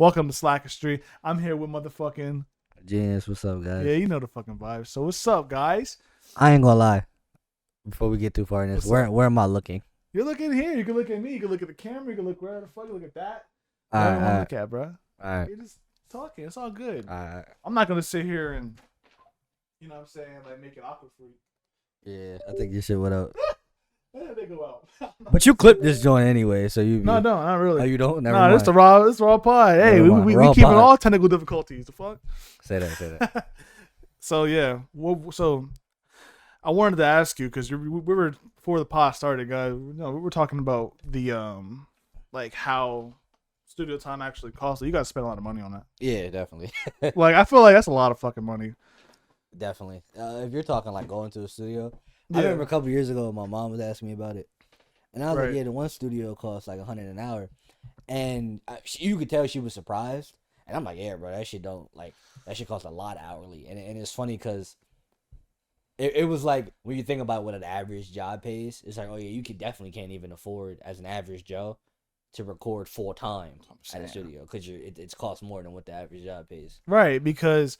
Welcome to Slakistry. I'm here with motherfucking Geniuz, what's up, guys? yeah, you know the fucking vibe. So what's up, guys? I ain't gonna lie. Before we get too far in this, where am I looking? You're looking here. You can look at me. You can look at the camera. You can look where the fuck. You look at that. All Whatever you want to right, look at, bro. all right, You're just talking. It's all good. all right. I'm not gonna sit here and, you know what I'm saying, like make it awkward for you. Yeah, I think your shit went out. They go out. But you clipped this joint anyway, so you. No, not really. Oh, you don't? Never Nah, mind. this the raw pod. Hey, Never mind. we Raw keeping pod. all technical difficulties. The fuck. Say that. So yeah, so I wanted to ask you because we were before the pod started, guys. No, we were talking about the like how studio time actually costs. You guys spend a lot of money on that. Yeah, definitely. Like I feel like that's a lot of fucking money. Definitely. If you're talking like going to the studio, Yeah. I remember a couple years ago, my mom was asking me about it, and I was Right. like, "Yeah, the one studio costs like $100 an hour," and you could tell she was surprised, and I'm like, "Yeah, bro, that shit costs a lot hourly," and it's funny because it was like when you think about what an average job pays, it's like, oh yeah, you can't even afford as an average Joe to record full time at a studio because it's cost more than what the average job pays. Right, because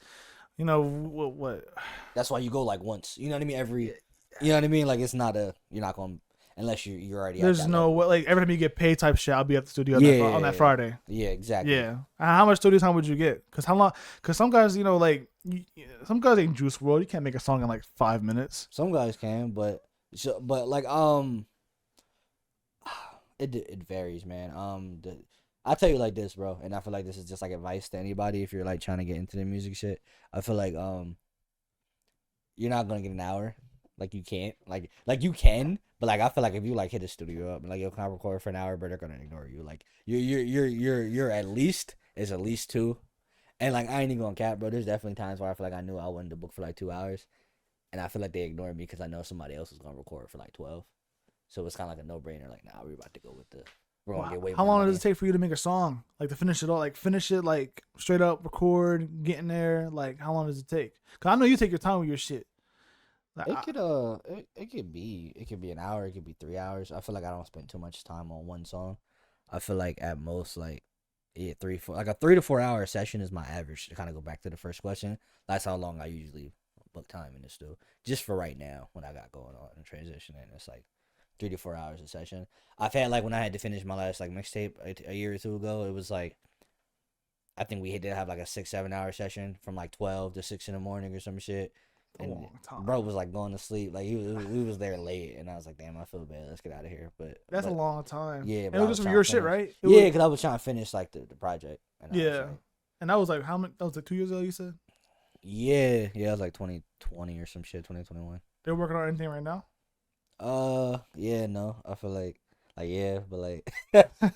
you know what? That's why you go like once. You know what I mean? You know what I mean? Like you're not going unless you're already. There's at that no level. way. Like every time you get paid type shit, I'll be at the studio on that Friday. Yeah, exactly. Yeah. How much studio time would you get? Because how long? Because some guys, you know, like some guys ain't Juice World. You can't make a song in like 5 minutes. Some guys can, but like it varies, man. I'll tell you like this, bro, and I feel like this is just like advice to anybody if you're like trying to get into the music shit. I feel like you're not gonna get an hour. Like you can't. Like you can, but like I feel like if you like hit a studio up and like you can record for an hour, but they're gonna ignore you. Like you're at least 2. And like I ain't even gonna cap, bro. There's definitely times where I feel like I knew I wanted to book for like 2 hours, and I feel like they ignored me because I know somebody else was gonna record for like 12. So it's kind of like a no brainer. Like, nah, we're about to go with we're gonna get way. How more long money. does it take for you to make a song? Like to finish it all? Like finish it like straight up, record, get in there. Like how long does it take? Cause I know you take your time with your shit. Like, It could be an hour. It could be 3 hours. I feel like I don't spend too much time on one song. I feel like at most like 3-4 like a 3 to 4 hour session is my average. To kind of go back to the first question, that's how long I usually book time in the studio. Just for right now, what I got going on and transitioning, it's like 3 to 4 hours a session. I've had like when I had to finish my last like mixtape a year or two ago, it was like I think we did have like a 6-7 hour session from like 12 to 6 in the morning or some shit. And bro was like going to sleep, like we was there late, and I was like, damn, I feel bad. Let's get out of here. But that's a long time. Yeah, and it was just trying your to shit, finish. right? Yeah, because I was trying to finish like the project. And Yeah, and that was like how many? That was like 2 years ago. You said. Yeah, it was like 2020 or some shit, 2021. They're working on anything right now. Yeah, no, I feel like yeah, but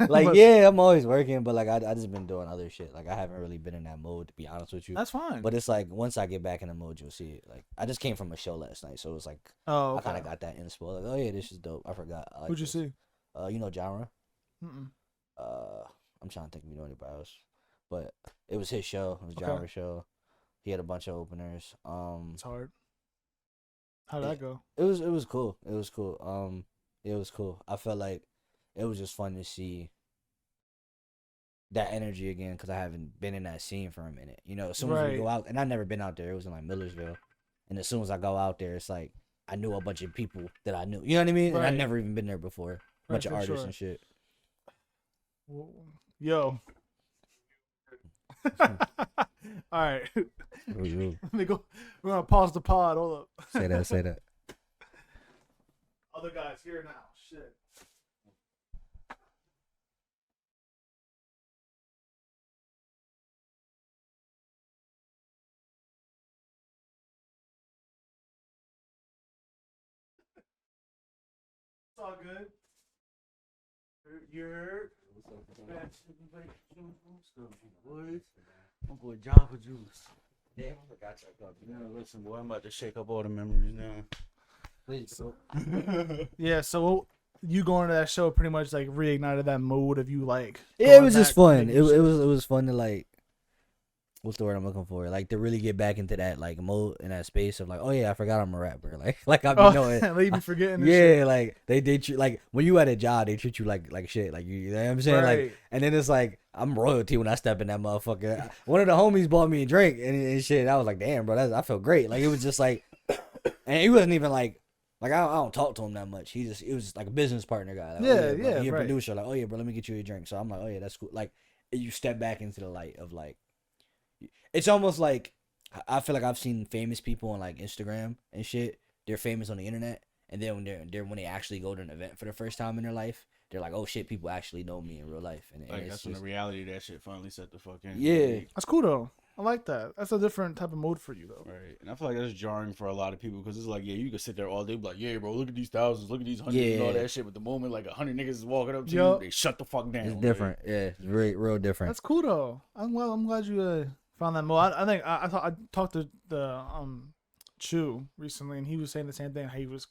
like yeah, I'm always working, but like I just been doing other shit. Like I haven't really been in that mode, to be honest with you. That's fine. But it's like once I get back in the mode, you'll see it. Like I just came from a show last night, so it was like okay. I kind of got that inspo. Like, oh yeah, this is dope. I forgot. I like Who'd you this. see? You know Genre. Mm-mm. I'm trying to think if you know anybody else, but it was his show. It was Genre show. He had a bunch of openers. It's hard. How'd that go? It was cool. It was cool. It was cool. I felt like it was just fun to see that energy again because I haven't been in that scene for a minute. You know, as soon as we go out, and I've never been out there. It was in like Millersville, and as soon as I go out there, it's like I knew a bunch of people that I knew. You know what I mean? And I've never even been there before. A bunch of artists and shit. Yo. All right. Let me go. We're gonna pause the pod. Hold up. Say that. Other guys here now. Shit. It's all good. You're. My boy Java Juice. Damn, I forgot you. Yeah, listen, boy, I'm about to shake up all the memories now. Please. Yeah, so you going to that show pretty much like reignited that mood of you like. Yeah, it was just fun. It was fun to like. What's the word I'm looking for? Like to really get back into that like mode in that space of like, oh yeah, I forgot I'm a rapper. Like I be knowing. They be forgetting. Yeah, shit. like they treat like when you at a job, they treat you like shit. Like you know what I'm saying? Right. Like, and then it's like I'm royalty when I step in that motherfucker. One of the homies bought me a drink and shit. And I was like, damn, bro, I felt great. Like it was just like, and he wasn't even like I don't talk to him that much. It was just like a business partner guy. Like, Yeah, he a right. producer. Like, oh yeah, bro, let me get you a drink. So I'm like, oh yeah, that's cool. Like you step back into the light of like, it's almost like I feel like I've seen famous people on like Instagram and shit. They're famous on the internet, and then when they actually go to an event for the first time in their life, they're like, oh shit, people actually know me in real life. And Like it's that's when the just, reality of that shit finally set the fuck in. Yeah. Like, That's cool though. I like that. That's a different type of mode for you though. right. And I feel like that's jarring for a lot of people because it's like, yeah, you can sit there all day, be like, yeah, bro, look at these thousands, look at these hundreds and all Yeah. that shit. But the moment like 100 niggas is walking up to Yup. you, they shut the fuck down. it's like, different. Yeah, it's real different. That's cool though. I'm glad you found that mode. I think I talked to the Chew recently, and he was saying the same thing. How he was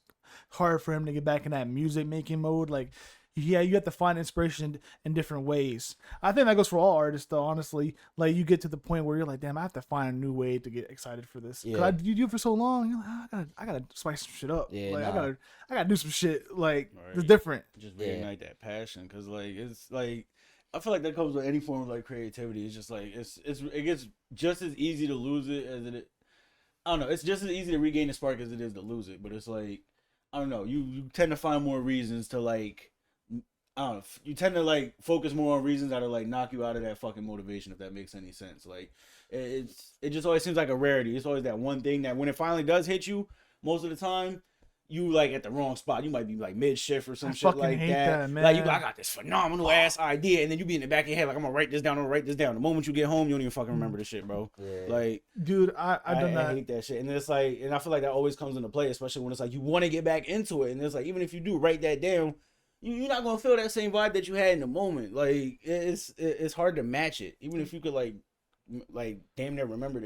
hard for him to get back in that music making mode. Like, yeah, you have to find inspiration in different ways. I think that goes for all artists, though. Honestly, like you get to the point where you're like, damn, I have to find a new way to get excited for this. Yeah. You do it for so long. You're like, I gotta spice some shit up. Yeah, like, nah. I gotta do some shit. Like, Right. it's different. Just Yeah. reignite that passion because like it's like I feel like that comes with any form of like creativity. It's just like it gets just as easy to lose it as it. I don't know. It's just as easy to regain the spark as it is to lose it. But it's like I don't know. You tend to find more reasons to like. I don't know. You tend to like focus more on reasons that'll like knock you out of that fucking motivation, if that makes any sense. Like it just always seems like a rarity. It's always that one thing that when it finally does hit you, most of the time, you like at the wrong spot. You might be like mid shift or some I shit fucking like hate that. that, man. Like I got this phenomenal ass idea, and then you be in the back of your head like I'm gonna write this down. The moment you get home, you don't even fucking remember the shit, bro. Yeah. Like. Dude, I've done that. I hate that shit, and it's like, and I feel like that always comes into play, especially when it's like you want to get back into it, and it's like even if you do write that down, you're not gonna feel that same vibe that you had in the moment. Like it's hard to match it, even if you could like damn near remember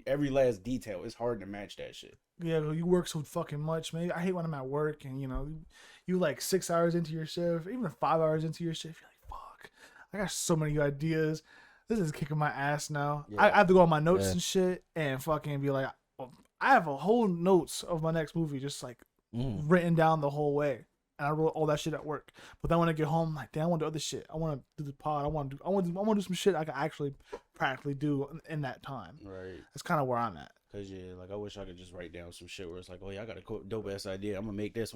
every last detail. It's hard to match that shit. Yeah, you work so fucking much, man. I hate when I'm at work and you like 6 hours into your shift, even 5 hours into your shift, you're like, fuck, I got so many ideas. This is kicking my ass now. Yeah. I have to go on my notes Yeah. and shit and fucking be like, I have a whole notes of my next movie just like written down the whole way. And I wrote all that shit at work. But then when I get home, I'm like, damn, I want to do other shit. I want to do the pod. I want to do some shit I can actually practically do in that time. Right. That's kind of where I'm at. Cause yeah, like I wish I could just write down some shit where it's like, oh yeah, I got a dope ass idea. I'm gonna make this.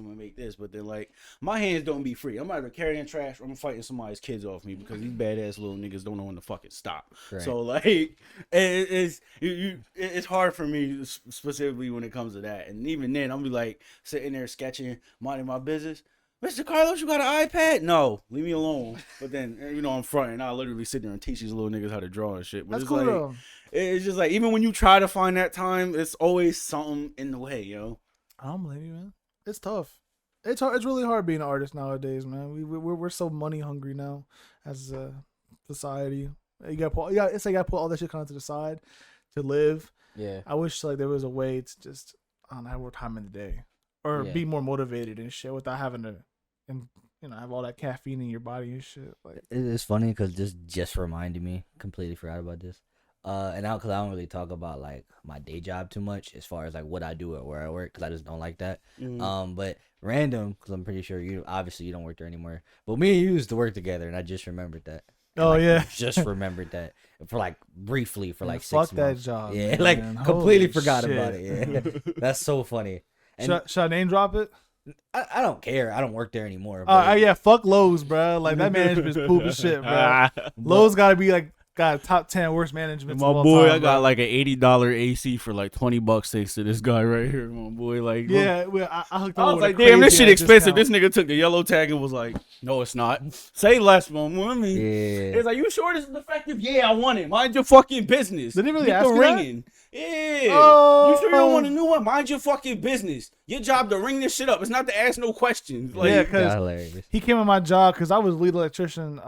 But then like my hands don't be free. I'm either carrying trash or I'm fighting somebody's kids off me because these badass little niggas don't know when to fucking stop. Right. So like it's hard for me specifically when it comes to that. And even then, I'm be like sitting there sketching, minding my business. Mr. Carlos, you got an iPad? No, leave me alone. But then, I'm fronting. I literally sit there and teach these little niggas how to draw and shit. But That's it's cool like, though. it's just like, even when you try to find that time, it's always something in the way, yo. I don't blame you, man. It's tough. It's hard. It's really hard being an artist nowadays, man. We're so money hungry now as a society. You gotta put all that shit kind of to the side to live. Yeah. I wish like there was a way to just have more time in the day or Yeah. be more motivated and shit without having to have all that caffeine in your body and shit. Like It's funny because this just reminded me. Completely forgot about this. And now because I don't really talk about like my day job too much as far as like what I do or where I work because I just don't like that. But random because I'm pretty sure you don't work there anymore. But me and you used to work together, and I just remembered that. And, Oh, like, yeah. just remembered that for like briefly for like fuck 6 that months. job. Yeah, man. like completely Holy forgot shit. about it. Yeah, that's so funny. And Should I name drop it? I don't care. I don't work there anymore. But Yeah, fuck Lowe's, bro. Like that management's poop as shit, bro. Lowe's gotta be like got top 10 worst management. My boy, I got like an $80 AC for like $20 thanks to this guy right here, my boy. Like, yeah. Well, I hooked up I was with like, a damn, this crazy shit ass expensive. discount. This nigga took the yellow tag and was like, no, it's not. Say less, man. I mean, yeah, it's like, you sure this is effective? Yeah, I want it. Mind your fucking business. Did he really Get ask the you that? ringing. Yeah. Oh. You sure you don't want a new one? Mind your fucking business. Your job to ring this shit up. It's not to ask no questions. Like, Yeah, that's because hilarious. he came in my job because I was lead electrician,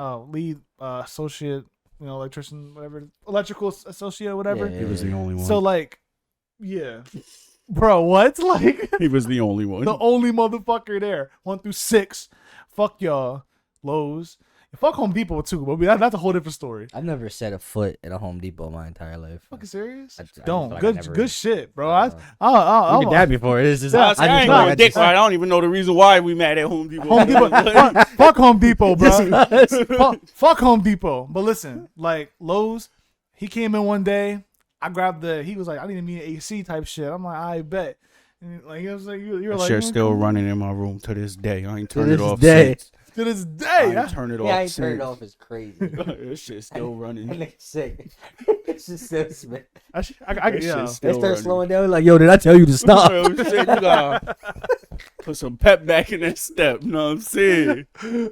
associate, electrician, whatever, electrical associate, whatever. Yeah. he was the only one. So like, yeah, bro, what? Like he was the only one. the only motherfucker there. 1 through 6. Fuck y'all, Lowe's. Fuck Home Depot too, but that's a whole different story. I've never set a foot at a Home Depot my entire life. Fucking serious? I just Don't. feel like Good shit, bro. I I'm did that before. It's just, Yeah, I ain't no, going dick ride. I don't even know the reason why we mad at Home Depot. Home Depot. fuck Home Depot, bro. Just- fuck Home Depot. But listen, like Lowe's, he came in one day. I grabbed he was like, I need me an AC type shit. I'm like, I bet. And like he was like, you're like, Shit's still running in my room to this day. I ain't turned To it this off day. since. to this day. I ain't turned it off Yeah, I ain't since. turned it off. It's crazy. This shit's still That running. nigga sick. It's just so spit. I That yeah. shit's They still start running. slowing down. Like, yo, did I tell you to stop? Oh, shit, you gotta put some pep back in that step. You know what I'm saying?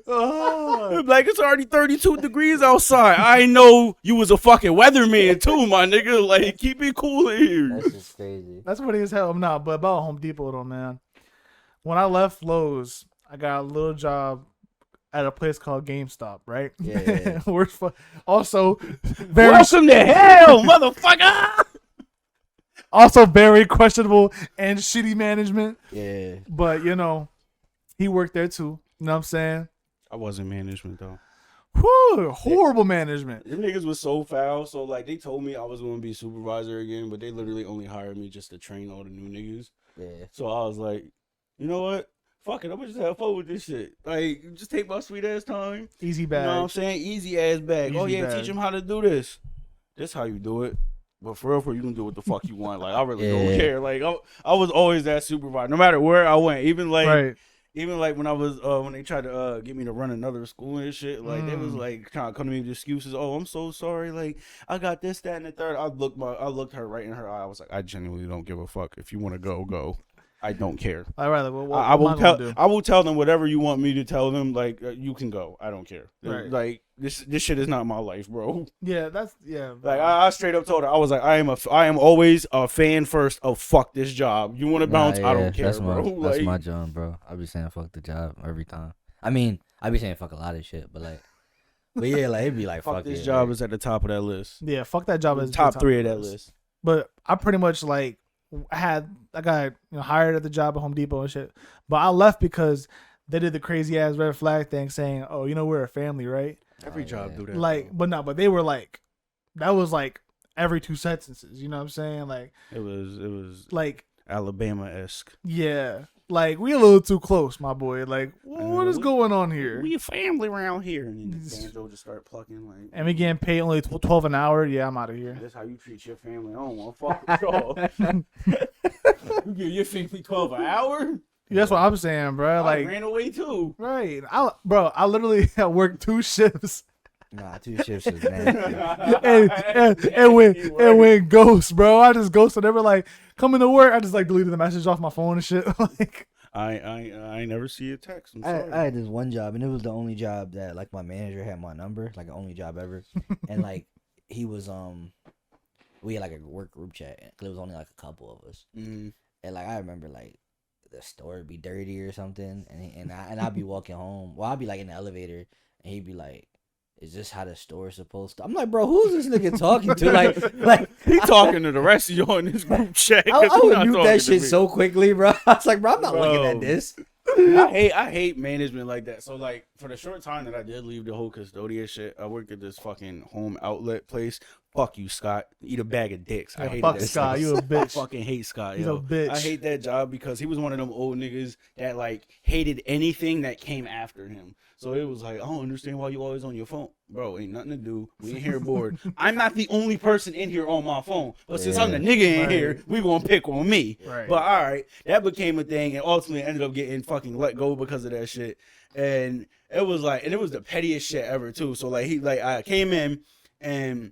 Oh. Like, it's already 32 degrees outside. I know you was a fucking weatherman too, my nigga. Like, keep it cool in here. That's just crazy. That's what he is hell. I'm not, but about Home Depot though, man. When I left Lowe's, I got a little job at a place called GameStop, right? Yeah. Also, very Welcome to hell, motherfucker. also very questionable and shitty management. Yeah. But you know, he worked there too. You know what I'm saying? I wasn't management though. Whew, horrible management. Them niggas was so foul. So like, they told me I was gonna be supervisor again, but they literally only hired me just to train all the new niggas. Yeah. So I was like, you know what? Fuck it, I'm gonna just have fun with this shit. Like, just take my sweet ass time. Easy You know what I'm bag. saying? Easy ass bag. Oh Easy yeah, bag. teach them how to do this. This how you do it. But for real, you can do what the fuck you want. Like, I really don't Yeah. care. Like, I was always that supervisor, no matter where I went. Even like, Right. even like when I was when they tried to get me to run another school and shit. Like, they was like trying to come to me with excuses. Oh, I'm so sorry. Like, I got this, that, and the third. I looked her right in her eye. I was like, I genuinely don't give a fuck. If you want to go, go. I don't care. All right. What I am will gonna tell. do? I will tell them whatever you want me to tell them. Like, you can go. I don't care. Right. Like, this shit is not my life, bro. Yeah, that's yeah. Like, I straight up told her, I was like, I am always a fan first of fuck this job. You want to bounce? I don't care, that's bro. That's Like, my job, bro. I be saying fuck the job every time. I mean, I be saying fuck a lot of shit, but yeah, like it'd be like fuck fuck this it, job like, is at the top of that list. Yeah, fuck that job. As Top 3 of that list. But I pretty much like I got hired at the job at Home Depot and shit. But I left because they did the crazy ass red flag thing, saying, "Oh, we're a family, right?" Every job yeah. do that. Like, though. but they were like, that was like every 2 sentences. You know what I'm saying? Like, It was like Alabama-esque. yeah, like we a little too close, my boy. Like, what is going on here? We a family around here, and then the banjo just start plucking like. And we getting paid only 12 an hour. Yeah, I'm out of here. That's how you treat your family. I don't want to fuck with y'all. You give your family 12 an hour? That's what I'm saying, bro. I Like, ran away too. right? I literally worked 2 shifts. Nah, 2 shifts is nasty. and when ghosts, bro, I just ghosted. They were like, coming to work. I just like deleted the message off my phone and shit. Like, I never see a text. I'm I sorry. had this one job, and it was the only job that like my manager had my number, like the only job ever. And like he was we had like a work group chat, cause it was only like a couple of us. Mhm. And like I remember like the store would be dirty or something, and I'd be walking home. Well, I'd be like in the elevator, and he'd be like, "Is this how the store's supposed to?" I'm like, "Bro, who's this nigga talking to?" Like He talking to the rest of y'all in this group chat. 'cause I he would not mute talking that to shit me. so quickly, bro. I was like, "Bro, I'm not looking Bro. at this." I hate management like that. So like for the short time that I did leave the whole custodian shit, I worked at this fucking home outlet place. Fuck you, Scott. Eat a bag of dicks. I yeah, hate fuck that Scott, shit. you a I bitch. fucking hate Scott. He's yo. a bitch. I hate that job because he was one of them old niggas that like hated anything that came after him. So it was like, I don't understand why you always on your phone. Bro, ain't nothing to do. We in here bored. I'm not the only person in here on my phone. But since I'm the nigga in Right. here, we gonna pick on me. Right. But all right, that became a thing and ultimately ended up getting fucking let go because of that shit. And it was like, and it was the pettiest shit ever too. So like I came in and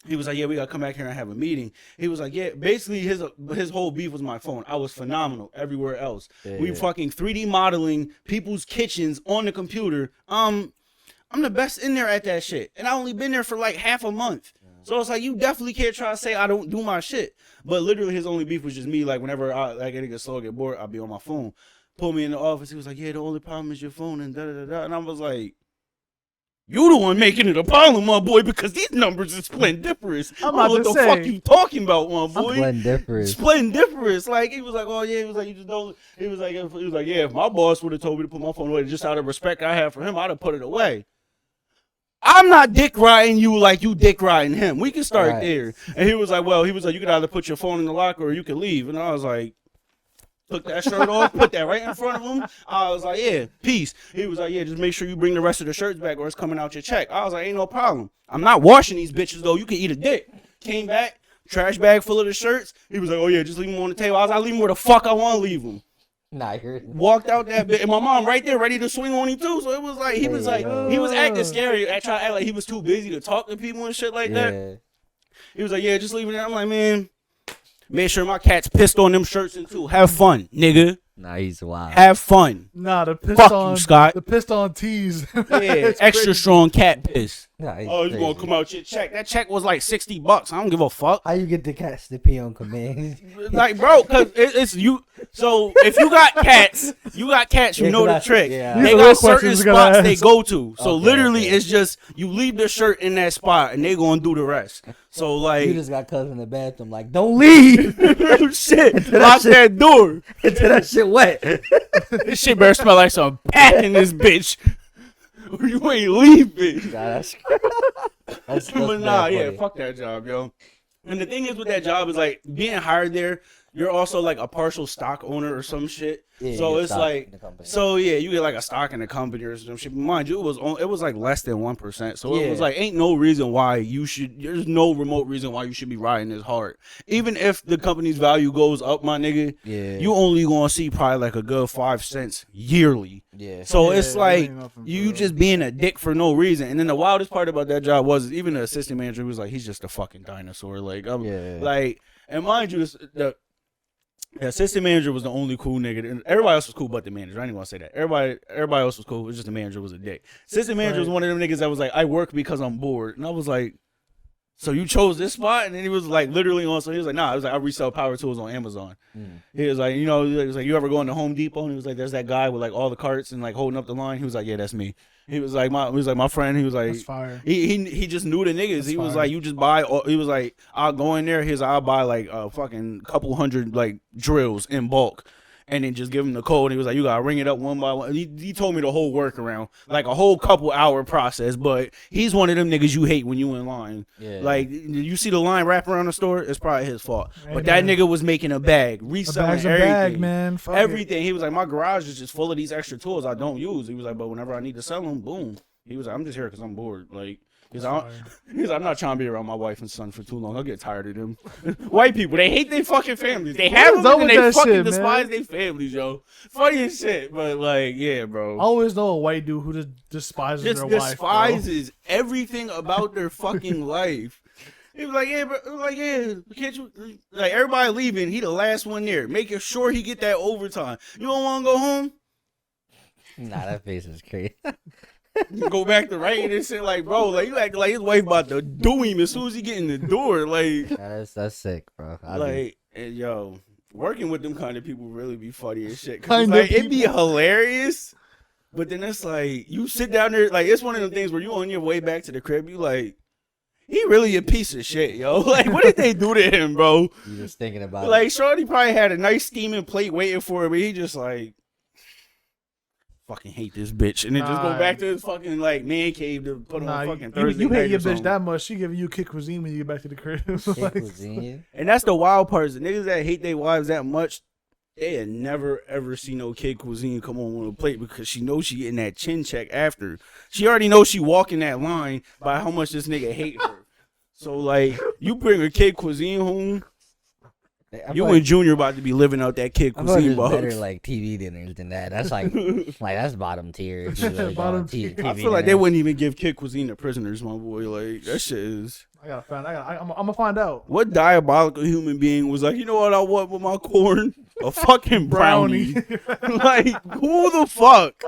he was like, yeah, we gotta come back here and have a meeting. He was like, yeah, basically his whole beef was my phone. I was phenomenal everywhere else. We Yeah. fucking 3D modeling people's kitchens on the computer. I'm the best in there at that shit. And I only been there for like half a month. So it's like, you definitely can't try to say I don't do my shit. But literally his only beef was just me. Like whenever I get slow, get bored, I'll be on my phone. Pull me in the office. He was like, yeah, the only problem is your phone and da-da-da-da. And I was like, you the one making it a problem, my boy, because these numbers is splendiferous. I'm I about don't know to what the say. fuck you talking about, my boy. Splendiferous. Splendiferous. Like, he was like, oh, yeah. He was like, you just don't. He was like, yeah, if my boss would have told me to put my phone away just out of respect I have for him, I'd have put it away. I'm not dick riding you like you dick riding him. We can start Right. there. And he was like, well, you can either put your phone in the locker or you can leave. And I was like, took that shirt off, put that right in front of him. I was like, yeah, peace. He was like, yeah, just make sure you bring the rest of the shirts back or it's coming out your check. I was like, ain't no problem. I'm not washing these bitches though. You can eat a dick. Came back, trash bag full of the shirts. He was like, oh yeah, just leave them on the table. I was like, leave them where the fuck I want to leave them. Nah, you're. Walked out that bit, and my mom right there ready to swing on him too. So it was like he was acting scary. I tried to act like he was too busy to talk to people and shit like that. He was like, yeah, just leave it there. I'm like, man, make sure my cat's pissed on them shirts and too. Have fun, nigga. Nah, he's wild. Have fun. Nah, the pissed Fuck on you, Scott. The pissed on tees. Yeah, It's extra crazy. strong cat piss. Nah, he's Oh, you gonna crazy. come out your check? That check was like $60. I don't give a fuck. How you get the cats to pee on command? Like, bro, cause it's you. So if you got cats, you Yeah, know the 'cause trick. yeah. These They are got real certain questions we gotta spots they ask. go to. So Okay, literally, okay. it's just you leave the shirt in that spot, and they gonna do the rest. So You like, just got cuz in the bathroom like, don't leave shit, lock that door. until that shit wet. This shit better smell like some pat in this bitch, or you ain't leave, bitch. Nah, that's But nah, bad yeah, funny. fuck that job, yo. And the thing is with that job is like being hired there, you're also like a partial stock owner or some shit. Yeah, So you get it's stock like, in the company. so yeah, you get like a stock in the company or some shit. Mind you, it was like less than 1%. So it was Yeah. like, ain't no reason why you should. There's no remote reason why you should be riding this hard. Even if the company's value goes up, my nigga, Yeah. you only gonna see probably like a good 5 cents yearly. Yeah. So Yeah, it's that like ain't nothing, you bro. just being a dick for no reason. And then the wildest part about that job was even the assistant manager was like, he's just a fucking dinosaur. Like, Yeah. like, and mind you, the assistant manager was the only cool nigga. And everybody else was cool but the manager. I didn't want to say that. Everybody else was cool. It was just the manager was a dick. Assistant manager was Right. one of them niggas that was like, I work because I'm bored. And I was like, so you chose this spot? And then he was like literally on, so he was like, nah, I was like, I resell power tools on Amazon. He was like, you know, he was like, you ever go into Home Depot? And he was like, there's that guy with like all the carts and like holding up the line. He was like, yeah, that's me. He was like my friend. He was like, That's fire. he just knew the niggas. That's He was fire. like, you just buy. He was like, I'll go in there. I'll buy like a fucking couple hundred like drills in bulk, and then just give him the code. And he was like, you gotta ring it up one by one. He told me the whole workaround, like a whole couple hour process. But he's one of them niggas you hate when you in line. Yeah. Like you see the line wrap around the store, it's probably his fault. Hey, But that man. nigga was making a bag, A reselling bag's a everything. bag, man. Fuck it. Everything. He was like, my garage is just full of these extra tools I don't use. He was like, but whenever I need to sell them, boom. He was like, I'm just here because I'm bored. Like, he's like, I'm not trying to be around my wife and son for too long. I'll get tired of them. White people, they hate their fucking families. They have is them up and with they that fucking shit, man? despise their families, yo. Funny as shit, but like, yeah, bro. I always know a white dude who just despises Just their wife. Bro. despises everything about their fucking life. He was like, yeah, bro. He was like, yeah, can't you? Like, everybody leaving, he the last one there, making sure he get that overtime. You don't want to go home? Nah, that face is crazy. You go back to writing and shit, like, bro, like, you act like his wife about to do him as soon as he get in the door. Like, Nah, that's sick, bro. and yo, working with them kind of people really be funny as shit. 'Cause Kind it's of like, it'd be hilarious, but then it's like, you sit down there, like, it's one of them things where you on your way back to the crib, you like, he really a piece of shit, yo. Like, what did they do to him, bro? You just thinking about Like, Shorty probably had a nice steaming plate waiting for him, but he just like, fucking hate this bitch, and then just go Nah. back to his fucking like man cave to put Nah, on fucking you Thursday hate night your or bitch something. that much. She giving you Kid Cusine when you get back to the crib. Kid Like, Cusine. And that's the wild part is the niggas that hate their wives that much, they had never ever see no Kid Cuisine come on a plate because she knows she getting that chin check after. She already knows she walking that line by how much this nigga hate her. So like, you bring a Kid Cuisine home, you and Junior about to be living out that Kid I feel like Cuisine there's better box. like TV dinners than that. That's like that's bottom tier. if you really Bottom go tier. TV I feel like they dinners. wouldn't even give Kid Cuisine to prisoners, my boy. Like that shit is. I'm gonna find out. What diabolical human being was like, you know what I want with my corn? A fucking brownie. Like, who the fuck?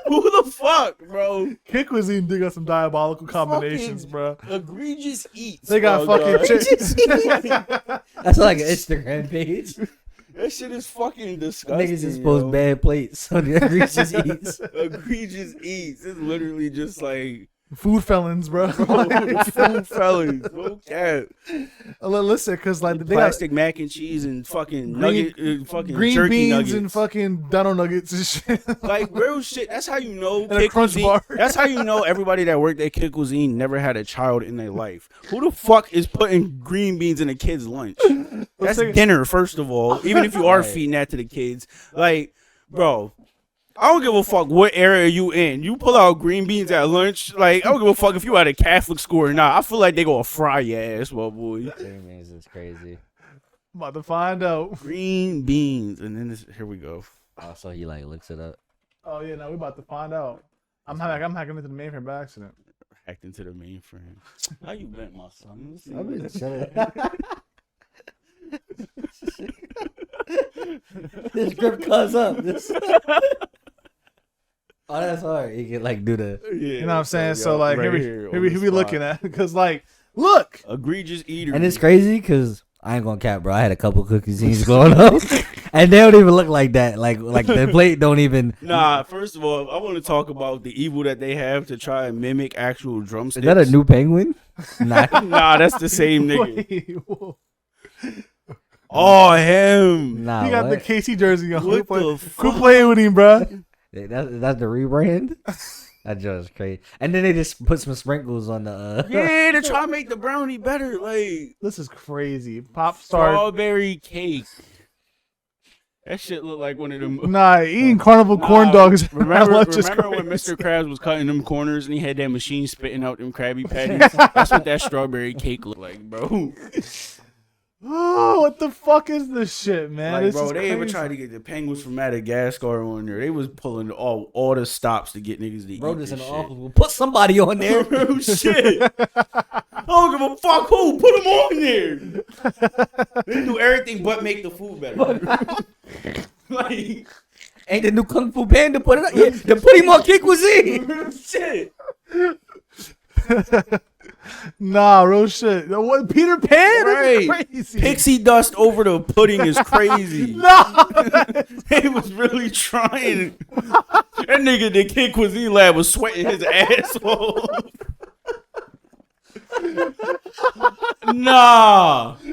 Who the fuck, bro? Kid Cuisine did got some diabolical combinations, bro. Egregious eats. They got bro, fucking dog. chick. That's like an Instagram page. That shit is fucking disgusting. Niggas just post yo. bad plates on the Egregious eats. Egregious eats. It's literally just like Food felons, bro. Food fellas. Okay. Listen, because like they got Plastic mac and cheese and fucking Green- nugget, fucking green jerky beans nuggets. and fucking Dino Nuggets and shit. Like real shit. That's how you know And a Kid Crunch Cuisine. bar. That's how you know everybody that worked at Kid Cuisine never had a child in their life. Who the fuck is putting green beans in a kid's lunch? That's take it- dinner, first of all. Even if you are Right. feeding that to the kids, like, bro. I don't give a fuck what area you in. You pull out green beans at lunch. Like, I don't give a fuck if you at a Catholic school or not. I feel like they gonna fry your ass, my boy. Green beans is crazy. About to find out. Green beans. And then here we go. Also, he like looks it up. Oh yeah, no, we about to find out. I'm hacking into the mainframe by accident. Hacked into the mainframe. How you been, my son? Let's see. I've been chilling. This grip cuts up. This. Oh, that's hard. You can like do the. Yeah, You know what I'm saying? So yup, like right here on we the be spot. looking at because like look. Egregious eater. And it's crazy because I ain't gonna cap, bro. I had a couple cookies growing up, and they don't even look like that. Like the plate don't even. Nah, first of all, I want to talk about the evil that they have to try and mimic actual drumsticks. Is that a new penguin? Nah. Nah, that's the same nigga. Wait, whoa. Oh, him. Nah. He got the what? KC jersey on. What Quit the playing with him, bro. That's the rebrand. That just crazy. And then they just put some sprinkles on the. Yeah, to try to make the brownie better. Like, This is crazy. Pop star. strawberry cake. That shit look like one of them. Nah, eating carnival corn dogs. at Remember lunch is when crazy. Mr. Krabs was cutting them corners and he had that machine spitting out them Krabby Patties? That's what that strawberry cake looked like, bro. Oh, what the fuck is this shit, man? Like, This bro, is they ever crazy. tried to get the penguins from Madagascar on there. They was pulling all the stops to get niggas to Bro, eat this this in the shit. office. We'll put somebody on there. Real shit. I don't give a fuck who. Put them on there. They do everything but make the food better. Like, Ain't the new Kung Fu Panda put it up? Yeah, to put him on Kid Cuisine. shit. Nah, real shit. What, Peter Pan? This is Right. crazy. Pixie dust over the pudding is crazy. Nah. He was really trying. That nigga, the Kid Cuisine lab, was sweating his ass off. Nah. I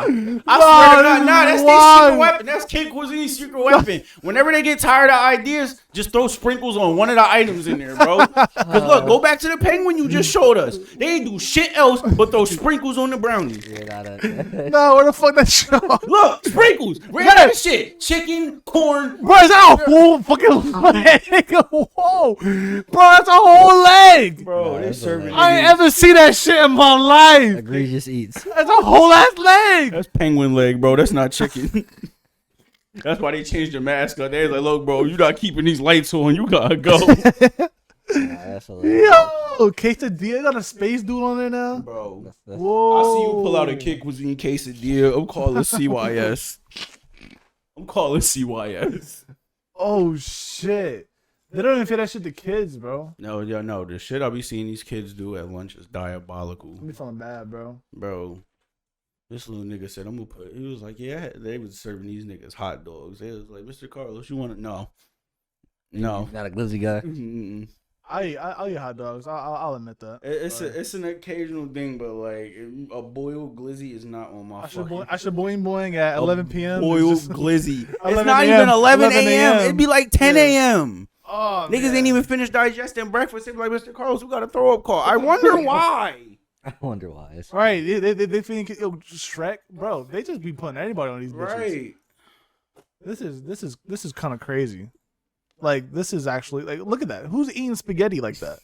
swear to God, that's their secret weapon. That's Kid Cuisine's secret weapon. Whenever they get tired of ideas, just throw sprinkles on one of the items in there, bro. Cause look, go back to the penguin you just showed us. They ain't do shit else but throw sprinkles on the brownies. Yeah, nah, that. No, where the fuck that shit? Look, sprinkles. Ran out of shit. Chicken, corn. Bro, is that a whole fucking leg? Whoa. Bro, that's a whole leg. Bro, Nah, they that's serving. I ain't niggas- ever seen that shit in my life. Egregious eats. That's a whole ass leg. That's penguin leg, bro. That's not chicken. That's why they changed the mascot. They're like, look, bro, you not keeping these lights on. You gotta go. Nah, that's hilarious. Yo, quesadilla got a space dude on there now. Bro, That's- Whoa. I see you pull out a Kid Cuisine quesadilla. I'm calling CYS. I'm calling CYS. Oh shit. They don't even feed that shit to kids, bro. No, the shit I be seeing these kids do at lunch is diabolical. I'm feeling bad, bro. Bro, this little nigga said, I'm gonna put, he was like, yeah, they was serving these niggas hot dogs. They was like, Mr. Carlos, you want to, no. Not a glizzy guy. Mm-mm. I'll eat hot dogs. I'll admit that. It's an occasional thing, but like a boiled glizzy is not on my fucking. I should boing at 11 p.m. Boiled It's just- glizzy. It's 11 not a.m. even 11 11 a.m. a.m. It'd be like 10 a.m. Oh, Niggas man. ain't even finished digesting breakfast. They be like, Mr. Carlos, we got a throw up call. I wonder why. I wonder why. It's Right, they think yo Shrek, bro. They just be putting anybody on these bitches. Right. This is kind of crazy. Like this is actually like look at that. Who's eating spaghetti like that?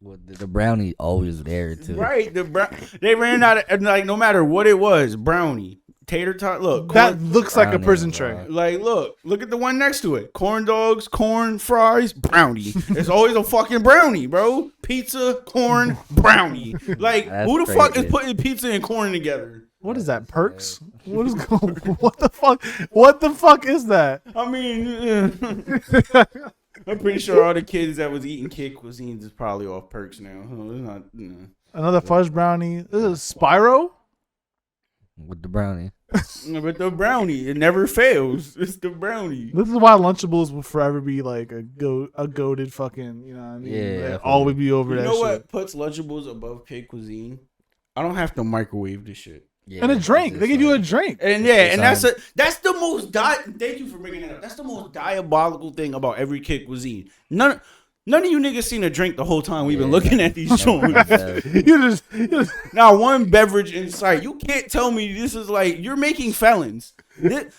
well, the brownie always there too. Right. They ran out of, like, no matter what it was, brownie, tater tot. Look, That corn, looks like a Brownie, prison bro. tray. like, look at the one next to it. Corn dogs, corn fries, brownie. It's always a fucking brownie, bro. Pizza, corn, brownie. Like, That's who the fuck is crazy. putting pizza and corn together? What is that? Perks? What is going? What the fuck? What the fuck is that? I mean, I'm pretty sure all the kids that was eating Kid Cuisines is probably off perks now. Huh? It's not. Another fudge brownie. This is Spyro. With the brownie. With the brownie, it never fails. It's the brownie. This is why Lunchables will forever be like a goated fucking, you know what I mean? Yeah, Like, I feel always be over You that know shit. what puts Lunchables above Kid Cuisine? I don't have to microwave this shit. Yeah, And a drink. They give you a like, drink. And It's yeah, and designed. that's the most Thank you for bringing it up. That's the most diabolical thing about every Kid Cuisine. None of you niggas seen a drink the whole time we've been looking at these joints. you just Not one beverage in sight. You can't tell me this is like you're making felons.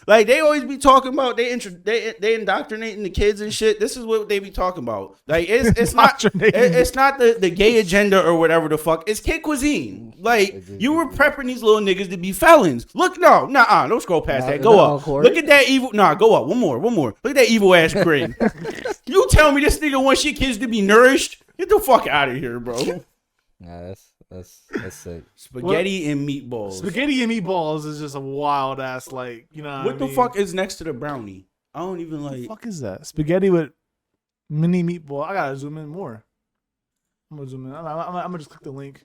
Like they always be talking about they indoctrinating the kids and shit. This is what they be talking about. Like it's not the gay agenda or whatever the fuck. It's Kid Cuisine. Like you were prepping these little niggas to be felons. Look, don't scroll past that. Go up. Look at that evil. Go up. One more. Look at that evil ass grin. You tell me this nigga wants your kids to be nourished? Get the fuck out of here, bro. Nah, that's sick. Spaghetti and meatballs. spaghetti and meatballs is just a wild ass like, you know What the fuck is next to the brownie? I don't even What the like. fuck is that? Spaghetti with mini meatball. I gotta zoom in more. I'm gonna zoom in. I'm gonna just click the link.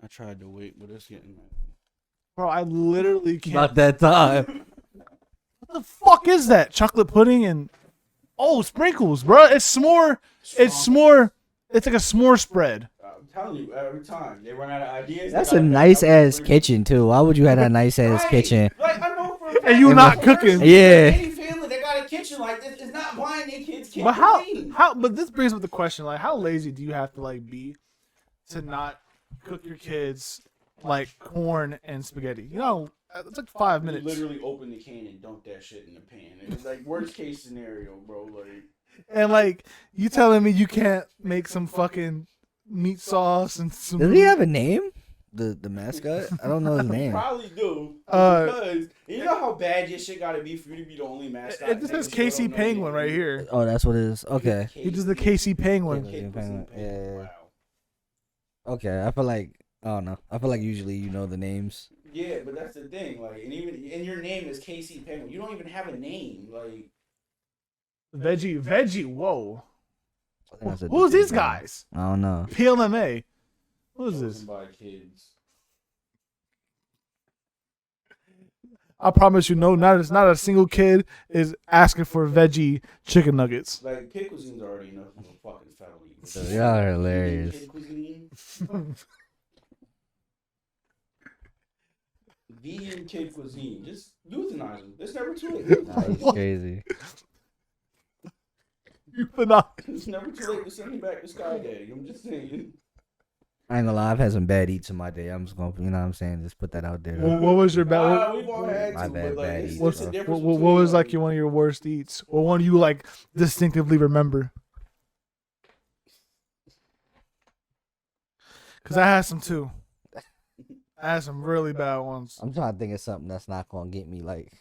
I tried to wait, but it's getting. Bro, I literally can't. About that time. What the fuck is that? Chocolate pudding and sprinkles, bro. It's s'more. It's s'more. It's like a s'more spread. I'm telling you, every time they run out of ideas. That's a nice ass kitchen too. Why would you have that nice ass kitchen? Like I know for a fact, And you not cooking. Yeah. Any family that got a kitchen like this is not buying their kids kitchen. But how? But this brings up the question: like, how lazy do you have to like be to not cook your kids like corn and spaghetti? You know, it's like 5 minutes. Literally open the can and dunk that shit in the pan. It's like worst case scenario, bro. Like. And like, you telling me you can't make some fucking meat sauce and some? Does he have a name? The mascot? I don't know his name. Probably do. Uh, Because you know how bad your shit gotta be for you to be the only mascot. It just says KC Penguin right here. Oh, that's what it is. Okay. He does the KC Penguin. Yeah. Okay. I feel like I don't know. I feel like usually you know the names. Yeah, but that's the thing. Like, and your name is KC Penguin. You don't even have a name. Like. Veggie. Whoa. Who's Who's these guys? I don't know. PLMA. What is this? By kids. I promise you, not a single kid is asking for veggie chicken nuggets. Like Kid Cuisine's already enough of a fucking felony. Y'all are hilarious. Kid Cuisine. Vegan Kid Cuisine. Just euthanize them. It's never too late. Nah, he's crazy. It's never too late to send him back to Sky Daddy. I'm just saying. I ain't gonna lie, I've had some bad eats in my day. I'm just gonna, you know what I'm saying, just put that out there. What was your bad? We've all had My to, bad, but like, bad it's, eats, it's a bro. difference What between, was like one of your worst eats, or one you like distinctively remember? Because I had some too. I had some really bad ones. I'm trying to think of something that's not gonna get me like.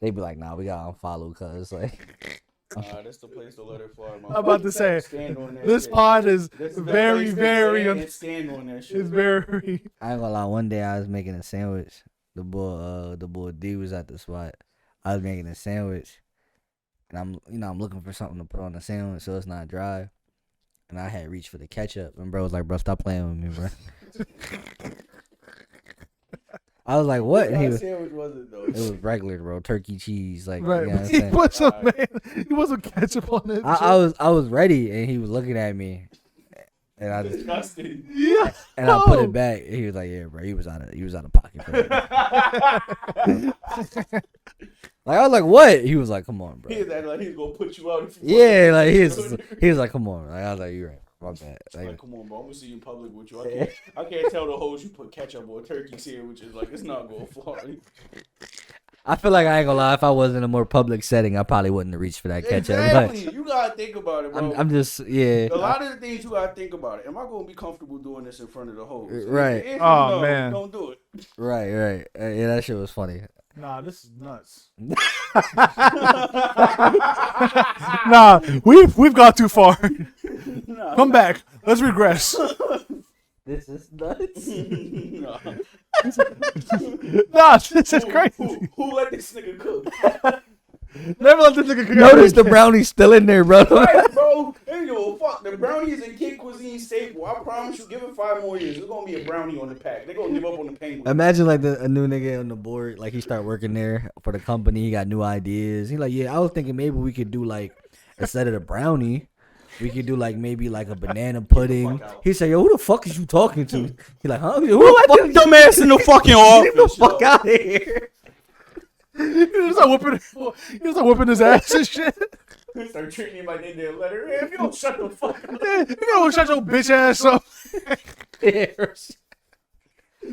They be like, nah, we gotta unfollow, cause like. That's the place to let it fly. I'm about to say, Stand on that this shit. pod is That's the very, place to very, stand and stand on that shit. it's very. I ain't gonna lie. One day I was making a sandwich. The boy D was at the spot. I was making a sandwich, and I'm looking for something to put on the sandwich so it's not dry. And I had reached for the ketchup, and bro was like, "Bro, stop playing with me, bro." I was like, "What?" And he was, sandwich was it though? it was regular, bro, turkey cheese, like, Right. you know what I'm He saying? put some he put some ketchup on it. I was ready, and he was looking at me, and I just Disgusting. Yeah. and I put it back, and he was like, "Yeah, bro, he was out of pocket for that." Like I was like, "What?" He was like, "Come on, bro." He was acting like he was gonna put you out. If you Yeah, like he was like, "Come on." Like I was like, "You're right, my bad." Like, Like, come on, bro. I'm gonna see you in public with you. I can't tell the hoes you put ketchup on turkey sandwiches. Like, it's not gonna fly. I feel like I ain't gonna lie. If I was in a more public setting, I probably wouldn't have reached for that ketchup. Exactly. You gotta think about it, bro. I'm just yeah. A lot of the things you gotta think about it. Am I gonna be comfortable doing this in front of the hoes? Right. If Oh, no, man. Don't do it. Right. Yeah, that shit was funny. Nah, this is nuts. Nah, we've got too far. Nah. Come back. Let's regress. This is nuts. Nah. Nah, this is crazy. Who let this nigga cook? Never let this nigga cook. Notice the brownie's still in there, bro. Right, bro. Hey, yo, fuck. The brownie is a Kid Cusine staple. I promise you, give it 5 more years. There's gonna be a brownie on the pack. They're gonna give up on the penguin. Imagine like a new nigga on the board, like he start working there for the company. He got new ideas. He like, yeah, I was thinking maybe we could do like instead of the brownie, we could do like maybe like a banana pudding. He said, yo, who the fuck is you talking to? He like, huh? Who the fuck is dumbass in the fucking Get the office? fuck out of here. He was like whipping his ass and shit. They start treating him like they did a letter. Hey, if you don't shut the fuck up. You know, shut your bitch ass up.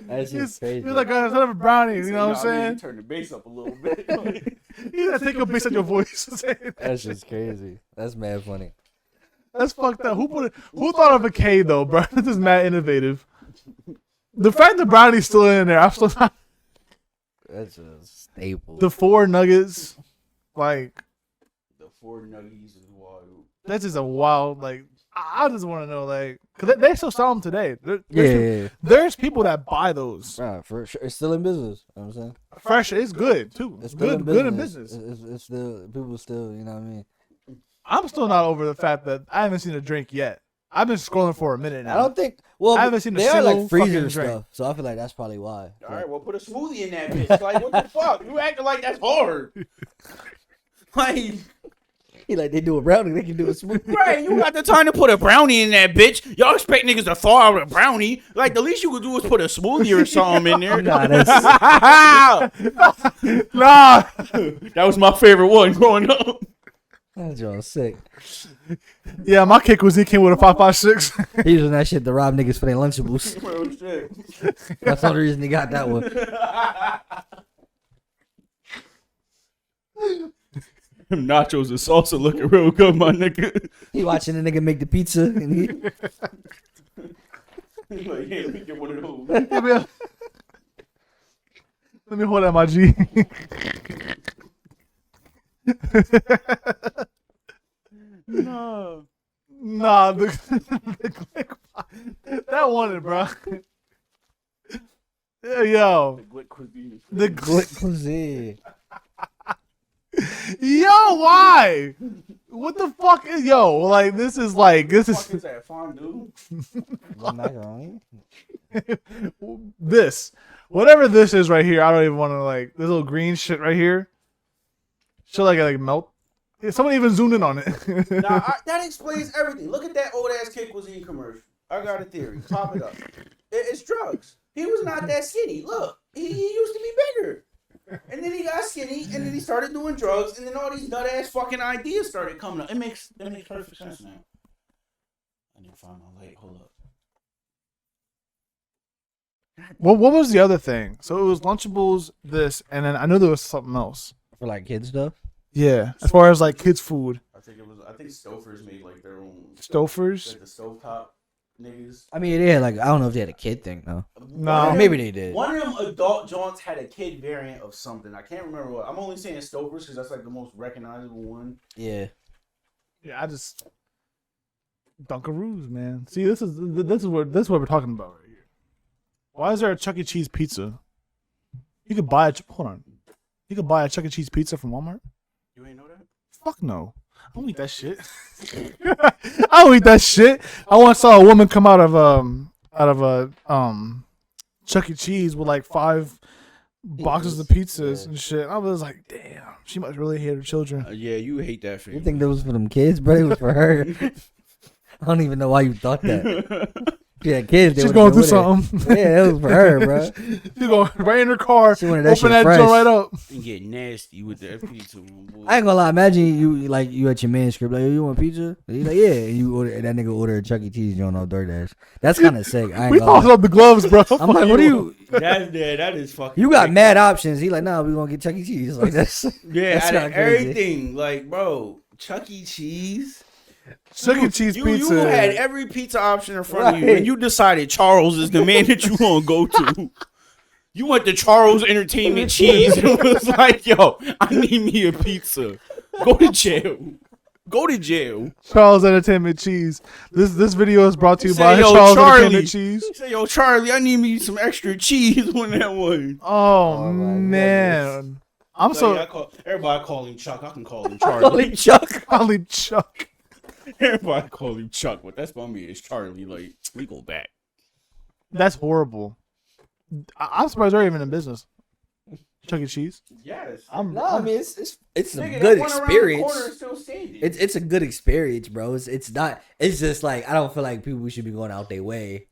That's just crazy. He's like, son of a brownie. You know what I'm saying? Turn the bass up a little bit. You gotta take your bass on your voice. That's just crazy. That's mad funny. That's fucked up. Who thought of a K though, bro? This is mad innovative. The fact that brownie's still in there, I'm still not. That's a staple. The 4 nuggets, like The 4 nuggies is wild. that's just a wild. Like I just want to know, like, cause they still sell them today. There's people that buy those. Right, for sure. It's still in business. You know what I'm saying? Fresh is good too. It's still Good in business. It's still people still, you know what I mean? I'm still not over the fact that I haven't seen a drink yet. I've been scrolling for a minute now. I don't think. Well, I haven't seen a they are single like freezer fucking drink. stuff, so I feel like that's probably why. All right, well, put a smoothie in that bitch. Like, what the fuck? You acting like that's hard. Like, He like they do a brownie, they can do a smoothie. right, you got the time to put a brownie in that bitch. Y'all expect niggas to thaw out a brownie. Like, the least you could do is put a smoothie or something in there. Nah, that's Nah. That was my favorite one growing up. that's y'all sick. Yeah, my kick was he came with a 5.56. He using that shit to rob niggas for their Lunchables. Oh, shit. That's the only reason he got that one. Them nachos and salsa looking real good, my nigga. He watching the nigga make the pizza, and he He's like, yeah, let me get one of those. Let me hold that, my G. No. Nah, the click, that one, bro. Yeah, yo, Glick cuisine. the Kid Cusine. yo, why? What the fuck is like? This is What is that, fondue? Macaroni? this, whatever this is right here. I don't even want to like this little green shit right here. Should like melt. Someone even zoomed in on it. That explains everything. Look at that old ass Kid Cusine commercial. I got a theory. Pop it up. It's drugs. He was not that skinny. Look, he used to be bigger. And then he got skinny, and then he started doing drugs, and then all these nut ass fucking ideas started coming up. It makes perfect sense now. I need to find my light. Hold up. What was the other thing? So it was Lunchables, this, and then I knew there was something else. For like kids stuff? Yeah, as far as like kids' food. I think Stofers made like their own. Stofers? Like the stovetop niggas. I mean, they had like, I don't know if they had a kid thing, though. No. Maybe they did. One of them adult joints had a kid variant of something. I can't remember what. I'm only saying Stofers because that's like the most recognizable one. Yeah. Yeah, I just Dunkaroos, man. See, this is what we're talking about right here. Why is there a Chuck E. Cheese pizza? You could buy hold on. You could buy a Chuck E. Cheese pizza from Walmart. You ain't know that? Fuck no. I don't eat that shit. I don't eat that shit. I once saw a woman come out of a Chuck E. Cheese with like 5 boxes of pizzas and shit. I was like, damn, she must really hate her children. Yeah, you hate that You family. think that was for them kids, bro? It was for her. I don't even know why you thought that. Yeah, kids. She's going through something. Yeah, it was for her, bro. She's going right in her car. She wanted that Open shit that fresh. joint right up. And get nasty with the pizza. Boy. I ain't gonna lie. Imagine you at your manuscript like, yo, you want pizza? And he's like, yeah. And you order, and that nigga order a Chuck E. Cheese joint on DoorDash. That's kind of sick. I We ain't gonna tossed lie. up the gloves, bro. I'm like, what do you? That is fucking. You got ridiculous. mad options. He like, nah, we gonna get Chuck E. Cheese. Like that's Yeah, that's out not of crazy. everything. Like, bro, Chuck E. Cheese. Chuck E. Cheese You pizza. had every pizza option in front of you, Right. and you decided Charles is the man that you gonna go to. You went to Charles Entertainment Cheese and was like, yo, I need me a pizza. Go to jail. Go to jail. Charles Entertainment Cheese. This video is brought to you Say, by yo, Charles Charlie. Entertainment Cheese. Say, yo, Charlie, I need me some extra cheese on that one. Oh, my man. I'm Like, so everybody call him Chuck. I can call him Call Charlie. him Chuck. probably Chuck. Everybody call him Chuck, but that's my man. It's Charlie. Like, we go back. That's horrible. I'm surprised they're even in business. Chuck E. Cheese. Yes. No, I mean it's a Nigga, good that one around the experience. corner is still standing. It's a good experience, bro. It's not. It's just like I don't feel like people should be going out their way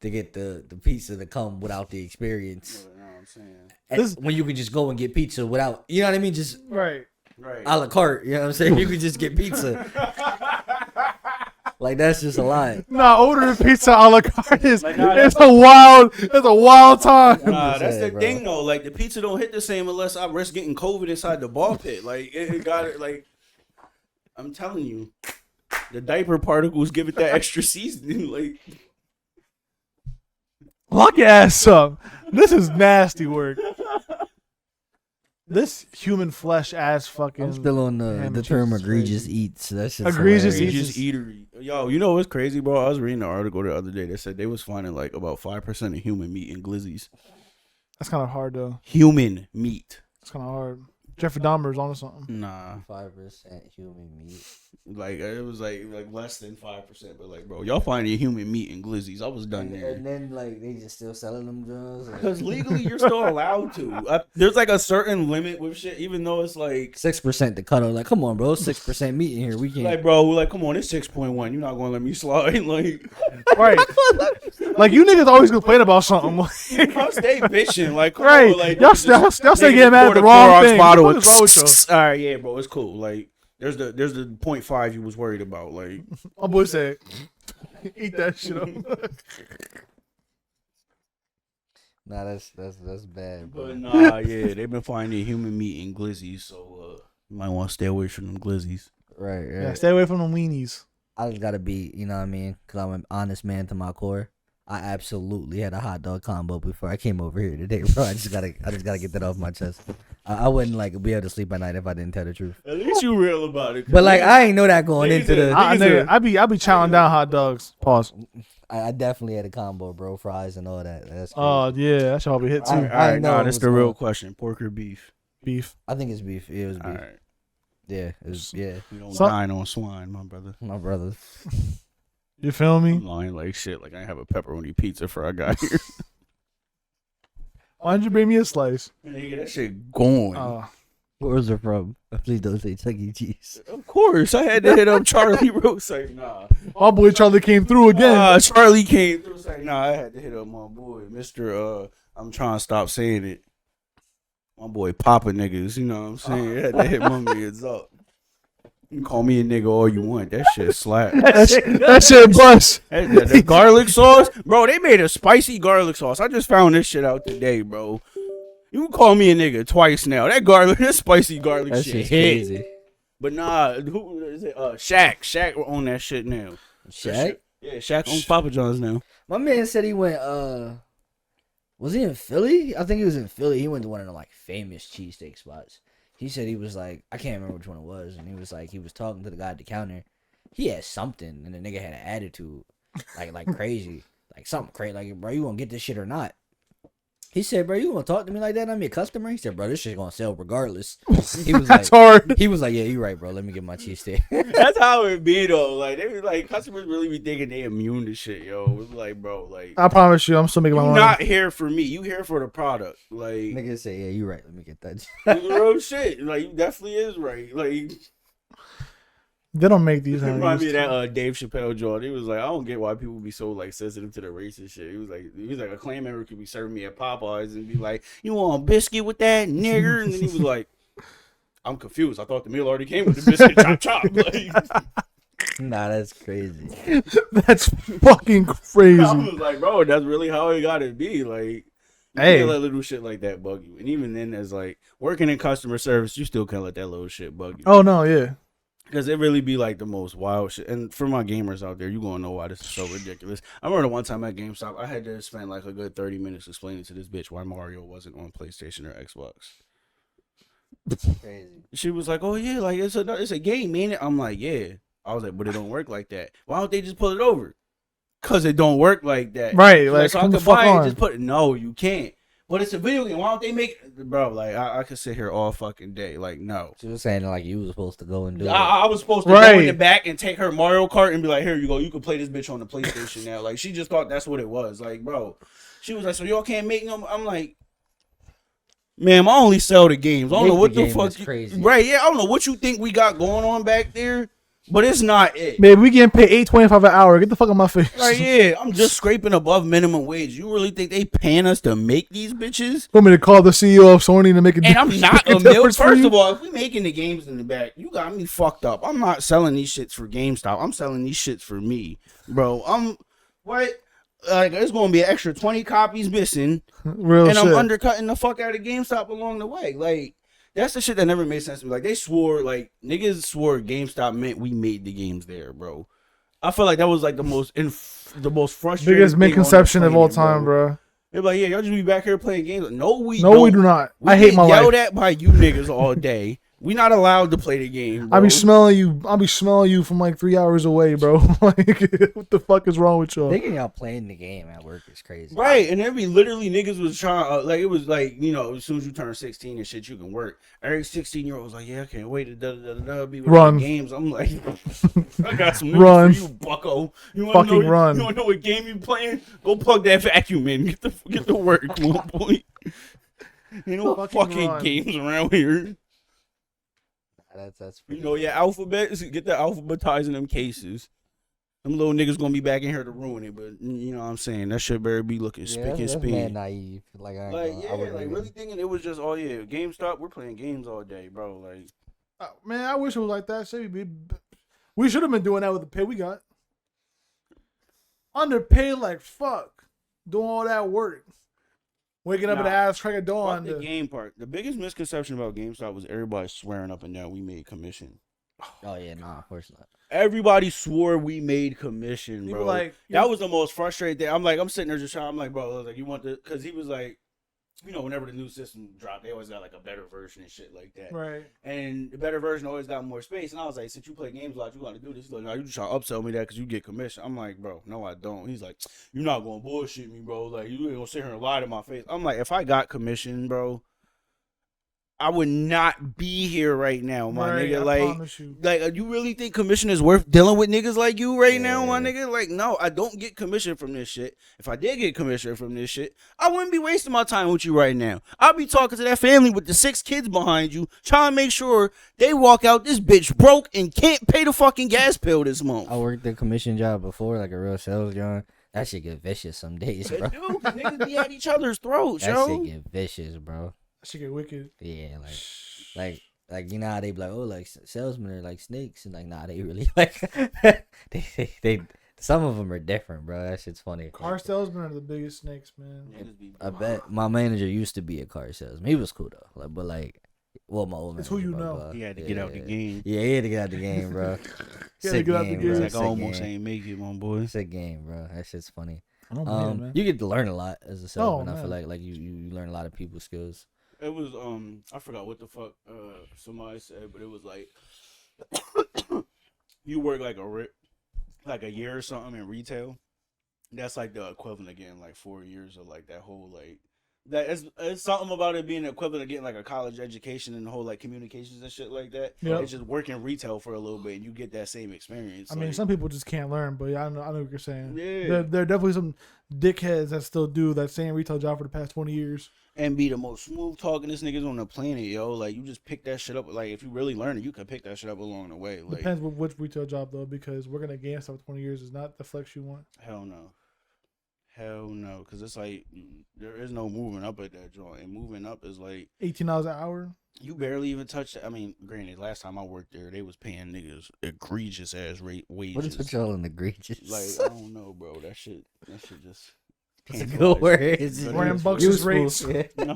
to get the pizza to come without the experience. You know what I'm saying? And when you can just go and get pizza without, you know what I mean, just Right. Right. a la carte. You know what I'm saying? You can just get pizza. Like that's just a lot. Nah, ordering pizza a la carte is Like, nah, it's a wild time. Nah, that's the bro. thing though. Like the pizza don't hit the same unless I risk getting COVID inside the ball pit. Like it got it. Like I'm telling you, the diaper particles give it that extra seasoning. Like Lock your ass up. This is nasty work. This human flesh ass fucking. I'm still on ham the and term cheese is egregious crazy. eats. That's just Egregious hilarious. eats. Egregious eatery. Yo, you know what's crazy, bro? I was reading an article the other day that said they was finding like about 5% of human meat in glizzies. That's kind of hard though. Human meat. It's kind of hard. Jeffrey Dahmer's on something. Nah, 5% human meat. like it was like less than 5%, but like, bro, y'all finding human meat in glizzies. I was done there. And then like they just still selling them drugs. Because legally, you're still allowed to. There's like a certain limit with shit, even though it's like 6% to cut off. Like, come on, bro, 6% meat in here. We can't. like, bro, like, come on, it's 6.1. You're not gonna let me slide. Like, Right. Like you niggas always complain about something. I'll stay bitching. Like, come Right. on, like, Y'all niggas still just- stay niggas getting mad at poured the a wrong Clorox thing. bottle What and is wrong with all right, yeah, bro, it's cool. Like, there's the 0.5 you was worried about. Like, My boy said, "Eat that shit up." Nah, that's bad, bro. but nah, yeah, they've been finding human meat in glizzies, so you might want to stay away from them glizzies. Right. Yeah, stay away from the weenies. I just gotta be, you know what I mean? Because I'm an honest man to my core. I absolutely had a hot dog combo before I came over here today, bro. I just gotta get that off my chest. I wouldn't like be able to sleep at night if I didn't tell the truth. At least you real about it. But like I ain't know that going niggas into are- the. I be chowing down hot dogs. Pause. I definitely had a combo, bro. Fries and all that. That's crazy. Oh yeah, that should be hit too. All right, know nah, it that's was the real going- question: pork or beef? Beef. I think it's beef. It was beef. All right, Yeah, it was. Yeah, we don't So- dine on swine, my brother. my brother. You feel I'm me? lying like shit. Like I have a pepperoni pizza for I got here. Why didn't you bring me a slice? Nigga, that shit going. Where was it from? Please don't say Chuck E. Cheese. Of course, I had to hit up Charlie Rose. Like, nah. My boy Charlie came through again. Charlie came through. Like, nah, I had to hit up my boy, Mr. I'm trying to stop saying it. My boy Papa niggas, you know what I'm saying? I had to hit my niggas up. You can call me a nigga all you want. That shit slap. That shit bust. The garlic sauce, bro. They made a spicy garlic sauce. I just found this shit out today, bro. You can call me a nigga twice now. That spicy garlic That shit shit's hit. crazy. But nah, who is it? Shaq on that shit now. Shaq? Yeah, Shaq owns Papa John's now. My man said he went. Was he in Philly? I think he was in Philly. He went to one of the like famous cheesesteak spots. He said he was like, I can't remember which one it was, and he was like, he was talking to the guy at the counter. He had something, and the nigga had an attitude, like crazy, like something crazy, like, bro, you gonna get this shit or not? He said, bro, you gonna talk to me like that? I'm your customer. He said, bro, this shit gonna sell regardless. He was That's like, hard. he was like, yeah, you right, bro. Let me get my cheesesteak. That's how it be though. Like they be like customers really be thinking they immune to shit, yo. It's like, bro, like I promise you, I'm still making my you money. not here for me. You here for the product. Like Nigga say, yeah, you right. Let me get that. real shit. Like you definitely is right. Like They don't make these. it how they remind me used of to. that Dave Chappelle joint. He was like, I don't get why people be so like sensitive to the racist shit. He was like a clan member could be serving me at Popeyes and be like, you want a biscuit with that, nigger? And then he was like, I'm confused. I thought the meal already came with the biscuit chop chop. Like, Nah, that's crazy. That's fucking crazy. I was like, bro, that's really how it gotta be. Like, you Hey. can't let little shit like that bug you. And even then, as like working in customer service, you still can't let that little shit bug you. Oh no, yeah. Because it really be like the most wild shit. And for my gamers out there, you gonna know why this is so ridiculous. I remember the one time at GameStop, I had to spend like a good 30 minutes explaining to this bitch why Mario wasn't on PlayStation or Xbox. Crazy. She was like, "Oh yeah, like it's a game, man." I'm like, "Yeah." I was like, "But it don't work like that. Why don't they just pull it over?" Cause it don't work like that. Right, like, so I come the could fuck buy it on. and just put it. No, you can't. But it's a video game. Why don't they make bro? Like I could sit here all fucking day. Like no. She was saying like you was supposed to go and do it. I was supposed to go in the back and take her Mario Kart and be like, here you go. You can play this bitch on the PlayStation now. Like she just thought that's what it was. Like bro, she was like, so y'all can't make them. I'm like, ma'am, I only sell the games. I don't know what the fuck. Crazy. Right? Yeah, I don't know what you think we got going on back there. But it's not it. Man, we getting paid $8.25 an hour. Get the fuck out of my face. Like, yeah, I'm just scraping above minimum wage. You really think they paying us to make these bitches? Want me to call the CEO of Sony to make a And I'm not a mill. First of all, if we making the games in the back, you got me fucked up. I'm not selling these shits for GameStop. I'm selling these shits for me, bro. What? Like, there's gonna be an extra 20 copies missing, Real and shit. I'm undercutting the fuck out of GameStop along the way. Like. That's the shit that never made sense to me. Like, they swore, like, niggas swore GameStop meant we made the games there, bro. I feel like that was, like, the most frustrating biggest misconception of all time, bro. They're like, yeah, y'all just be back here playing games. No, we do not. I hate my life. Yelled at by you niggas all day. We not allowed to play the game, bro. I'll be smelling you from like 3 hours away, bro. Like, what the fuck is wrong with y'all? Thinking y'all playing the game at work is crazy. Right, and every literally niggas was trying, like, it was like, you know, as soon as you turn 16 and shit, you can work. Every 16-year-old was like, yeah, I can't wait to be with Run. games. I'm like, I got some news Run. for you, bucko. You Fucking run. You want to know what game you playing? Go plug that vacuum in. Get the work, little boy. Ain't no fucking games around here. That's you know, yeah, alphabet. Get the alphabetizing them cases. Them little niggas gonna be back in here to ruin it, but you know what I'm saying? That shit better be looking spick and span. Man, naive. Like, Really thinking it was just, oh yeah, GameStop, we're playing games all day, bro. Like, man, I wish it was like that. We should have been doing that with the pay we got. Underpaid like fuck, doing all that work. Waking up at the ass crack of dawn. The game part. The biggest misconception about GameStop was everybody swearing up and down we made commission. Oh yeah, nah, of course not. Everybody swore we made commission, bro. Like, that was the most frustrating thing. I'm sitting there just trying. I'm like, bro, I was like, you want the? Because he was like, you know, whenever the new system dropped, they always got like a better version and shit like that. Right. And the better version always got more space. And I was like, since you play games a lot, you got to do this. He's like, no, you just trying to upsell me that because you get commission. I'm like, bro, no, I don't. He's like, you're not going to bullshit me, bro. Like, you ain't going to sit here and lie to my face. I'm like, if I got commission, bro, I would not be here right now, my nigga. Like, you really think commission is worth dealing with niggas like you right now, my nigga? Like, no, I don't get commission from this shit. If I did get commission from this shit, I wouldn't be wasting my time with you right now. I'd be talking to that family with the 6 kids behind you, trying to make sure they walk out this bitch broke and can't pay the fucking gas bill this month. I worked a commission job before, like a real sales job. That shit get vicious some days, bro. Dude, niggas be at each other's throats, that yo. That shit get vicious, bro. She get wicked. Yeah, like you know how they be like, oh, like salesmen are like snakes, and like, nah, they really like they some of them are different, bro. That shit's funny. Car salesmen are the biggest snakes, man. I bet my manager used to be a car salesman. He was cool though, like, but like, well, my old it's manager, who you know. He had to get out the game. Yeah, he had to get out the game, bro. He had to get out the game. It's like I almost ain't make it, my boy. Sick game, bro. That shit's funny. I don't blame man. You get to learn a lot as a salesman. Oh, I feel like you learn a lot of people skills. It was I forgot what the fuck somebody said, but it was like you work like a year or something in retail. That's like the equivalent of getting like 4 years of like that whole like that. It's something about it being the equivalent of getting like a college education and the whole like communications and shit like that. Yep. It's just working retail for a little bit and you get that same experience. I mean, some people just can't learn, but I know what you're saying. Yeah, there are definitely some dickheads that still do that same retail job for the past 20 years. And be the most smooth talkingest niggas on the planet, yo. Like, you just pick that shit up. Like, if you really learn it, you can pick that shit up along the way. Like, depends which retail job, though, because working at GameStop for 20 years is not the flex you want. Hell no. Hell no. Because it's like, there is no moving up at that joint. And moving up is like... $18 an hour? You barely even touch it. I mean, granted, last time I worked there, they was paying niggas egregious ass wages. What is with y'all in egregious? Like, I don't know, bro. That shit just... It's a good word. Rambunctious rates. No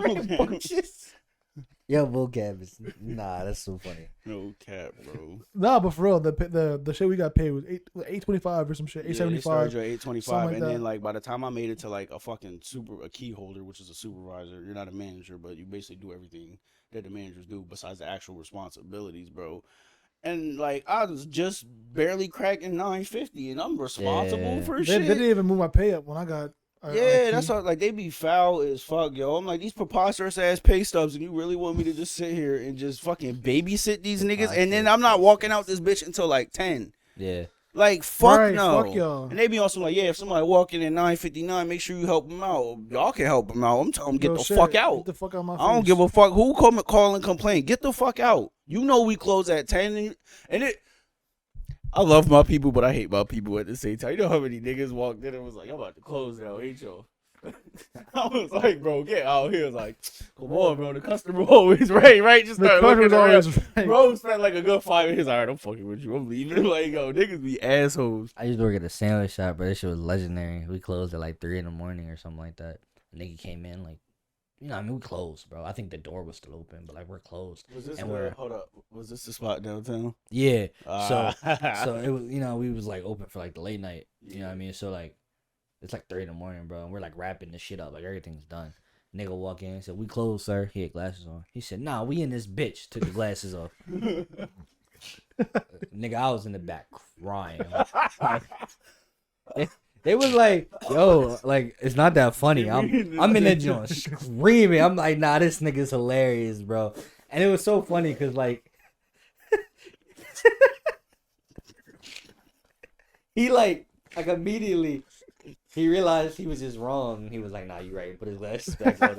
Yo, vocab is that's so funny. No cap, bro. Nah, but for real, the shit we got paid was $8.25 or some shit. $8.75. Yeah, they started you at $8.25, like and that. then like by the time I made it to like a key holder, which is a supervisor, you're not a manager, but you basically do everything that the managers do besides the actual responsibilities, bro. And like I was just barely cracking $9.50, and I'm responsible for They shit. didn't even move my pay up when I got Yeah, that's all. Like they be foul as fuck, yo. I'm like these preposterous ass pay stubs, and you really want me to just sit here and just fucking babysit these niggas, and then I'm not walking out this bitch until like 10. Yeah. Like fuck Right, no. fuck y'all. And they be also like, yeah, if somebody walk in at 9:59, make sure you help them out. Y'all can help them out. I'm telling them get Yo, the shit, fuck Get out. the fuck out my face. I don't give a fuck who call and complain. Get the fuck out. You know we close at 10, and it. I love my people, but I hate my people at the same time. You know how many niggas walked in and was like, I'm about to close now, ain't y'all? I was like, bro, get out here. Like, come on, bro. The customer always right? Just The start looking customer's around. always right. Bro spent like a good 5 minutes. All right, I'm fucking with you. I'm leaving. Like, yo, niggas be assholes. I used to work at a sandwich shop, but this shit was legendary. We closed at like 3 in the morning or something like that. A nigga came in like, you know, I mean, we closed, bro. I think the door was still open, but like we're closed. Was this And we're- hold up? Was this the spot downtown? Yeah. So Ah. so it was, you know, we was like open for like the late night. You know what I mean? So like it's like 3 in the morning, bro, and we're like wrapping this shit up, like everything's done. Nigga walk in and said, "We closed, sir." He had glasses on. He said, "Nah, we in this bitch." Took the glasses off. Nigga, I was in the back crying. They was like, "Yo, like it's not that funny." I'm in that joint screaming. I'm like, "Nah, this nigga's hilarious, bro." And it was so funny because like he like immediately he realized he was just wrong. He was like, "Nah, you right." Put his glasses back on.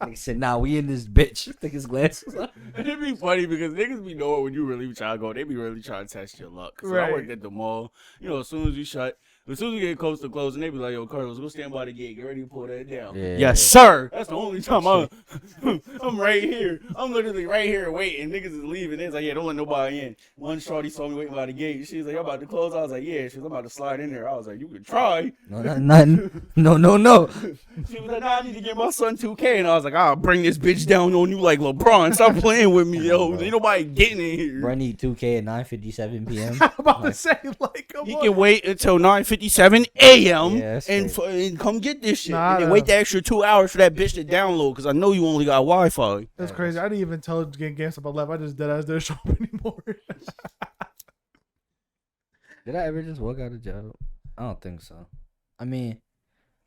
Nigga said, "Nah, we in this bitch." Take his glasses off. And it'd be funny because niggas be knowing when you really try to go. They be really trying to test your luck. So I Right. worked at the mall. You know, as soon as you shut, as soon as we get close to closing, they be like, "Yo, Carlos, go stand by the gate. Get ready to pull that down." Yeah. Yes, sir. That's the only time I'm right here. I'm literally right here waiting. Niggas is leaving. They's like, "Yeah, don't let nobody in." One shorty saw me waiting by the gate. She was like, "I'm about to close." I was like, "Yeah." She was, "I'm about to slide in there." I was like, "You could try." No, nothing. No. She was like, "Nah, I need to get my son 2K." And I was like, "I'll bring this bitch down on you like LeBron. Stop playing with me, yo. Ain't nobody getting in here." Bro, I need 2K at 9:57 p.m. I'm about to say, like, come He on. can wait until 9:57 a.m. Yeah, that's and come get this shit. Nah, and then nah. wait the extra 2 hours for that bitch to download because I know you only got Wi-Fi. That's crazy. I didn't even tell GameStop I left. I just dead ass didn't show up anymore. Did I ever just walk out of job? I don't think so. I mean,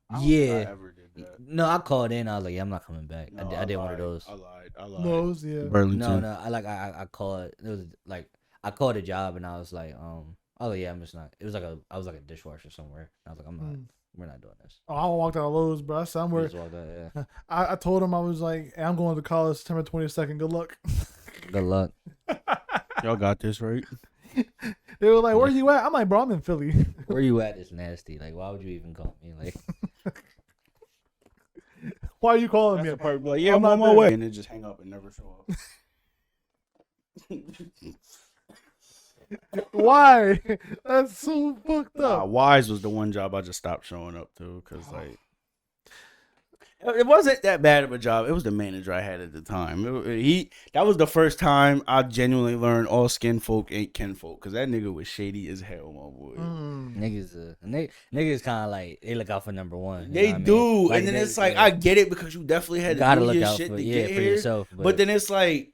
I don't think I yeah. ever did that. No, I called in. I was like, "Yeah, I'm not coming back." No, I did one of those. I lied. Those, yeah. Burlington. No. I called. It was like I called a job and I was like, "Oh yeah, I'm just not." It was like I was like a dishwasher somewhere. I was like, "I'm not. We're not doing this." Oh, I walked out of Lowe's, bro. I We somewhere. just walked out, yeah. I told him I was like, hey, I'm going to college September 22nd. Good luck. Good luck. Y'all got this right. They were like, where you at? I'm like, bro, I'm in Philly. Where you at is nasty. Like, why would you even call me? Like, Why are you calling That's me? the part. Like, yeah, I'm I'm on not my there. way, and then just hang up and never show up. Why? That's so fucked up. Wise was the one job I just stopped showing up to because like it wasn't that bad of a job. It was the manager I had at the time. That was the first time I genuinely learned all skin folk ain't kinfolk because that nigga was shady as hell, my boy. niggas kind of like they look out for number one. You They know what I do, mean? Like, and then they- it's like yeah. I get it because you definitely had to gotta do look your out shit for to yeah get for here. yourself. But then it's like,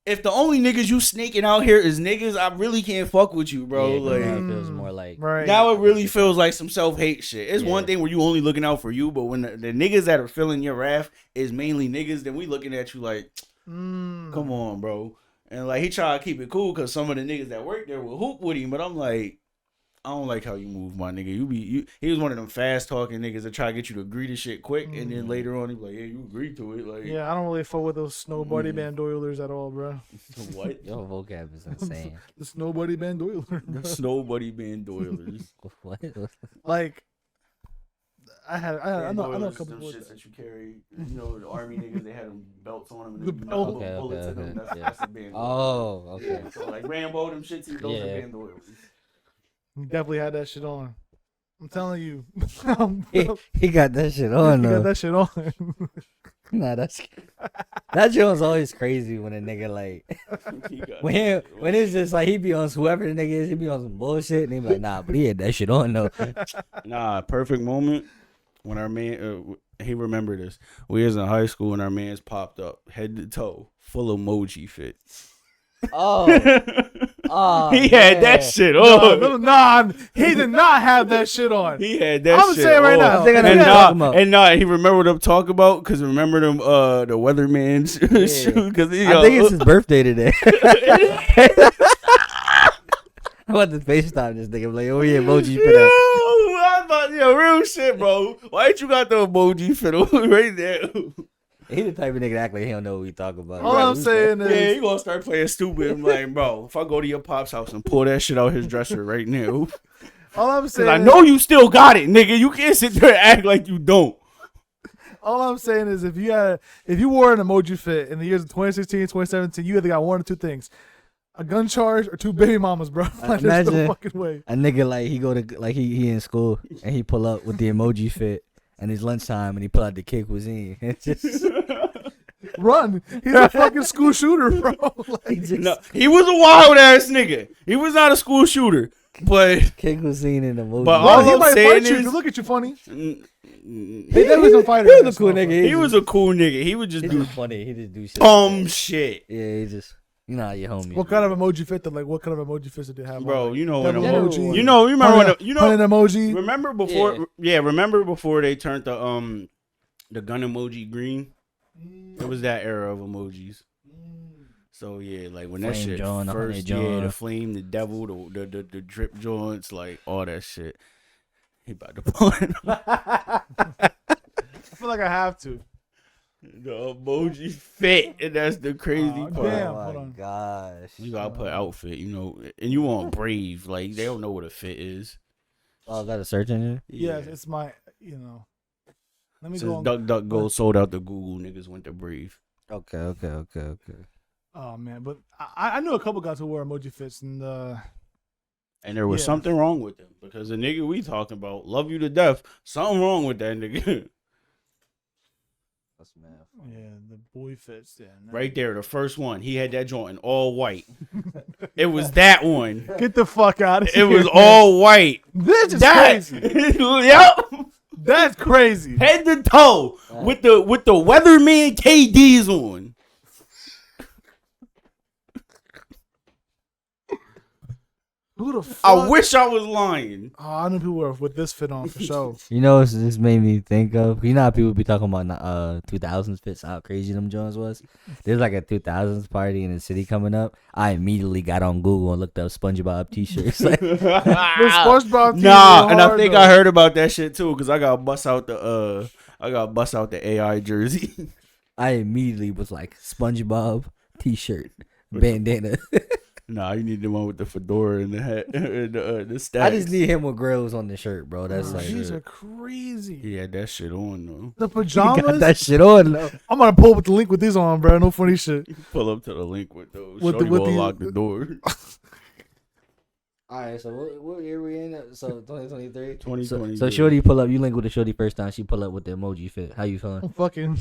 if the only niggas you sneaking out here is niggas, I really can't fuck with you, bro. yeah, like now it feels more like Right. now, it really feels like some self hate shit. It's Yeah. one thing where you only looking out for you, but when the niggas that are feeling your wrath is mainly niggas, then we looking at you like, come on, bro. And like he try to keep it cool because some of the niggas that work there will hoop with him, but I'm like, I don't like how you move, my nigga. He was one of them fast talking niggas that try to get you to agree to shit quick, and then later on he be like, yeah, you agree to it, like Yeah, I don't really fuck with those snow body bandoilers at all, bro. what? your vocab is insane. The snow body bandoiler. bro. Snow buddy band doilers. What? Like, I know a Doilers, couple them people. shits that you carry. You know, the army niggas, they had them belts on them. And The them belt. Okay, bullets in okay, them. okay, That's a band. Oh, okay. Yeah, so like Rambo, them shits, those are Yeah. band doilers. He definitely had that shit on. I'm telling you. He got that shit on He got though. that shit on. Nah, that shit was always crazy when a nigga like when it's just like he be on whoever the nigga is, he be on some bullshit and he be like, nah, but he had that shit on though. Nah, perfect moment when our man, he remembered this. We was in high school and our man's popped up, head to toe, full emoji fit. Oh, Oh, He had that yeah. shit No, on. nah, he did not have that shit on. He had that I'm shit saying right on. now. I think I know And what you're talking nah, about. and nah, he remembered them talk about because remember them the weatherman's Yeah. shoe because I think it's his birthday today. I'm about to FaceTime this nigga. I'm like, oh yeah, emoji for that. I'm about real shit, bro. Why ain't you got the emoji fit on right there? He the type of nigga that act like he don't know what we talking about. All I'm saying Yeah, is, he gonna start playing stupid. I'm like, bro, if I go to your pop's house and pull that shit out his dresser right now, all I'm because saying, I know you still got it, nigga. You can't sit there and act like you don't. all I'm saying is, if you wore an emoji fit in the years of 2016, 2017, you either got one or two things: a gun charge or two baby mamas, bro. Like, there's no Imagine fucking way. a nigga like he go to like he in school and he pull up with the emoji fit and it's lunchtime and he pull out the Kid Cusine. It's just Run! He's a fucking school shooter, bro. he Like, just No, he was a wild ass nigga. He was not a school shooter, but Kid Cusine in emoji. But bro, all he I'm might saying fight you if is- you look at you funny. he They definitely some fighter. he was a cool nigga. He was a cool nigga. He would just He's do just funny. He just do shit. dumb shit, Yeah, he just you know how your homie. What kind of emoji fit? Like, what kind of emoji fits did they have? bro. on? You know Like, when devil emoji. emoji. you remember when Hunting- hunting emoji. remember before remember before they turned the gun emoji green. It was that era of emojis. So yeah, like when that Flame shit John, the first, Honey yeah, John. the flame, the devil, the drip joints, like all that shit. He about to pull it. I feel like I have to. The emoji fit, and that's the crazy Aw, part. damn. Oh hold my on. gosh. You gotta put outfit, you know, and you want brave. Like they don't know what a fit is. Oh, is that a search engine? Yes, it's my. Let me Since go. On, DuckDuckGo sold out to Google, niggas went to Brave. Okay. oh man, but I knew a couple guys who wore emoji fits, and And there was Yeah. something wrong with them because the nigga we talking about love you to death. Something wrong with that nigga. That's mad. yeah, the boy fits. Yeah, no. Right there, the first one. He had that joint in all white. It was that one. Get the fuck out of It here. was man. all white. This is That, crazy. yep, That's crazy. head to toe with the weatherman KDs on. Who the fuck? I wish I was lying. Oh, I knew people were with this fit on for sure. You know what this made me think of? You know how people be talking about 2000s fits, how crazy them Jones was? There's like a 2000s party in the city coming up. I immediately got on Google and looked up SpongeBob t-shirts. Like, The SpongeBob team Nah, is and I hard, think though. I heard about that shit too because I got bust out the AI jersey. I immediately was like, SpongeBob t-shirt, bandana. Nah, you need the one with the fedora and the hat and the I stacks. just need him with grills on the shirt, bro. That's Oh, like, these are crazy. He had that shit on though. The he got pajamas. that shit on, though. I'm gonna pull up with the link with these on, bro. No funny shit. Pull up to the link with those. With Shorty the- with gonna the- lock the door. All right, so what year we in? So 2023. 2020. So Shorty pull up. You link with the Shorty first time. She pull up with the emoji fit. How you feeling? I'm fucking.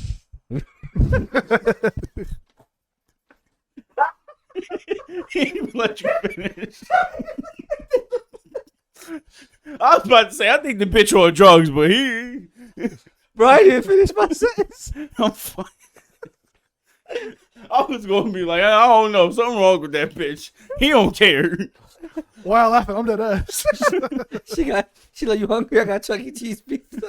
He didn't let you finish. I was about to say, I think the bitch on drugs, but he. Bro, I didn't finish my sentence. I'm fine. I was gonna be like, I don't know, something wrong with that bitch. He don't care. Why laughing? I'm dead ass. She like, you hungry? I got Chuck E. Cheese pizza.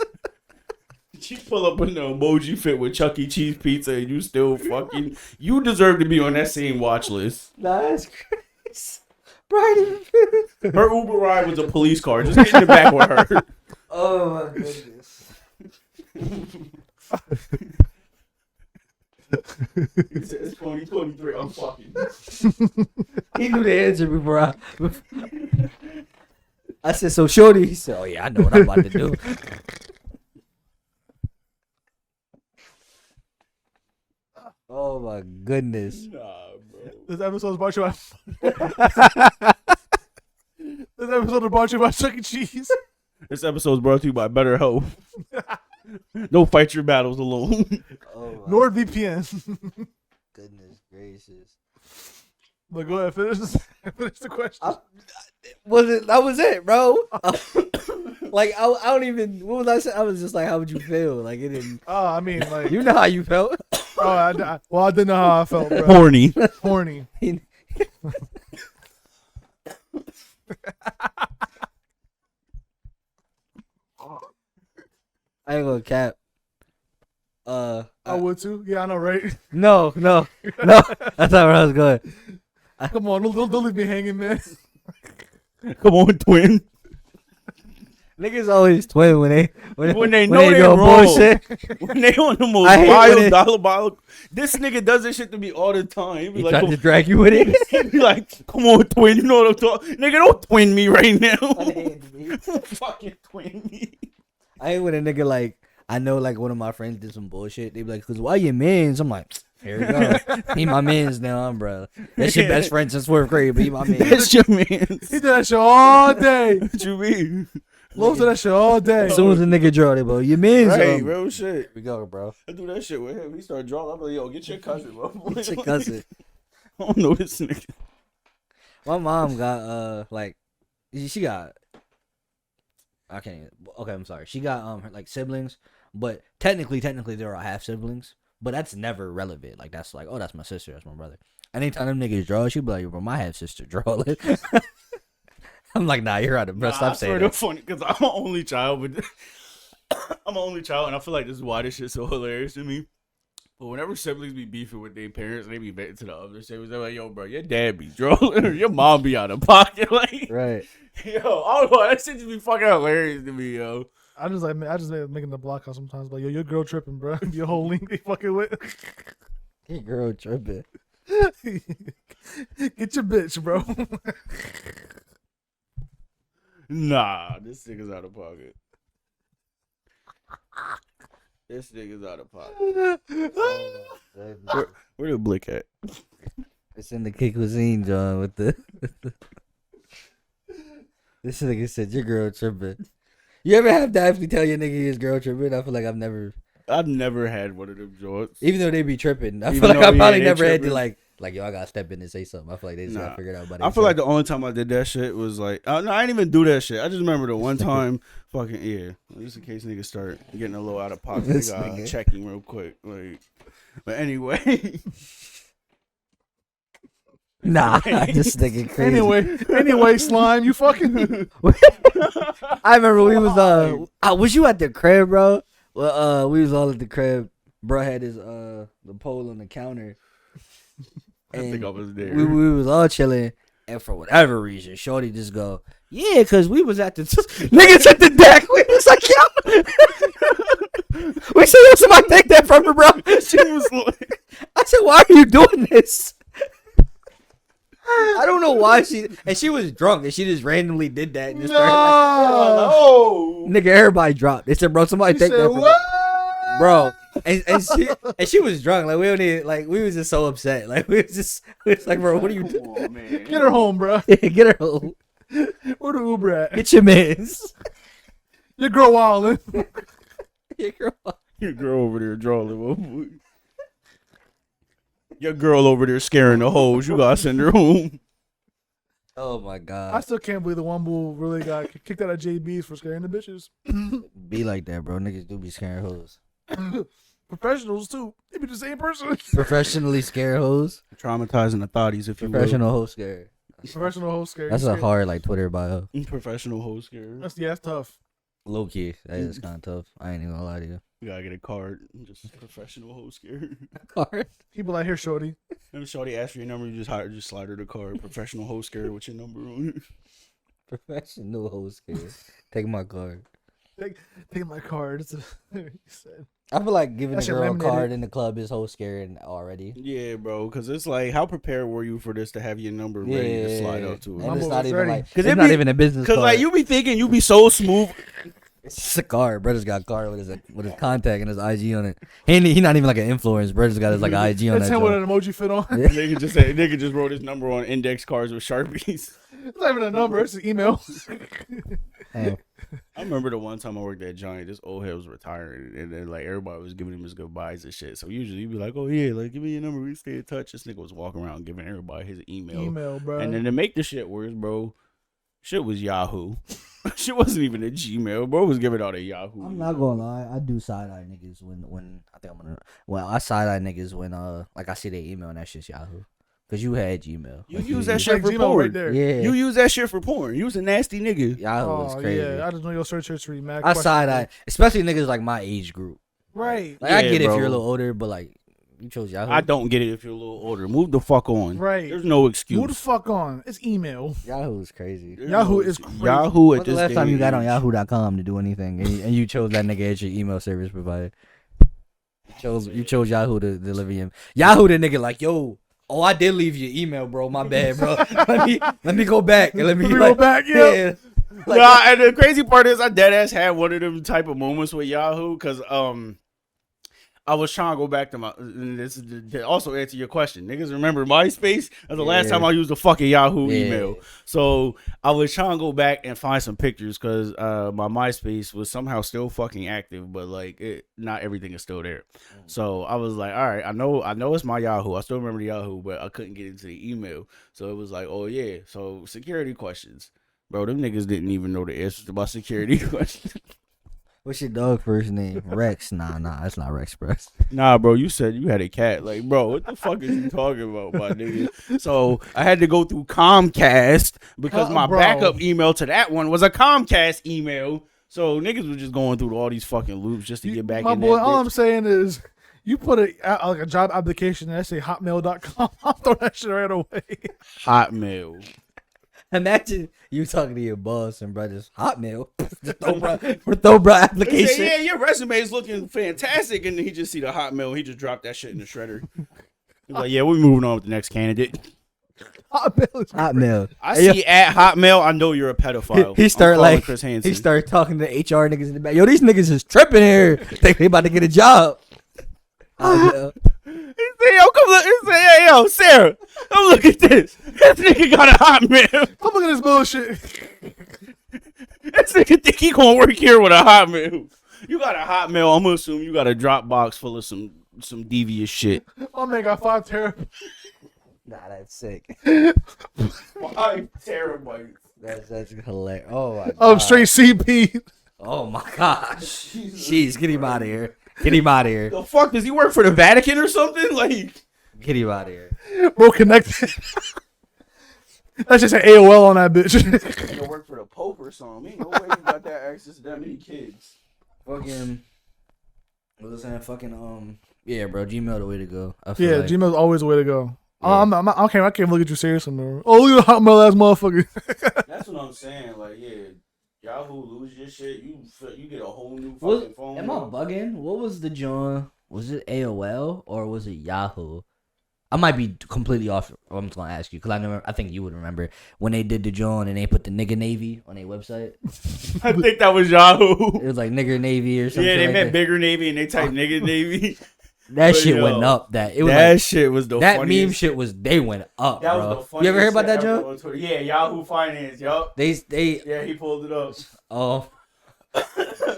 She pull up in the emoji fit with Chuck E. Cheese pizza, and you still fucking. You deserve to be on that same watch list. Nah, that's crazy. Bro, I didn't even finish. Her Uber ride was a police car. Just get in the back with her. Oh my goodness. He says 2023. I'm fucking. He knew the answer before I said, so Shorty. He said, oh yeah, I know what I'm about to do. Oh my goodness. Nah, bro. This episode's brought to you This episode is brought to you by Chuck E. Cheese. This episode is brought to you by Better Hope. Don't fight your battles alone. Oh my NordVPN. goodness gracious. But go ahead, finish the question. That was it, bro. Like I don't even. What was I saying? I was just like, how would you feel? Like it didn't. Oh, I mean, like, You know how you felt. I didn't know how I felt, bro. Horny. Horny. I ain't gonna cap. I would too. Yeah, I know, right? No. That's not where I was going. Come on, don't leave me hanging, man. Come on, twin. Niggas always twin when they know they doing wrong. bullshit. When they on the most I hate when wild, it- diabolical. This nigga does this shit to me all the time. He be He like, tried come, to drag you with it. he be like, come on, twin. You know what I'm talking? Nigga, don't twin me right now. Don't fucking twin me. I hate when a nigga like I know like one of my friends did some bullshit. They be like, "Cause why you mans?" I'm like, "Here we go. He my mans now, bro. That's your best friend since fourth grade, but he my mans." That's your man. He did that shit all day. What you mean? Loves did that shit all day. As soon as a nigga draw, they go, "You mans?" Right, real shit. Here we go, bro. I do that shit with him. He started drawing. I'm like, yo, get your cousin, bro. It's your cousin. I don't know this nigga. My mom got like she got I can't even, okay, I'm sorry. She got her, like siblings, but technically they're all half siblings. But that's never relevant. Like that's like, oh, that's my sister, that's my brother. Anytime them niggas draw, she be like, bro, my half sister draw it. I'm like, nah, you're out of bro. Stop saying that. Funny because I'm an only child, but I'm an only child, and I feel like this is why this shit's so hilarious to me. But whenever siblings be beefing with their parents, they be betting to the other siblings. They're like, yo, bro, your dad be drawing, your mom be out of pocket. Like, Right. yo, I don't know. That shit just be fucking hilarious to me, yo. I just making the block out sometimes. Like, yo, your girl tripping, bro. Your whole link they fucking with. Your girl tripping. Get your bitch, bro. Nah, this nigga's out of pocket. This nigga's out of pocket. Where the blick at? It's in the Kid Cusine, John, with the this nigga said your girl tripping. You ever have to actually tell your nigga his girl tripping? I feel like I've never had one of them joints. even though they be tripping, I Even feel like though, I probably yeah, they never had to tripping. like yo, I gotta step in and say something. I feel like they just gotta figure it out. I feel like the only time I did that shit was like, no, I didn't even do that shit. I just remember the one time, fucking yeah, just in case niggas start getting a little out of pocket, they This got nigga. checking real quick. Like, but anyway, nah, this nigga crazy. Anyway, slime, you fucking. I remember we was was you at the crib, bro? Well, we was all at the crib. Bro had his the pole on the counter. I think I was there. We was all chilling, and for whatever reason, Shorty just go, yeah, cause we was at the niggas at the deck. We was like, yo, we said, yo, somebody take that from her, bro. She was like, I said, why are you doing this? I don't know why she was drunk and she just randomly did that and just started like, oh, nigga, everybody dropped. They said, bro, somebody take that from her. Bro, and she was drunk. Like we don't need, like we was just so upset. Like we was like, bro, what are you doing? oh man, Get her home, bro. Get her home. Where the Uber at? Get your mans. Your girl wildin'. your girl over there drawing. Your girl over there scaring the hoes. You gotta send her home. Oh my I god. still can't believe the one bull really got kicked out of JB's for scaring the bitches. Be like that, bro. Niggas do be scaring hoes. Professionals too. They be the same person. Professionally scare hoes. Traumatizing the thotties, if you Professional hoe scare. Professional host scary. That's a hard like Twitter bio. will. Professional hoe scare. That's tough. Low key. That is kind of tough. I ain't even gonna lie to you. You gotta get a card. Just professional hoe scare. Card. People out here, shorty. And shorty ask for your number, you just slide her the card. Professional hoe scare with your number on it. Professional hoe scare. Take my card. Take my card. He said. I feel like giving That a shit girl a laminated. card in the club is hoe scaring already. Yeah, bro, because it's like, how prepared were you for this to have your number ready to slide up to? And I'm it's almost not even ready. like, 'Cause it's it not be- even a business Because card. like you be thinking you be so smooth. It's just a card. Brother's got a card with his contact and his IG on it. He not even like an influencer. Brother's got his like IG on That's that. him with joint. an emoji fit on. Yeah. Nigga just wrote his number on index cards with Sharpies. It's not even a number. It's an email. Damn. I remember the one time I worked at Johnny, this old head was retiring, and then like everybody was giving him his goodbyes and shit. So usually he'd be like, "Oh yeah, like give me your number, we stay in touch." This nigga was walking around giving everybody his email. Bro. And then to make the shit worse, bro, shit was Yahoo. Shit wasn't even a Gmail. Bro was giving out a Yahoo. I'm not gonna lie, I do side eye niggas when I think I'm gonna. Well, I side eye niggas when like I see their email and that shit's Yahoo. Cause you had Gmail. You Like, use that It's shit like for Gmail porn. right there. Yeah. You use that shit for porn. You was a nasty nigga. Yahoo was Oh crazy. yeah, I just know your search history, man. Outside that, especially niggas like my age group. Right. Like I Yeah, get it if bro. you're a little older, but like you chose Yahoo. I don't get it if you're a little older. Move the fuck on. Right. There's no excuse. Who the fuck on? It's email. Yahoo is crazy. There's Yahoo no is excuse. crazy. Yahoo at When's the this last time day you got and on age. Yahoo.com to do anything and you chose that nigga as your email service provider? You chose Yahoo to deliver him. Yahoo the nigga like, yo, oh I did leave your email, bro. My bad, bro. let me go back and let me Go back, yeah. Like, Nah, and the crazy part is I deadass had one of them type of moments with Yahoo because I was trying to go back to my. And this is to also answer your question. Niggas remember MySpace? That's the last Yeah. time I used a fucking Yahoo Yeah. email. So I was trying to go back and find some pictures because my MySpace was somehow still fucking active, but like not everything is still there. So I was like, all right, I know it's my Yahoo. I still remember the Yahoo, but I couldn't get into the email. So it was like, oh yeah. So security questions. Bro, them niggas didn't even know the answers to my security questions. what's your dog first name? Rex? Nah, that's not Rex, bro. Nah, bro, you said you had a cat. Like, bro, what the fuck is you talking about, my nigga? So I had to go through Comcast because my Bro. backup email to that one was a Comcast email. So niggas was just going through all these fucking loops just to get back My in boy, that all bitch. I'm saying is, you put like a job application and I say hotmail.com. I'll throw that shit right away. Hotmail. Imagine you talking to your boss and bro just Hotmail. throw bro He application. said, yeah, your resume is looking fantastic. And then he just see the Hotmail. He just dropped that shit in the shredder. He's like, yeah, we're moving on with the next candidate. Hotmail is Hotmail. I Hey, yo, see at Hotmail, I know you're a pedophile. He start I'm calling like Chris Hansen. he start talking to HR niggas in the back. Yo, these niggas is tripping here. Think they about to get a job. Hotmail. He said, yo, come look. He said, hey, yo, Sarah, come look at this. This nigga got a Hotmail. Come look at this bullshit. This nigga think he gonna work here with a Hotmail. You got a Hotmail. I'm gonna assume you got a Dropbox full of some devious shit. My man got 5 terabytes. Nah, that's sick. 5 terabytes. That's hilarious. Oh my god. Of straight CP. Oh my gosh. Jeez, get him out of here. Get him out of here. The fuck, does he work for the Vatican or something? Like, Get him out of here. Bro, connected. That's just an AOL on that bitch. nigga work for the Pope or something. Ain't no way you got that access to that many kids. Fucking. What was I saying? Fucking Yeah, bro. Gmail the way to go. I feel Yeah, like, Gmail's always the way to go. Yeah. I can't look at you serious anymore. Oh, look at Hotmail ass motherfucker. That's what I'm saying. Like, yeah, Yahoo lose your shit. You get a whole new Was, fucking phone. am I bugging? What was the joint? Was it AOL or was it Yahoo? I might be completely off. I'm just gonna ask you because I think you would remember when they did the joint and they put the nigga Navy on their website. I think that was Yahoo. It was like nigger Navy or something. Yeah, they like meant that. bigger Navy and they typed nigga Navy. That But shit yo, went up. That it was That like, shit was the that funniest. meme shit was they went up, That bro. was the You ever heard about that funniest shit joint? ever on Twitter. Yeah, Yahoo Finance. Yup. They Yeah, he pulled it up. oh,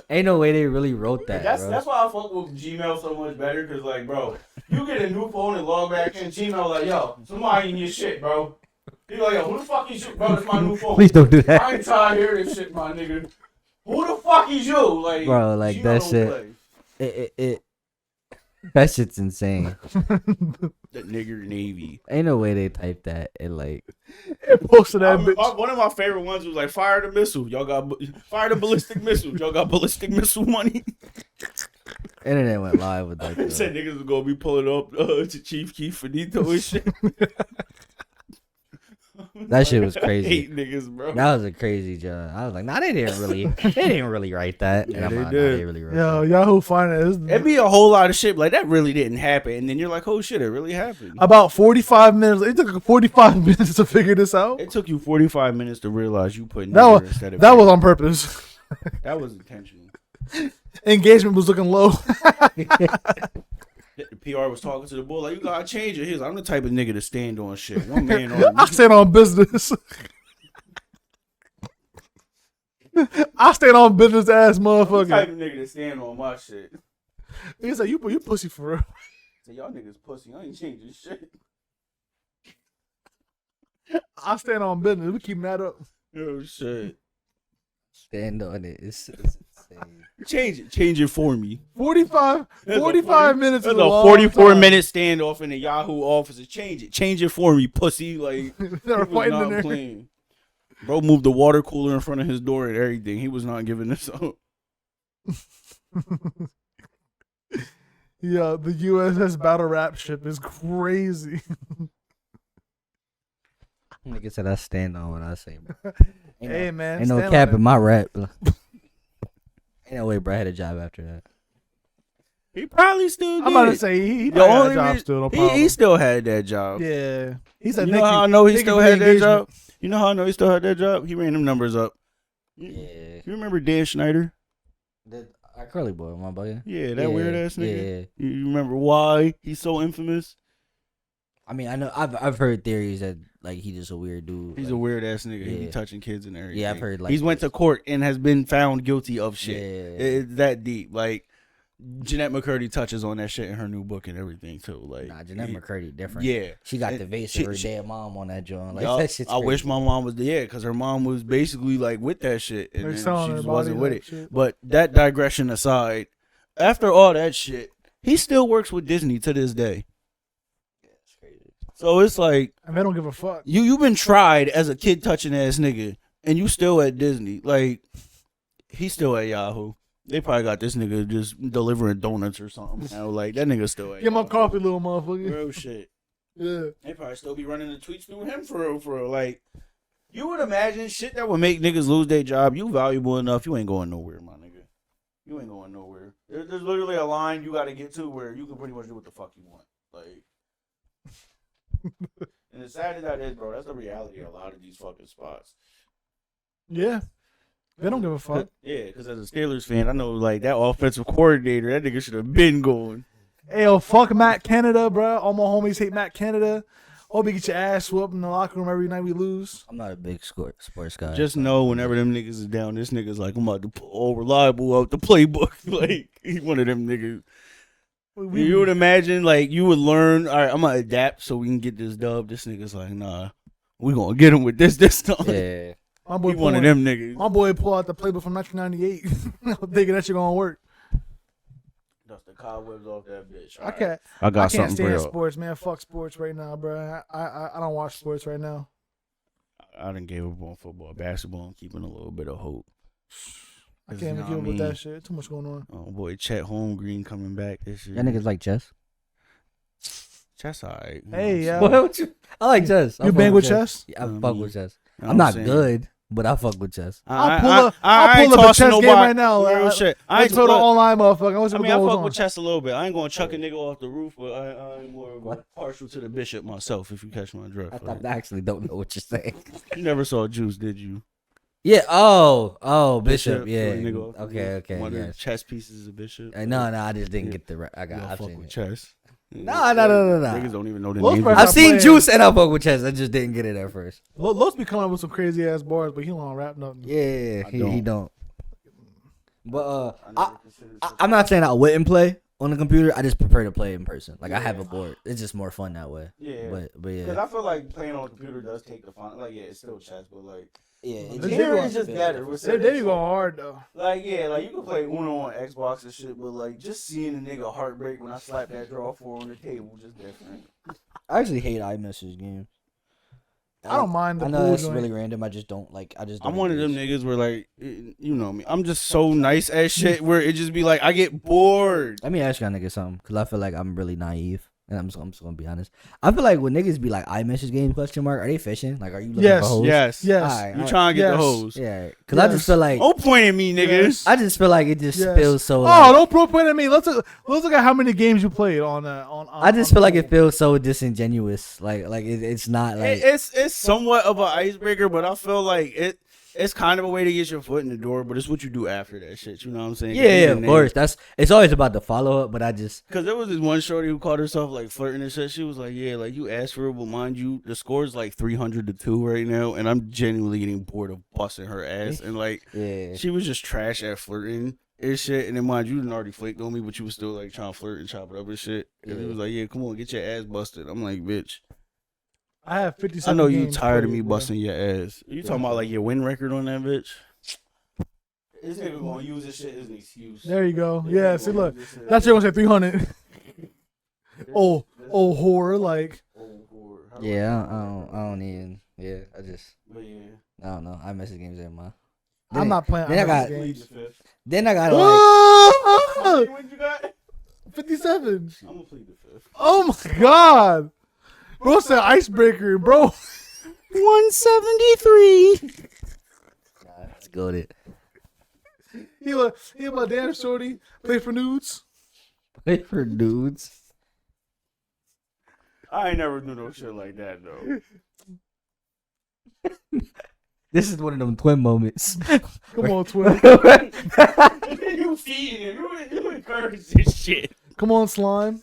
ain't no way they really wrote that, bro. That's why I fuck with Gmail so much better. Cause like, bro, you get a new phone and log back in Gmail like, yo, somebody in your shit, bro. You like, yo, who the fuck is you, bro? It's my new phone. Please don't do that, I ain't trying to hear this shit, my nigga. Who the fuck is you? Like, bro. Like Gmail that don't shit. play. It that shit's insane. That nigger Navy. Ain't no way they typed that and like. Posted that bitch. One of my favorite ones was like, fire the missile. Y'all got fire the ballistic missile. Y'all got ballistic missile money. Internet went live with that. They said niggas was gonna be pulling up to Chief Keef Finito and shit. That shit was I crazy. hate niggas, bro. That was a crazy job. I was like, nah, they didn't really write that. Yeah, And I'm they like, nah, did. they really wrote Yo, that. Yahoo Finance. It'd be a whole lot of shit like that really didn't happen, and then you're like, oh shit, it really happened. About 45 minutes. It took 45 minutes to figure this out. It took you 45 minutes to realize you put That nigger was instead of that was bitch. on purpose. That was intentional. Engagement was looking low. The PR was talking to the boy like, you gotta change it. He's like, I'm the type of nigga to stand on shit. One man on I stand on business. I stand on business ass I'm the type motherfucker. of nigga to stand on my shit. He's like, you pussy for real. Say, y'all niggas pussy. I ain't changing shit. I stand on business. We keeping that up. Oh shit. Stand on it. It's Change it for me. 45 minutes. That's is a long 44-minute standoff in the Yahoo office. Change it for me, pussy. Like They he were was fighting in not there. playing. Bro moved the water cooler in front of his door and everything. He was not giving this up. Yeah, the USS Battle Rap ship is crazy. Nigga said I stand on what I say, bro. Hey, man. Ain't no stand cap on in it. my rap. Bro. Ain't no way, bro. I had a job after that. He probably still did. I'm about to say he The probably had a only job reason- still. No problem. he still had that job. Yeah. He said, You know how I know he still had that engagement. job? You know how I know he still had that job? He ran them numbers up. Yeah. You remember Dan Schneider? Our curly boy, my boy. Yeah, that weird ass nigga. Yeah. You remember why he's so infamous? I mean, I know I've heard theories that like he just a weird dude. He's like, a weird ass nigga. He be Yeah. touching kids and everything. Yeah, I've heard like he's went to court and has been found guilty of shit. Yeah. It's that deep. Like Jeanette McCurdy touches on that shit in her new book and everything too. Like Nah, Jeanette McCurdy different. Yeah, She got And the vase she- of her she- dead mom on that joint. Like Yup. that shit's I wish crazy. my mom was there because her mom was basically like with that shit and Like then selling she her just body wasn't with like it. shit. But that digression aside, after all that shit, he still works with Disney to this day. Yeah, it's crazy. So it's like And they don't give a fuck. you've been tried as a kid touching ass nigga and you still at Disney. Like he's still at Yahoo. They probably got this nigga just delivering donuts or something. Now, like that nigga still at Get my Yahoo. coffee, little motherfucker. Real shit. Yeah. They probably still be running the tweets through him for real. Like, you would imagine shit that would make niggas lose their job. You valuable enough. You ain't going nowhere, my nigga. You ain't going nowhere. There's literally a line you got to get to where you can pretty much do what the fuck you want. Like, and as sad as that is, bro, that's the reality of a lot of these fucking spots. Yeah. They don't give a fuck. Yeah, because as a Steelers fan, I know like that offensive coordinator, that nigga should have been going. Hey, yo, fuck Matt Canada, bro. All my homies hate Matt Canada. Hope you get your ass whooped in the locker room every night we lose. I'm not a big sports guy. Just know whenever them niggas is down, this nigga's like, I'm about to pull all reliable out the playbook. Like, he one of them niggas. You would imagine, like, you would learn, all right, I'm going to adapt so we can get this dub. This nigga's like, nah, we going to get him with this time. Yeah. My boy He one of them niggas. My boy pulled out the playbook from 1998. I'm thinking that shit gonna work. Dust the cobwebs off that bitch. I can't. I got I can't something stand real. sports, man. Fuck sports right now, bro. I don't watch sports right now. I done gave up on football. Basketball, I'm keeping a little bit of hope. I 'Cause, can't you even know keep up what I with that mean? shit. Too much going on. Oh, boy, Chet Holmgreen coming back this year. Y'all niggas like chess? Chess, all right. Hey, yeah. What you? I like chess. I You fuck bang with chess? Yeah, I I fuck mean, with chess. You know I'm what not saying? good, but I fuck with chess. I'll pull I ain't up a tossing chess game nobody- right now. Real shit. I Let's ain't go to look, online, motherfucker. What's I mean, going I fuck on? with chess a little bit. I ain't gonna chuck a nigga off the roof, but I ain't more of a partial to the bishop myself. If you catch my drift, I actually don't know what you're saying. you never saw Juice, did you? Yeah. Oh, Bishop. throw Yeah. a nigga off the Okay. roof. Okay. One of the Yes. chess pieces of Bishop. No, I just didn't get the. I You got. don't I've fuck seen with it. chess. No. Niggas don't even know the Most names. person- I've seen playing. Juice and I fuck with chess. I just didn't get it at first. Los be coming up with some crazy ass bars, but he don't rap nothing. Yeah. I He don't. But I never considered such- I'm not saying I wouldn't play on the computer. I just prefer to play in person. Like I have a board. It's just more fun that way. Yeah. But Because yeah. I feel like playing on a computer does take the fun. Like, yeah, it's still chess, but like, Yeah. They here go- is just better. With They certain be going hard though. Like, yeah, like you can play Uno on Xbox and shit, but like just seeing a nigga heartbreak when I slap that draw 4 on the table just different. I actually hate iMessage games. I don't mind the I know pool that's joint. really random. I just don't like. I just. Don't I'm one of them engage. niggas where like, you know me, I'm just so nice at shit where it just be like, I get bored. Let me ask y'all niggas something, cause I feel like I'm really naive, and I'm just gonna be honest. I feel like when niggas be like iMessage game question mark, are they fishing? Like, are you looking Yes, for hoes? Yes. Yes. Alright, You trying to get the Yes. hose. Yeah, cause I just Yes. feel like Don't point at me, niggas. Yes. I just feel like it just Yes. feels so. Oh, like, don't pro point at me. Let's look at how many games you played on. I just feel like it feels so disingenuous. Like it's not like. It's somewhat of an icebreaker, but I feel like it's kind of a way to get your foot in the door, but it's what you do after that shit. You know what I'm saying? Yeah, of course. It's always about the follow up, but I just Because there was this one shorty who called herself like flirting and shit. She was like, yeah, like you asked for it, but mind you, the score's like 300-2 right now, and I'm genuinely getting bored of busting her ass. And like, yeah. she was just trash at flirting and shit. And then mind you, didn't already flaked on me, but you was still like trying to flirt and chop it up and shit. And he Yeah. was like, yeah, come on, get your ass busted. I'm like, bitch, I have 57. I know you games tired of played, me bro. busting your ass. You talking about like your win record on that bitch? This nigga gonna use this shit as an excuse. There you go. This Yeah, nigga see, gonna look. use this shit. That's your gonna say 300. Oh, whore. Like, Old whore. How Yeah, about I don't even. Yeah, But yeah. I don't know. I miss the games every month. I'm not playing. then I iMessage got- games. Plead the fifth. Then I got like, How many wins you got? 57. I'm gonna plead the fifth. Oh my god. Bro said icebreaker, bro. 173. Let's go it. He about damn shorty. Play for nudes. Play for dudes. I ain't never do no shit like that though. This is one of them twin moments. Come on, Twin. You feeding him. You encourage this shit. Come on, slime.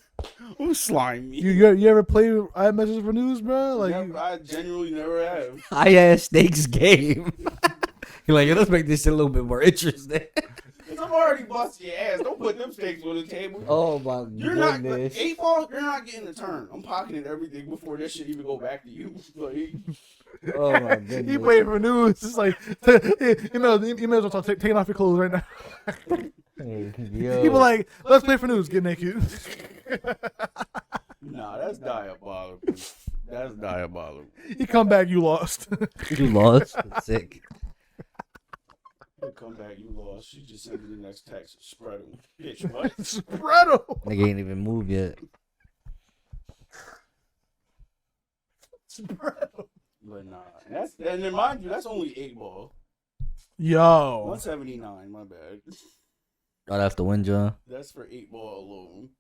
Who slime me? You ever play iMessage for news, bro? Like, Never, I genuinely never have. High ass stakes game. You're like, let's make this shit a little bit more interesting. I'm already busting your ass. Don't put them stakes on the table. Oh my You're not goodness. 8 ball. You're not getting a turn. I'm pocketing everything before this shit even go back to you. Like, Oh my he goodness. playing for news. It's like, you may as well start taking off your clothes right now. Yo. People like, let's play for news. Get naked. nah, that's diabolical. That's diabolical. You come back, you lost. You lost. Sick. You come back, you lost. You just send me the next text. Spread them. Bitch, what? Spread 'em. Nigga ain't even moved yet. Spread 'em. But nah. And then mind you, that's only 8 ball. Yo. 179, my bad. I'd have to win, John. That's for 8 ball alone.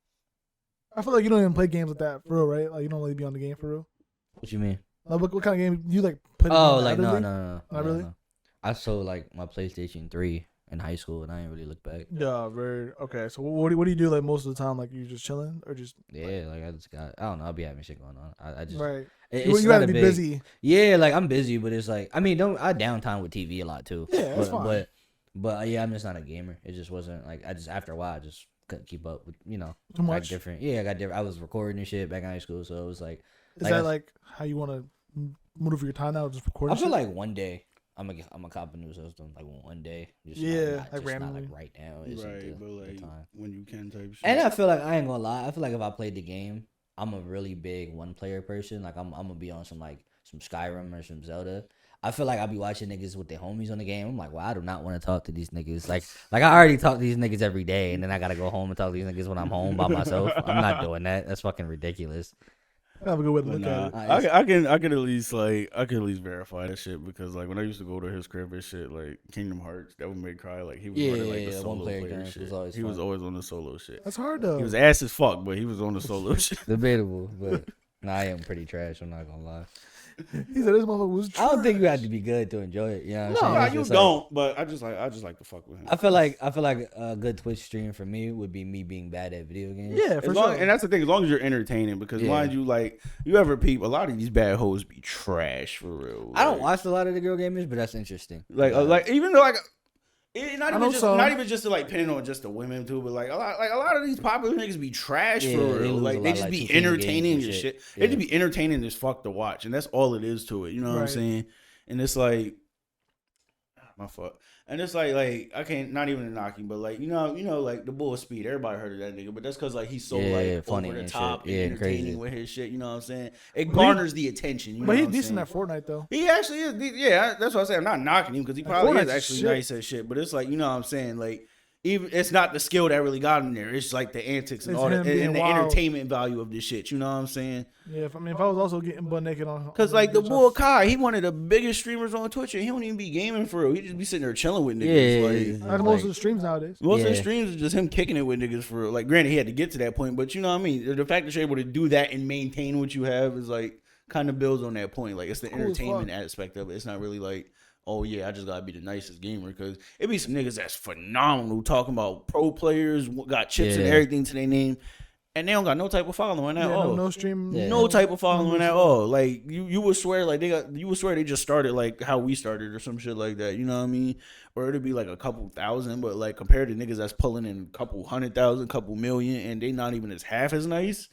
I feel like you don't even play games like that for real, right? Like, you don't really be on the game for real. What you mean? Like, what kind of game you like? Play the Oh, game like no. actively? Not really? No. I sold like my PlayStation 3 in high school, and I didn't really look back. Yeah, very okay. So what do you do like most of the time? Like you just chilling or just Yeah, like I just got. I don't know. I'll be having shit going on. I just. right? It's You not gotta a be big- busy. Yeah, like I'm busy, but it's like I mean, I downtime with TV a lot too. Yeah, that's fine. But yeah, I'm just not a gamer. It just wasn't like I just after a while I just couldn't keep up with Too got much. different. Yeah, I got different. I was recording and shit back in high school, so it was like Is like that I- like how you want to maneuver your time now? Just recording. I feel shit? like one day I'm a cop a new system like one day. Just Yeah, not, like just not like randomly. right now. Isn't Right, but the like time. when you can type shit. And I feel like I ain't gonna lie. I feel like if I played the game, I'm a really big one player person. Like I'm gonna be on some Skyrim or some Zelda. I feel like I'll be watching niggas with their homies on the game. I'm like, well, I do not want to talk to these niggas. Like I already talk to these niggas every day, and then I gotta go home and talk to these niggas when I'm home by myself. I'm not doing that. That's fucking ridiculous. have a good way to But look nah, at it. I can at least verify that shit because like when I used to go to his crib and shit like Kingdom Hearts that would make me cry like he was running like the solo one-player player games shit. was always He was fun. always on the solo shit. That's hard though. He was ass as fuck, but he was on the solo shit. Debatable, but I am pretty trash. I'm not gonna lie. He said this motherfucker was. I don't think you trash. have to be good to enjoy it. You know what I'm No, saying? Nah, It's you just like- don't. But I just like to fuck with him. I feel like a good Twitch stream for me would be me being bad at video games. Yeah, As for long, sure. and that's the thing. As long as you're entertaining, because Yeah. mind you, like you ever peep, a lot of these bad hoes be trash for real. I don't like- watch a lot of the girl gamers, but that's interesting. like even though like. Not I even know just some. not even just to like pin on just the women too, but like a lot of these popular niggas be trash Yeah, for they real. lose a Like lot they of, just like, be 2K games entertaining and and shit. shit. Yeah. They just be entertaining as fuck to watch, and that's all it is to it. You know what I'm Right. saying? And it's like my fuck. And it's like I can't not even knocking, but like you know like the bull speed. Everybody heard of that nigga, but that's because like he's so Yeah, like funny over the and top shit. and Yeah, entertaining crazy. with his shit. You know what I'm saying? It garners the attention. You But know he's what I'm decent saying? at Fortnite though. He actually is. Yeah, that's what I say. I'm not knocking him because he probably Fortnite's is actually shit. nice at shit. But it's like, you know what I'm saying? Like, even it's not the skill that really got him there. It's like the antics and It's all that, him being and the wild. entertainment value of this shit. You know what I'm saying? Yeah, if I was also getting butt naked on. Because like the boy Kai, he one of the biggest streamers on Twitch, and he don't even be gaming for real. He just be sitting there chilling with niggas. Yeah, Like, Like most of the streams nowadays. most of the Yeah. streams is just him kicking it with niggas for real. Like, granted, he had to get to that point, but you know what I mean? The fact that you're able to do that and maintain what you have is like kind of builds on that point. Like, it's the Cool as entertainment fuck. aspect of it. It's not really like, oh yeah, I just gotta be the nicest gamer, because it be some niggas that's phenomenal talking about pro players, got chips and Yeah. everything to their name, and they don't got no type of following at Yeah, all. no stream. Yeah. No type of following no at all. Like you would swear like you would swear they just started like how we started or some shit like that. You know what I mean? Or it'd be like a couple thousand, but like compared to niggas that's pulling in a couple 100,000, couple million, and they not even as half as nice.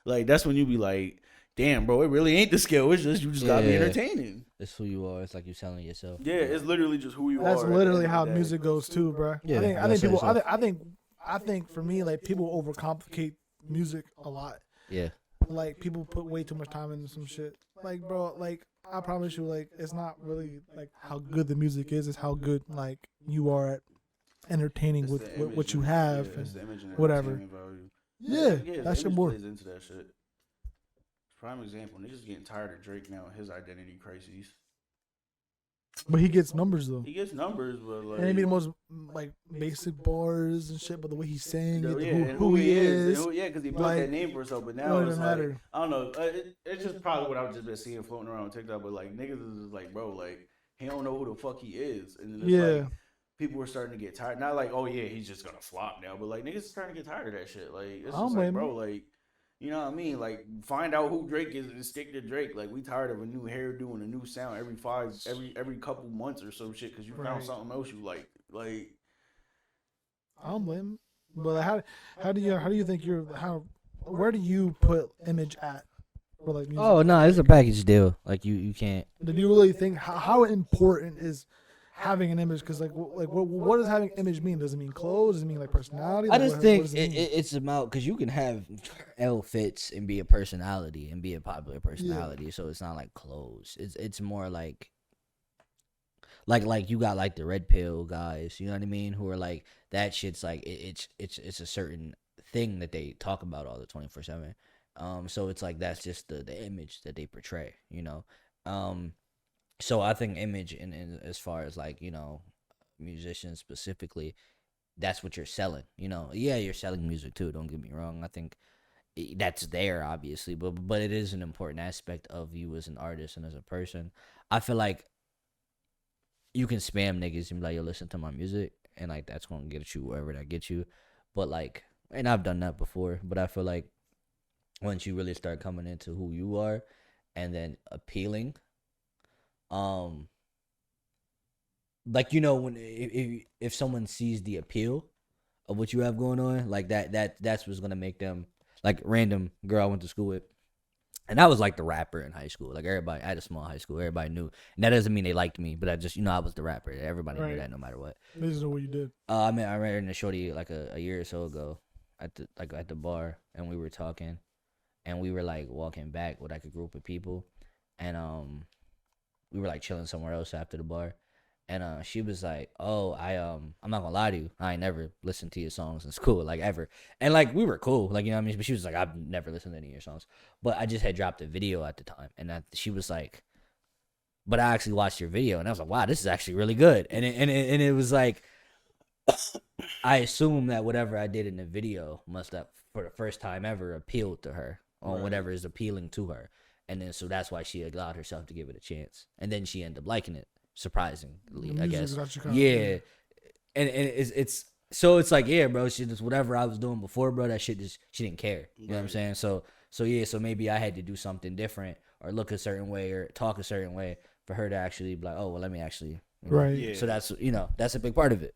Like that's when you be like, damn, bro, it really ain't the skill. It's just you just gotta be Yeah. entertaining. It's who you are. It's like you selling yourself. Yeah, it's literally just who you That's are. at the literally end how of the day. music goes too, bro. Yeah, I you think gotta people. sell yourself. I think for me, like people overcomplicate music a lot. Yeah. Like people put way too much time into some shit. Like bro, like I promise you, like it's not really like how good the music is. It's how good like you are at entertaining It's with the what image you and- have. yeah, and it's the image and whatever. entertainment value. Yeah, the that shit image more. plays into that shit. Prime example, niggas getting tired of Drake now. His identity crises. But he gets numbers though. He gets numbers, but like And maybe the most like basic bars and shit, but the way he's saying it, yeah, who he is, because he built like, that name for himself. But it now don't it's even like, matter. I don't know. It's just probably what I've just been seeing floating around on TikTok. But like niggas is just like, bro, like he don't know who the fuck he is, and then it's Yeah. like people are starting to get tired. Not like, oh yeah, he's just gonna flop now, but like niggas is starting to get tired of that shit. Like it's I don't just blame like, bro, like. You know what I mean? Like, find out who Drake is and stick to Drake. Like, we tired of a new hairdo and a new sound every couple months or some shit because you Right. found something else you like. Like, I don't blame him. But like, how do you think where do you put Image at for like music? Oh no, it's a package deal. Like you can't. Do you really think how important is having an image? Because what does having image mean? Does it mean clothes? Does it mean like personality? I Like, just what think does it mean? it's about because you can have outfits and be a personality and be a popular personality. So it's not like clothes. It's more like you got like the red pill guys. You know what I mean? Who are like that shit's like it's a certain thing that they talk about all the 24/7. So it's like that's just the image that they portray. You know. So I think image in as far as like, you know, musicians specifically, that's what you're selling, you know. Yeah, you're selling music too, don't get me wrong. I think that's there obviously, but it is an important aspect of you as an artist and as a person. I feel like you can spam niggas and be like, yo, listen to my music, and like that's gonna get you wherever that gets you. But like, and I've done that before, but I feel like once you really start coming into who you are and then appealing, like, you know, when if someone sees the appeal of what you have going on, like that's what's gonna make them, like, random girl I went to school with, and I was like the rapper in high school. Like, everybody, I had a small high school, everybody knew, and that doesn't mean they liked me, but I just, you know, I was the rapper. Everybody Right. knew that no matter what. This is what you did. I mean, I ran into Shorty like a year or so ago at the bar, and we were talking, and we were like walking back with like a group of people, and we were like chilling somewhere else after the bar, and she was like, "Oh, I'm not gonna lie to you, I ain't never listened to your songs in school, like, ever." And like, we were cool, like, you know what I mean. But she was like, "I've never listened to any of your songs," but I just had dropped a video at the time, and she was like, "But I actually watched your video," and I was like, "Wow, this is actually really good." And it was like, I assume that whatever I did in the video must have, for the first time ever, appealed to her on Right. whatever is appealing to her. And then so that's why she allowed herself to give it a chance. And then she ended up liking it, surprisingly, The I music guess. got you kinda- Yeah. And it's so it's like, yeah, bro, she just, whatever I was doing before, bro, that shit just, she didn't care. You know what I'm Right. saying? So yeah, so maybe I had to do something different or look a certain way or talk a certain way for her to actually be like, oh, well, let me actually, you know. Right. Yeah. So that's, you know, that's a big part of it.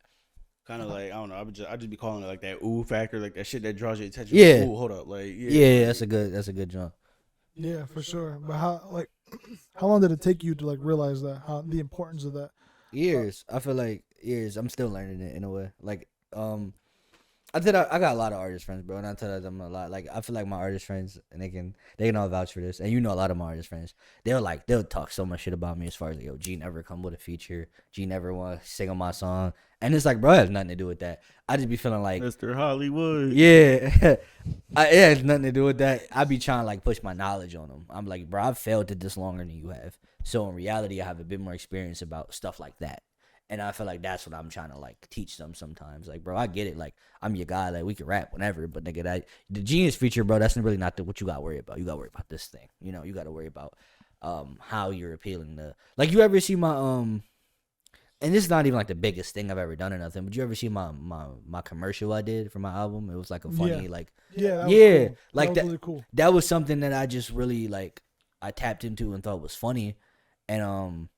Kind of like, I don't know. I just be calling it like that ooh factor, like that shit that draws your attention. Yeah. Like, ooh, hold up, like Yeah, that's a good jump. Yeah, for sure. But how long did it take you to like realize that? How the importance of that? Years. I feel like years. I'm still learning it in a way. Like, I got a lot of artist friends, bro, and I tell them a lot. Like, I feel like my artist friends, and they can all vouch for this. And you know, a lot of my artist friends, they'll talk so much shit about me as far as like, yo, G never come with a feature. G never want to sing on my song, and it's like, bro, it has nothing to do with that. I just be feeling like, Mr. Hollywood. yeah, it has nothing to do with that. I be trying to like push my knowledge on them. I'm like, bro, I've failed at this longer than you have. So in reality, I have a bit more experience about stuff like that. And I feel like that's what I'm trying to like teach them sometimes. Like, bro, I get it. Like, I'm your guy. Like, we can rap whenever. But nigga, the Genius feature, bro, that's really not what you got to worry about. You got to worry about this thing. You know, you got to worry about how you're appealing to. Like, you ever see my and this is not even like the biggest thing I've ever done or nothing. But you ever see my commercial I did for my album? It was like a funny Yeah. like Yeah, that was yeah, cool. like was that. really cool. That was something that I just really like. I tapped into and thought was funny, and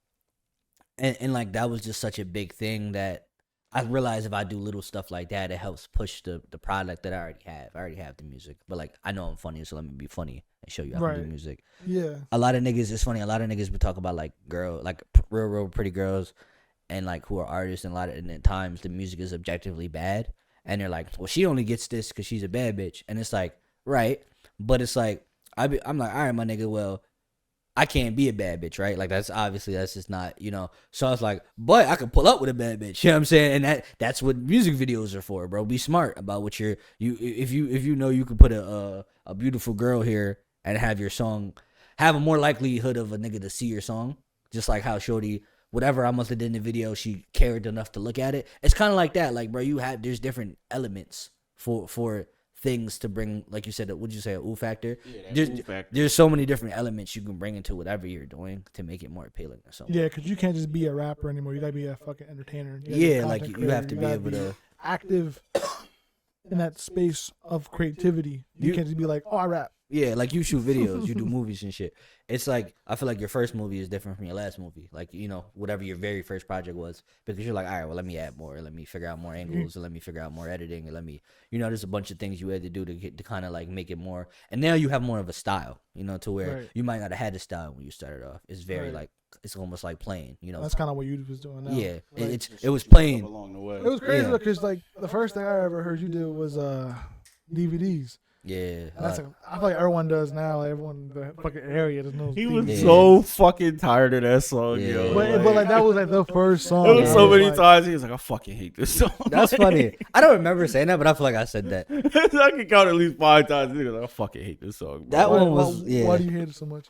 like that was just such a big thing that I realize if I do little stuff like that, it helps push the product that I already have. I already have the music, but like I know I'm funny, so let me be funny and show you I can do music. Yeah. A lot of niggas, it's funny. A lot of niggas would talk about like real pretty girls, and like who are artists. And and at times the music is objectively bad, and they're like, well, she only gets this because she's a bad bitch, and it's like right, but it's like I'm like, all right, my nigga, well, I can't be a bad bitch, right? Like that's just not, So I was like, but I can pull up with a bad bitch, you know what I'm saying? And that's what music videos are for, bro. Be smart about what if you know you can put a beautiful girl here and have your song have a more likelihood of a nigga to see your song, just like how Shorty, whatever I must have did in the video, she cared enough to look at it. It's kind of like that, like bro, there's different elements for things to bring, like you said, would you say a ooh factor? Yeah, there's so many different elements you can bring into whatever you're doing to make it more appealing or something. Yeah, because you can't just be a rapper anymore. You gotta be a fucking entertainer. Yeah, like you have to be able to active in that space of creativity. You can't just be like, oh, I rap. Yeah, like you shoot videos, you do movies and shit. It's like I feel like your first movie is different from your last movie. Like, whatever your very first project was. Because you're like, all right, well, let me add more. Let me figure out more angles. And let me figure out more editing. And let me, there's a bunch of things you had to do to kind of like make it more. And now you have more of a style, to where you might not have had a style when you started off. It's very like, it's almost like playing, That's kind of what you was doing now. Yeah, like, it was playing. Along the way. It was crazy because like the first thing I ever heard you do was DVDs. Yeah, I feel like everyone does now. Like everyone in the fucking area just knows. He was DVDs. so fucking tired of that song, Yeah. yo. But like that was like the first song. It was so many like, times he was like, I fucking hate this song. That's funny. I don't remember saying that, but I feel like I said that. I can count at least 5 times. He was like, I fucking hate this song, bro. That one was Why do you hate it so much?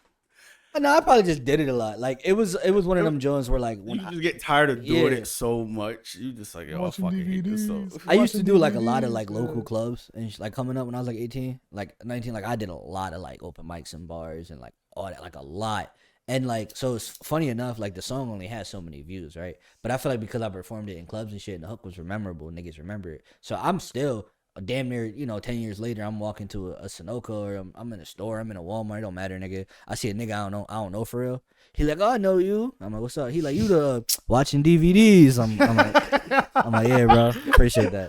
No, I probably just did it a lot. Like it was one of them Jones where like when You just get tired of doing it so much. You just like, yo, I Watching fucking hate this DVDs. song. I used to do like a DVDs, lot of like local yeah. clubs and like coming up when I was like 18, like 19, like I did a lot of like open mics and bars and like all that, like a lot. And like, so it's funny enough, like the song only has so many views, right? But I feel like because I performed it in clubs and shit and the hook was memorable, niggas remember it. So I'm still damn near, 10 years later, I'm walking to a Sunoco or I'm in a store, I'm in a Walmart, it don't matter, nigga. I see a nigga I don't know for real. He like, oh, I know you. I'm like, what's up? He like, you the watching DVDs. I'm like, yeah, bro, appreciate that.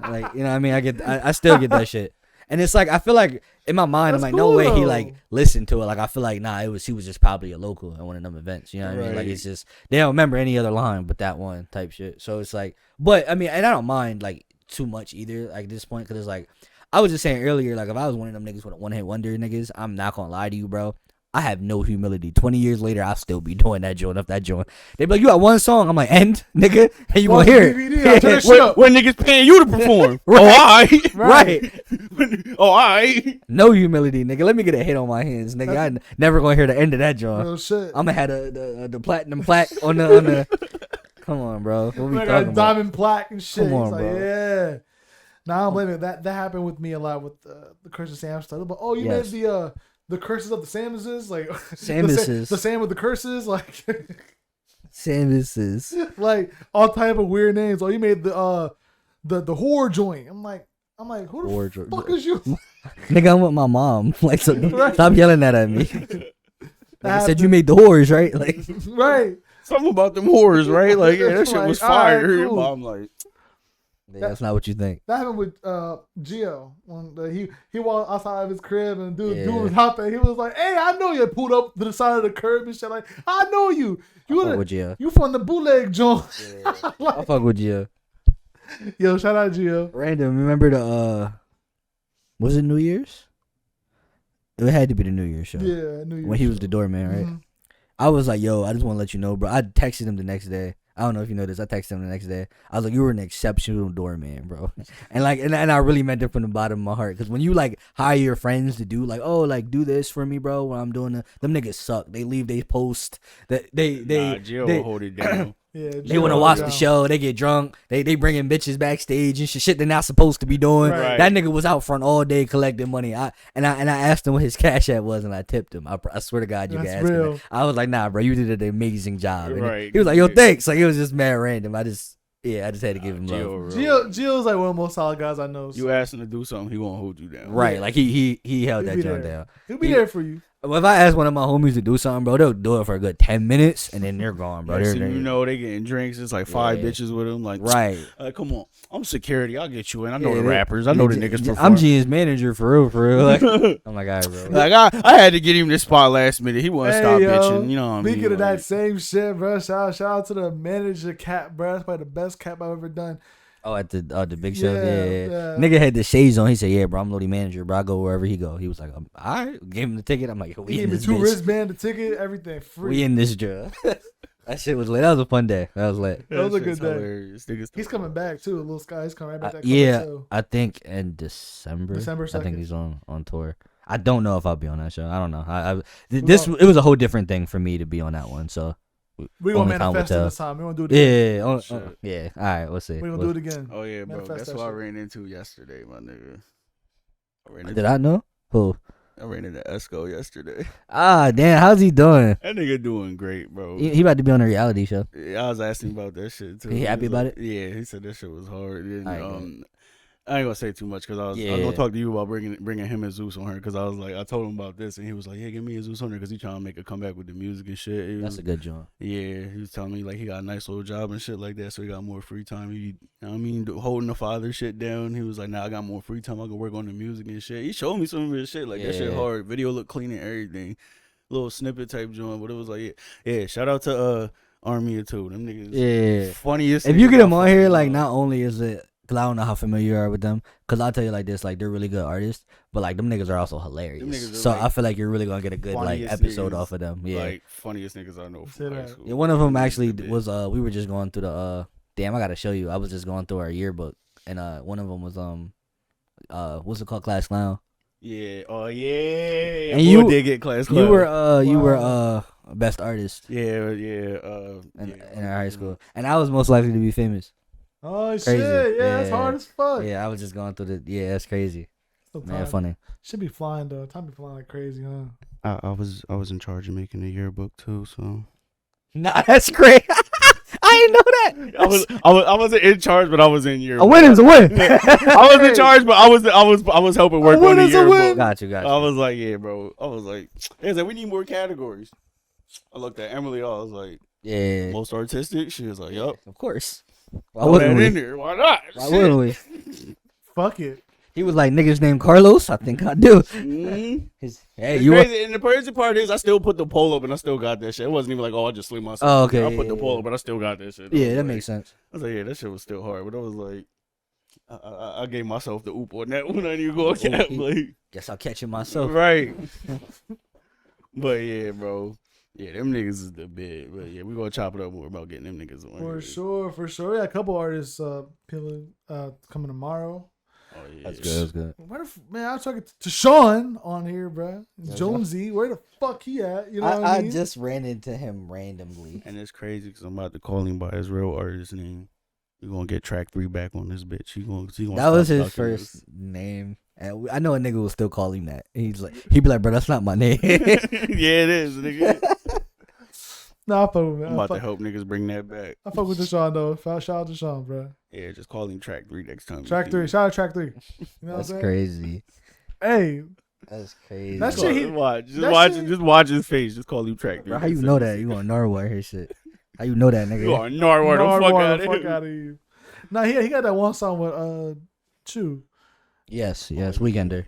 Like, you know what I mean? I still get that shit. And it's like, I feel like in my mind, That's I'm like, cool, no way he though. like listened to it. Like, I feel like, nah, he was just probably a local at one of them events. You know what I mean? Like, it's just, they don't remember any other line but that one type shit. So it's like, but I mean, and I don't mind like too much either, like at this point, because it's like, I was just saying earlier, like if I was one of them niggas with a one-hit wonder niggas, I'm not gonna lie to you, bro. I have no humility. 20 years later, I'll still be doing that joint. They be like, you got one song. I'm like, end, nigga, and you gonna hear it. DVD, When niggas paying you to perform. Oh, I. Right. Oh, I. No humility, nigga. Let me get a hit on my hands, nigga. I never gonna hear the end of that joint. Real shit. I'm gonna have the platinum plaque on the. Come on, bro. What we Like talking a about? diamond plaque and shit. Come on, It's like, bro. yeah. Nah, I don't blame it. That happened with me a lot with the Curse of Sam stuff. But you Yes. made the curses of the Samuses, like Samuses. the Sam with the curses, like Samuses. like all type of weird names. You made the whore joint. I'm like, who the Wardrobe. fuck is you? Nigga, I'm with my mom. Like, so Right. stop yelling that at me. Like I said, you happened. made the whores, right? Like, Right. Something about them whores, right? Like, yeah, that shit was Like, all right, fire. Your cool. mom like, that's not what you think. That happened with Gio when he walked outside of his crib and dude Yeah. was out there. He was like, "Hey, I know you." Pulled up to the side of the curb and shit. Like, I know you. Fuck with you. You from the bootleg joint. I fuck with you. Yo, shout out Gio. Random. Remember the was it New Year's? It had to be the New Year's show. Yeah, I knew you. When he was the doorman, right? Mhm. I was like, yo, I just want to let you know, bro. I texted him the next day. I don't know if you know this. I texted him the next day. I was like, you were an exceptional doorman, bro. And like, and I really meant it from the bottom of my heart. Because when you like hire your friends to do like, oh, like do this for me, bro, when I'm doing them niggas suck. They leave, they post that they Jill will hold it down. Yeah, they want to Gio watch was the down. show. They get drunk. They bring in bitches backstage and shit they're not supposed to be doing. Right. That nigga was out front all day collecting money. I asked him what his cash app was and I tipped him. I swear to God, you That's can ask real. him. I was like, nah, bro, you did an amazing job. And Right. he was like, yo, thanks. Like it was just mad random. I just had to give him love. Gio's like one of the most solid guys I know. You ask him to do something, he won't hold you down. Right, like he held He'll that be joint there. down. He'll be there for you. Well, if I ask one of my homies to do something, bro, they'll do it for a good 10 minutes and then they're gone, bro. Next They're, thing you know, they getting drinks. It's like 5 Yeah. bitches with them. Like, right. come on, I'm security. I'll get you in. I know Yeah, the rappers. I know the niggas. I'm perform. G's manager for real, for real. Like, I'm like, all right, bro. Like I had to get him this spot last minute. He wasn't stop bitching. You know what I mean? Speaking of Like, that same shit, bro. Shout out to the manager cap, bro. That's probably the best cap I've ever done. Oh, at the big show, Yeah. Nigga had the shades on. He said, "Yeah, bro, I'm loading manager, bro. I go wherever he go." He was like, "All right." Gave him the ticket. I'm like, "We He in gave me this 2 bitch. wristband, the ticket, everything free. We in this drug." That shit was lit. That was a fun day. That was lit. That was a shit's good day. hilarious. Niggas He's coming back too, Lil Sky. He's coming right back. Yeah, I think in December. December I think 2nd. he's on tour. I don't know if I'll be on that show. I don't know. It was a whole different thing for me to be on that one. So We gonna only time will manifest it tell. this time. We gonna do it again. Yeah. All right, we'll see. We gonna do it again. Oh yeah, bro. Manifest That's that what I shit. ran into yesterday, my nigga. Did I know? Who? I ran into Esco yesterday. Ah, damn. How's he doing? That nigga doing great, bro. He about to be on a reality show. Yeah, I was asking about that shit too. He happy was about like- it? Yeah, he said that shit was hard. And, Alright, I ain't gonna say too much because I was gonna talk to you about bringing him and Zeus on her because I was like I told him about this and he was like, yeah, give me a Zeus on her because he trying to make a comeback with the music and shit. That's a good joint. Yeah, he was telling me like he got a nice little job and shit like that, so he got more free time. Holding the father shit down. He was like, nah, I got more free time. I can work on the music and shit. He showed me some of his shit, like that shit hard. Video look clean and everything. Little snippet type joint, but it was like, yeah. Shout out to Army too. Them niggas, funniest. If you niggas get them I on here, fucking like love. not only is it, cause I don't know how familiar you are with them, cause I'll tell you like this, like they're really good artists, but like them niggas are also hilarious. niggas are, So like, I feel like you're really gonna get a good like funniest episode niggas, off of them. Yeah. like funniest niggas I know from high school. Yeah, one of them actually Yeah. was we were just going through the damn, I gotta show you. I was just going through our yearbook and one of them was what's it called, Class Clown. Yeah. Oh yeah. And you did get class. You clown. were best artist Yeah. in our high school, and I was most likely to be famous. Oh Crazy. shit! Yeah, it's Yeah. hard as fuck. Yeah, I was just going through that's crazy. So Man, time- funny. Should be flying though. Time be flying like crazy, huh? I was in charge of making the yearbook too, so Nah, that's great. I didn't know that. I wasn't in charge, but I was in yearbook. A win is a win. I was in charge, but I was helping work A win on the is a yearbook. win. Got you. I was like, yeah, bro. I was like, it's like we need more categories. I looked at Emily. I was like, Yeah, most artistic. She was like, yup. of course. Why Throw wouldn't that in we? there. Why not? Why Shit. wouldn't we? Fuck it. He was like, niggas named Carlos. I think I do. Mhm. Hey, It's you were. crazy. And the crazy part is, I still put the poll up, and I still got that shit. It wasn't even like, oh, I just sleep myself. Oh, okay, I put yeah, the poll yeah. up, but I still got that shit. I Yeah, was that like- makes sense. I was like, yeah, that shit was still hard, but I was like, I gave myself the oop on that one. I didn't go cap, like, Guess I'll catch it myself. right. But yeah, bro. Yeah, them niggas is the big. But yeah, we gonna chop it up more about getting them niggas on. For here. sure, for sure. Yeah, a couple artists coming tomorrow. Oh yeah, That's good. That's good. Where man, I was talking to Sean on here, bro. Yeah, Jonesy, where the fuck he at? You know what I mean? just ran into him randomly. And it's crazy because I'm about to call him by his real artist name. You gonna get track 3 back on this bitch. He gonna That was stop his stalking first us. name, and I know a nigga will still call him that. He'd be like, bro, that's not my name. Yeah, it is, nigga. Nah, I fuck with I'm about to help niggas bring that back. I fuck with Deshaun though. Shout out to Sean, bro. Yeah, just call him track 3 next time. Track 3. Shout out Track 3. You know That's what I'm saying? crazy. Hey, That's crazy. That shit he- watch. that shit- Just watch his face. Just call him track 3. Bro, how you know that? You on Narwhal here shit. How you know that, nigga? You are Narwhal. The fuck out of here. of you. Nah, he got that one song with Chew. Yes, Weekender.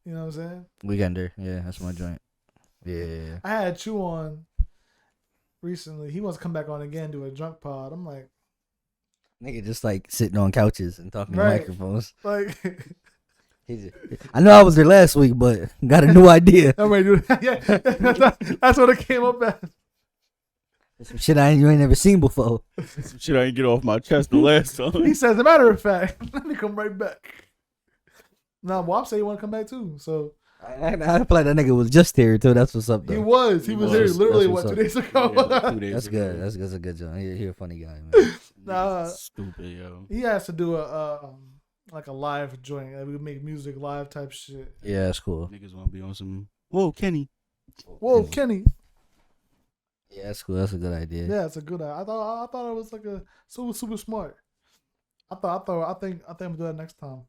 You know what I'm saying? Weekender. Yeah, that's my joint. Yeah. I had Chew on recently. He wants to come back on again, do a drunk pod. I'm like, Nigga just like sitting on couches and talking Right. to microphones. like I know I was there last week, but got a new idea. I'm ready to do that. Yeah, that's what it came up as. Some shit you ain't never seen before. Some shit I didn't get off my chest the last He time. says, as a matter of fact, let me come right back. Now, Wop said he want to come back too. So I feel like that nigga was just here too. That's what's up though. he was. He He was was. there literally, That's what, what's 2 days ago? Yeah, 2 days That's ago. good. That's a good joint. He a funny guy, man. Nah. Stupid, yo. He has to do a like a live joint. Like we make music live type shit. Yeah, that's cool. Niggas want to be on some. Whoa, Kenny. Whoa, Kenny. Yeah, that's cool. That's a good idea. Yeah, it's a good. I thought it was like a super smart. I think I'm gonna do that next time.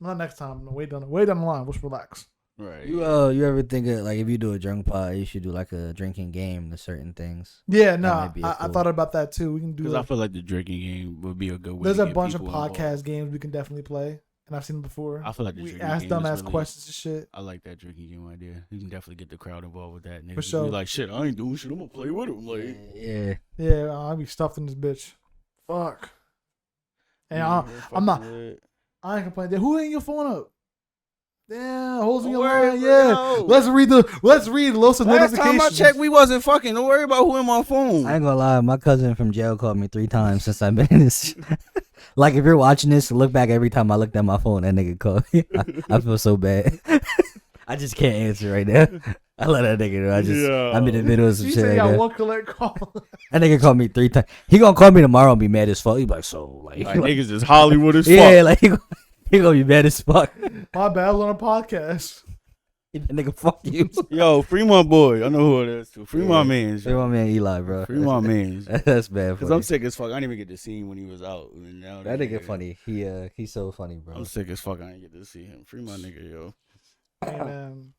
Not next time. No, way down the line. Let's relax. Right. You ever think of like if you do a drunk pod, you should do like a drinking game to certain things. Yeah, That no, might be I cool. thought about that too. We can do. Because I feel like the drinking game would be a good way. There's to a get bunch of people podcast involved. games we can definitely play, and I've seen them before. I feel like the We drinking ask game is dumbass really, questions and shit. I like that drinking game idea. You can definitely get the crowd involved with that. Niggas For sure. be like, shit, I ain't doing shit. I'm gonna play with him. Like, Yeah. Yeah, I'll be stuffed in this bitch. Fuck. And I'm not. I ain't complaining. Who ain't your phone up? Damn, holes in your line. Yeah. Let's read Los Last notifications. time I checked, we wasn't fucking. Don't worry about who in my phone. I ain't gonna lie, my cousin from jail called me 3 times since I've been in this. Like, if you're watching this, look back every time I looked at my phone, that nigga called me. I feel so bad. I just can't answer right now. I let that nigga know. I'm in the middle of some She shit said right got now. one collect call. That nigga called me 3 times. He gonna call me tomorrow and be mad as fuck. He be like, so, like Niggas is Hollywood as fuck. yeah, like, he gonna be mad as fuck. My bad, I was on a podcast. Nigga, fuck you. Yo, free my boy. I know who it is too. Free my man. Free my man Eli, bro. Free my man. That's bad. Cause I'm sick as fuck. I didn't even get to see him when he was out. And now That nigga funny. He's so funny, bro. I'm sick as fuck. I didn't get to see him. Free my nigga, yo. Hey, man.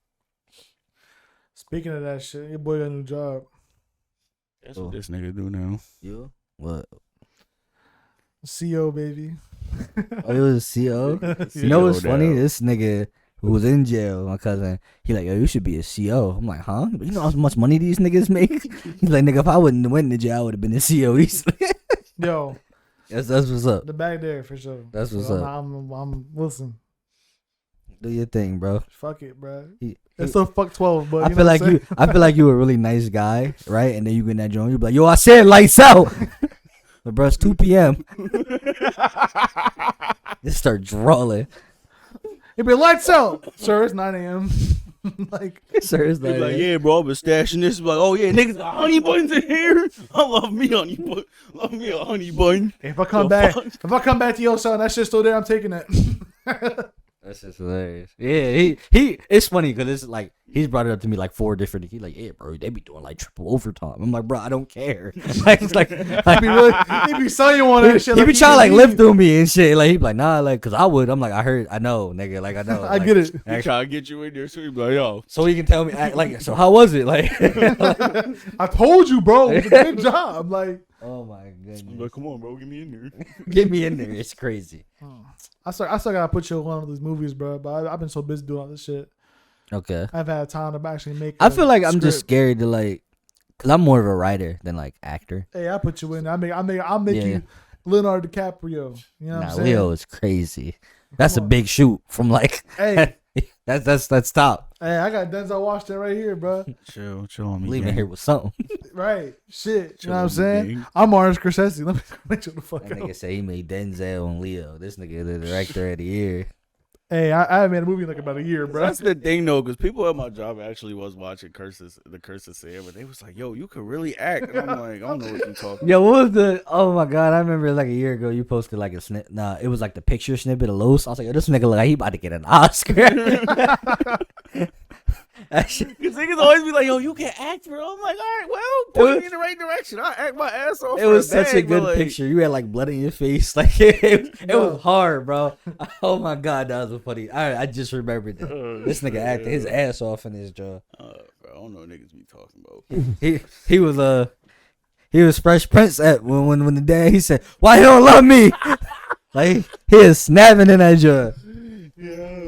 Speaking of that shit, your boy got a new job. That's what this nigga do now. You? What? CO, baby. Oh, it was a CO? Yeah. You know what's CO funny? now. This nigga who was in jail, my cousin, he like, yo, you should be a CO. I'm like, huh? You know how much money these niggas make? He's like, nigga, if I wouldn't have went to jail, I would have been a CO easily. Yo, that's what's up. the bag there for sure. That's what's So up. I'm listen. Do your thing, bro. Fuck it, bro. He- It's so fuck 12, but I you feel know like what I'm I feel like you a really nice guy, right? And then you get in that joint, you be like, yo, I said lights out. But bro, it's 2 p.m. Just start drawing. It be lights out, sir. It's 9 a.m. Like, Sir, it's He like, be like, yeah, bro, I've been stashing this. Like, oh yeah, niggas got honey buns in here. I love me honey bun. Love me a honey bun. if I come The back, fuck? to your son, that shit's still there. I'm taking it. that's just hilarious. Yeah, he. It's funny because it's like he's brought it up to me like 4 different. He's like, yeah, bro, they be doing like triple overtime. I'm like, bro, I don't care. Like, it's like he be selling you on that shit. he like be trying to like can live leave. through me and shit. Like he be like, nah, like, cause I would. I'm like, I know, nigga. Like I know. I Like, get it. He try to get you in there, so he be like, yo. So he can tell me, like, so how was it? Like, I told you, bro. It's a good job. Like, oh my I'm goodness, like, come on, bro, get me in there. get me in there. It's crazy. I still gotta put you on one of these movies, bro. But I've been so busy doing all this shit. Okay. I've had time to actually make. I feel like I'm just script. scared to like, cause I'm more of a writer than like actor. Hey, I put you in. I'll make Yeah. you Leonardo DiCaprio. You know what I'm Nah, saying? Leo is crazy. That's a on. big shoot from like. Hey, that's top. hey, I got Denzel Washington right here, bro. Chill on me. Leaving gang. here with something. Right, shit. You know what I'm Chill on me, saying? gang. I'm Martin Scorsese. Let me make sure the fuck That out. nigga say he made Denzel and Leo. This nigga the director of the year. Hey, I haven't made a movie in like about a year, bro. That's the thing though, because people at my job actually was watching the Curse of Sam, but they was like, "Yo, you could really act." And I'm like, "I don't know what you talking." Yo, what was the? Oh my god, I remember like a year ago you posted like a snip. Nah, it was like the picture snippet of Los. I was like, yo, this nigga look like he about to get an Oscar. That shit- Because niggas always be like, "Yo, you can act, bro." I'm like, "All right, well, point me in the right direction. I act my ass off." It for was a such a bag, but, good like, picture. You had like blood in your face. Like it No. was hard, bro. Oh my god, that was funny. I just remembered that. This nigga acted his ass off in his jaw. Bro, I don't know what niggas be talking about. He was Fresh Prince at when the dad he said, "Why he don't love me?" Like he is snapping in that jaw.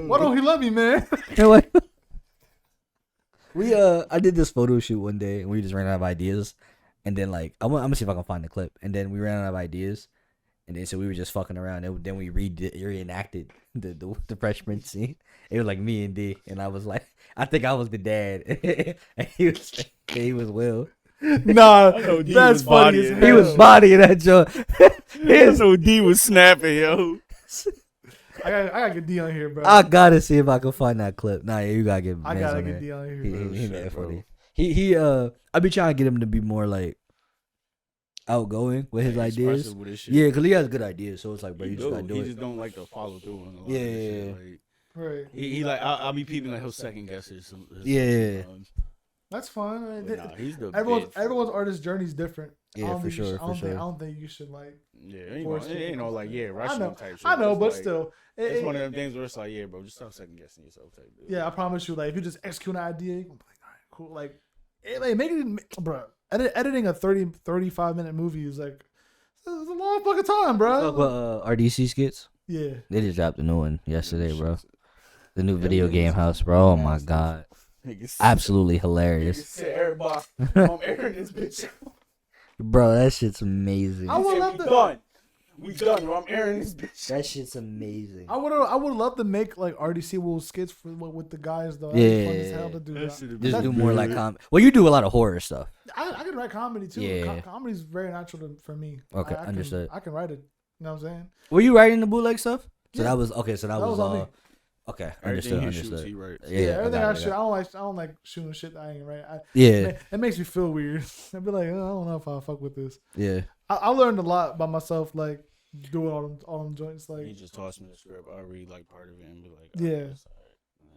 Why don't he love me, man? You know what? I did this photo shoot one day and we just ran out of ideas, and then like I'm gonna see if I can find the clip, and then we ran out of ideas, and then so we were just fucking around, and then we reenacted the Fresh Prince scene. It was like me and D, and I was like, I think I was the dad, and he was Will. Nah, know D that's was funny. bodying As that. He was hell. bodying that joint. His OD was snapping, yo. I gotta get D on here, bro. I gotta see if I can find that clip. Nah, yeah, you gotta get. I Mans gotta on get there. D on here. He bro. mad shit, bro. funny. He I be trying to get him to be more like outgoing with his ideas. Expressive with his shit. Yeah, because he has good ideas. So it's like, bro, He you just gotta do. do He it. just don't like to follow through on a lot Yeah, of this yeah, shit. yeah. Like, Right. he like I'll be peeping like he'll second guess his Yeah. sometimes. That's fine. I mean, Nah, he's the everyone's artist journey is different. Yeah, for sure. I don't think you should like. Yeah, it ain't no like rushing type shit. I know, but like, still, it's one of them things where it's like, yeah, bro, just stop second guessing yourself. Type deal. Yeah, I promise you, like if you just execute an idea, you're gonna be like, all right, cool. Like make it, bro. Editing a 35-minute movie is like it's a long fucking time, bro. RDC skits. Yeah, they just dropped a new one yesterday, bro. The new video game house, bro. Oh my god, absolutely hilarious. I'm airing this bitch. Bro, that shit's amazing. I would love to. Done. We done, bro. I'm airing this bitch. That shit's amazing. I would love to make like RDC little skits with the guys though. Yeah, fun as hell to do that. Just do more like comedy. Well, you do a lot of horror stuff. I can write comedy too. Yeah. Comedy's very natural for me. Okay, I understood. I can write it. You know what I'm saying? Were you writing the bootleg stuff? So Yeah. that was okay. So that was on me. okay. Everything he Understood. shoots, he writes. Yeah, everything got I it, shoot. I don't like shooting shit that I ain't right. Yeah, It makes me feel weird. I'd be like, oh, I don't know if I fuck with this. yeah. I learned a lot by myself, like doing all them joints. He Like, just tossed me the script. I read like part of it and be like, Yeah. that's all right.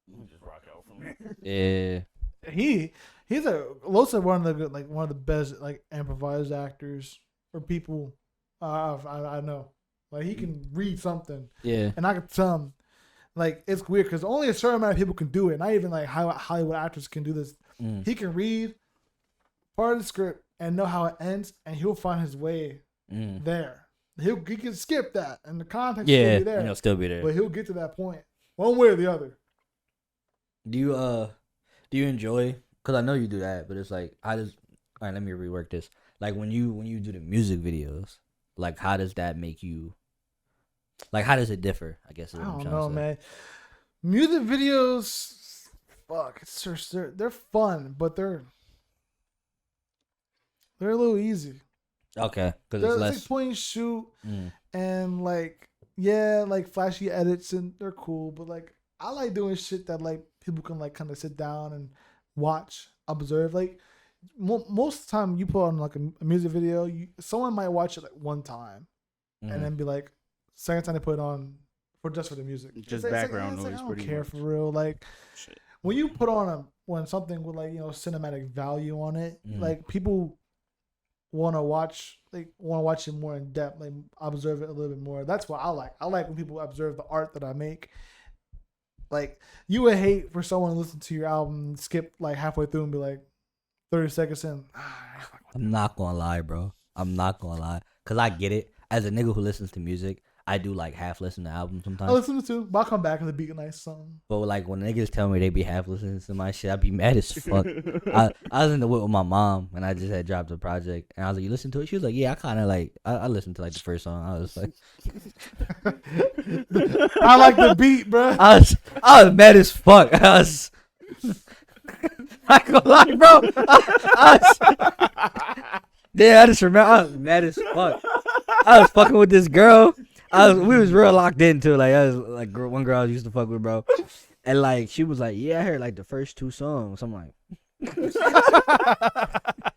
And then we just rock out from there. Yeah. he's Losa one of the good, like one of the best like improvised actors or people I know. Like he can read something, Yeah. and I can tell him. Like it's weird because only a certain amount of people can do it. Not even like Hollywood actors can do this. Mm. He can read part of the script and know how it ends, and he'll find his way Mm. there. He can skip that, and the context Yeah, will be there. and it'll still be there. But he'll get to that point one way or the other. Do you enjoy? Because I know you do that, but it's like how does? All right, let me rework this. Like when you do the music videos, like how does that make you? Like how does it differ? I guess is I what I'm don't trying know, to say. man. Music videos, fuck, it's just, they're fun, but they're a little easy. Okay, because They're it's like less. point and shoot, Mm. and like yeah, like flashy edits, and they're cool. But like I like doing shit that like people can like kind of sit down and watch, observe. Like most of the time, you put on like a music video, someone might watch it like one time, and then be like, second time they put it on for the music, Just It's background like, noise, I don't pretty care much. for real. Like Shit. when you put on something with like cinematic value on it, like people want to watch it more in depth, like observe it a little bit more. That's what I like. I like when people observe the art that I make. Like you would hate for someone to listen to your album, and skip like halfway through and be like 30 seconds in. I'm not gonna lie, bro. I'm not gonna lie, cause I get it. As a nigga who listens to music, I do like half listen to albums sometimes. I listen to it, but I'll come back and the beat a nice song. But like when niggas tell me they be half listening to my shit, I be mad as fuck. I was in the whip with my mom and I just had dropped a project and I was like, "You listen to it?" She was like, "Yeah, I kind of like." I listened to like the first song. I was like, I like the beat, bro. I was mad as fuck. I was. I ain't gonna lie, bro. Yeah, I just remember I was mad as fuck. I was fucking with this girl. We was real locked into it. Like I was like one girl I used to fuck with, bro. And like she was like, "Yeah, I heard like the first 2 songs." I'm like,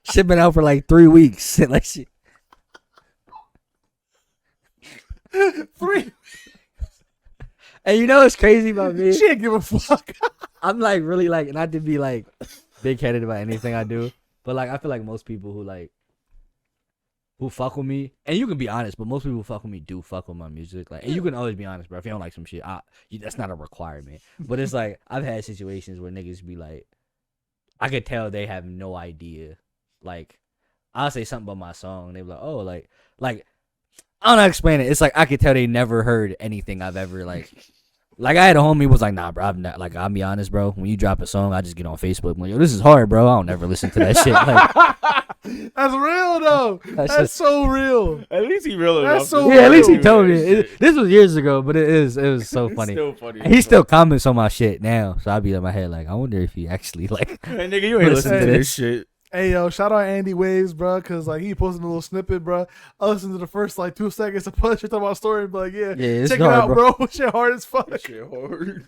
shit been out for like 3 weeks. Like she 3. And you know what's crazy about me? She didn't give a fuck. I'm like really like not to be like big headed about anything I do, but like I feel like most people who fuck with me, and you can be honest, but most people who fuck with me do fuck with my music. Like, and you can always be honest, bro. If you don't like some shit, that's not a requirement. But it's like I've had situations where niggas be like, I could tell they have no idea. Like, I'll say something about my song, and they be like, "Oh, like I don't know how to explain it. It's like I could tell they never heard anything I've ever like." Like I had a homie who was like, "Nah, bro, I'm not, like I'll be honest, bro. When you drop a song, I just get on Facebook. I'm like, yo, this is hard, bro. I don't never listen to that shit." Like, That's real though. That's just- so real. At least he real That's enough. so yeah, at least he real. told me. This was years ago, but it was so It's funny. still funny. And he still comments on my shit now, so I'll be in my head like, I wonder if he actually like. Hey, nigga, you ain't Listen listening to to this. this shit. Hey yo, shout out Andy Waves, bro, cause like he posted a little snippet, bro. I listened to the first like 2 seconds of punch talking about story and be like, yeah, Yeah, it's check it hard, out, bro. Shit hard as fuck. That shit hard.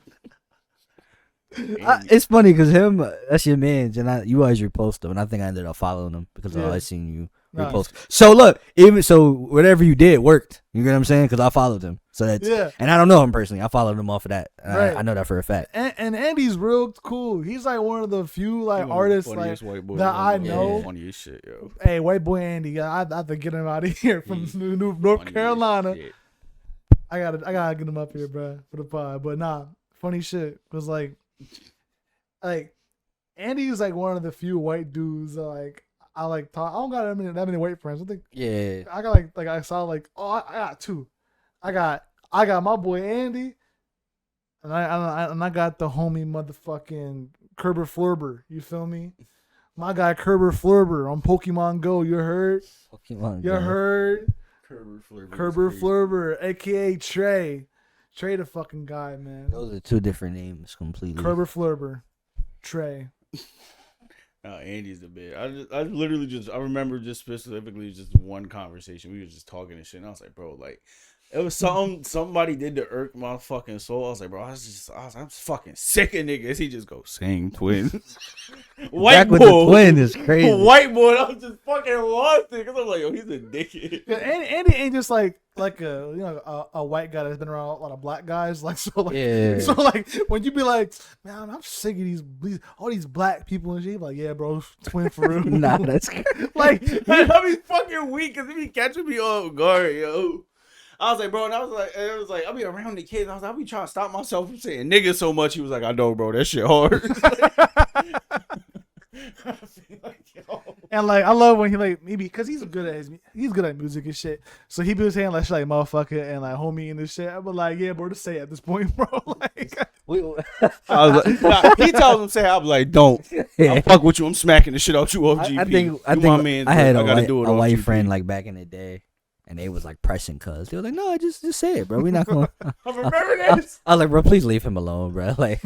It's funny because him, that's your man, and you always repost him, and I think I ended up following him because I always seen you repost. So look, even so, whatever you did worked. You get what I'm saying? Because I followed him, so that's and I don't know him personally. I followed him off of that. Right. I know that for a fact. And Andy's real cool. He's like one of the few like artists like that I know. Funniest shit, yo. Hey, white boy Andy, I have to get him out of here from North Carolina. I gotta get him up here, bro, for the pod. But nah, funny shit was like Andy's like one of the few white dudes like I like talk. I don't got that many white friends. I think I got like I saw like I got two. I got my boy Andy, and I got the homie motherfucking Kerber Flurber. You feel me? My guy Kerber Flurber on Pokemon Go. You heard? Heard? Kerber Flurber, aka Trey. Trey the fucking guy, man. Those are two different names completely. Kerber Flurber, Trey. No, Andy's the bit. I literally I remember just specifically just one conversation. We were just talking and shit. And I was like, bro, like, it was somebody did to irk my fucking soul. I was like, bro, I'm fucking sick of niggas. He just goes, same twins. White boy. The twin is crazy. White boy. I was just fucking lost it. Because I'm like, yo, he's a dickhead. Yeah, Andy ain't just like a white guy that's been around a lot of black guys. Like, so like when you be like, man, I'm sick of all these black people and shit. Like, yeah, bro, twin for real. Nah, that's like, I be fucking weak because he be catching me off guard, yo. I was like, bro, and I was like, I be around the kids. I be trying to stop myself from saying nigga so much. He was like, I know, bro, that shit hard. And like, I love when he like maybe because he's good at music and shit. So he be saying like shit like motherfucker and like homie and this shit. I be like, yeah, bro, just say it at this point, bro. Like, I was like, nah, he tells him say, I was like, don't. I'll fuck with you. I'm smacking the shit out you off GP. I think my man. I had a white friend like back in the day. And they was like pressing cuz. They were like, no, just say it, bro. We're not going to. I remember this. I was like, bro, please leave him alone, bro. Like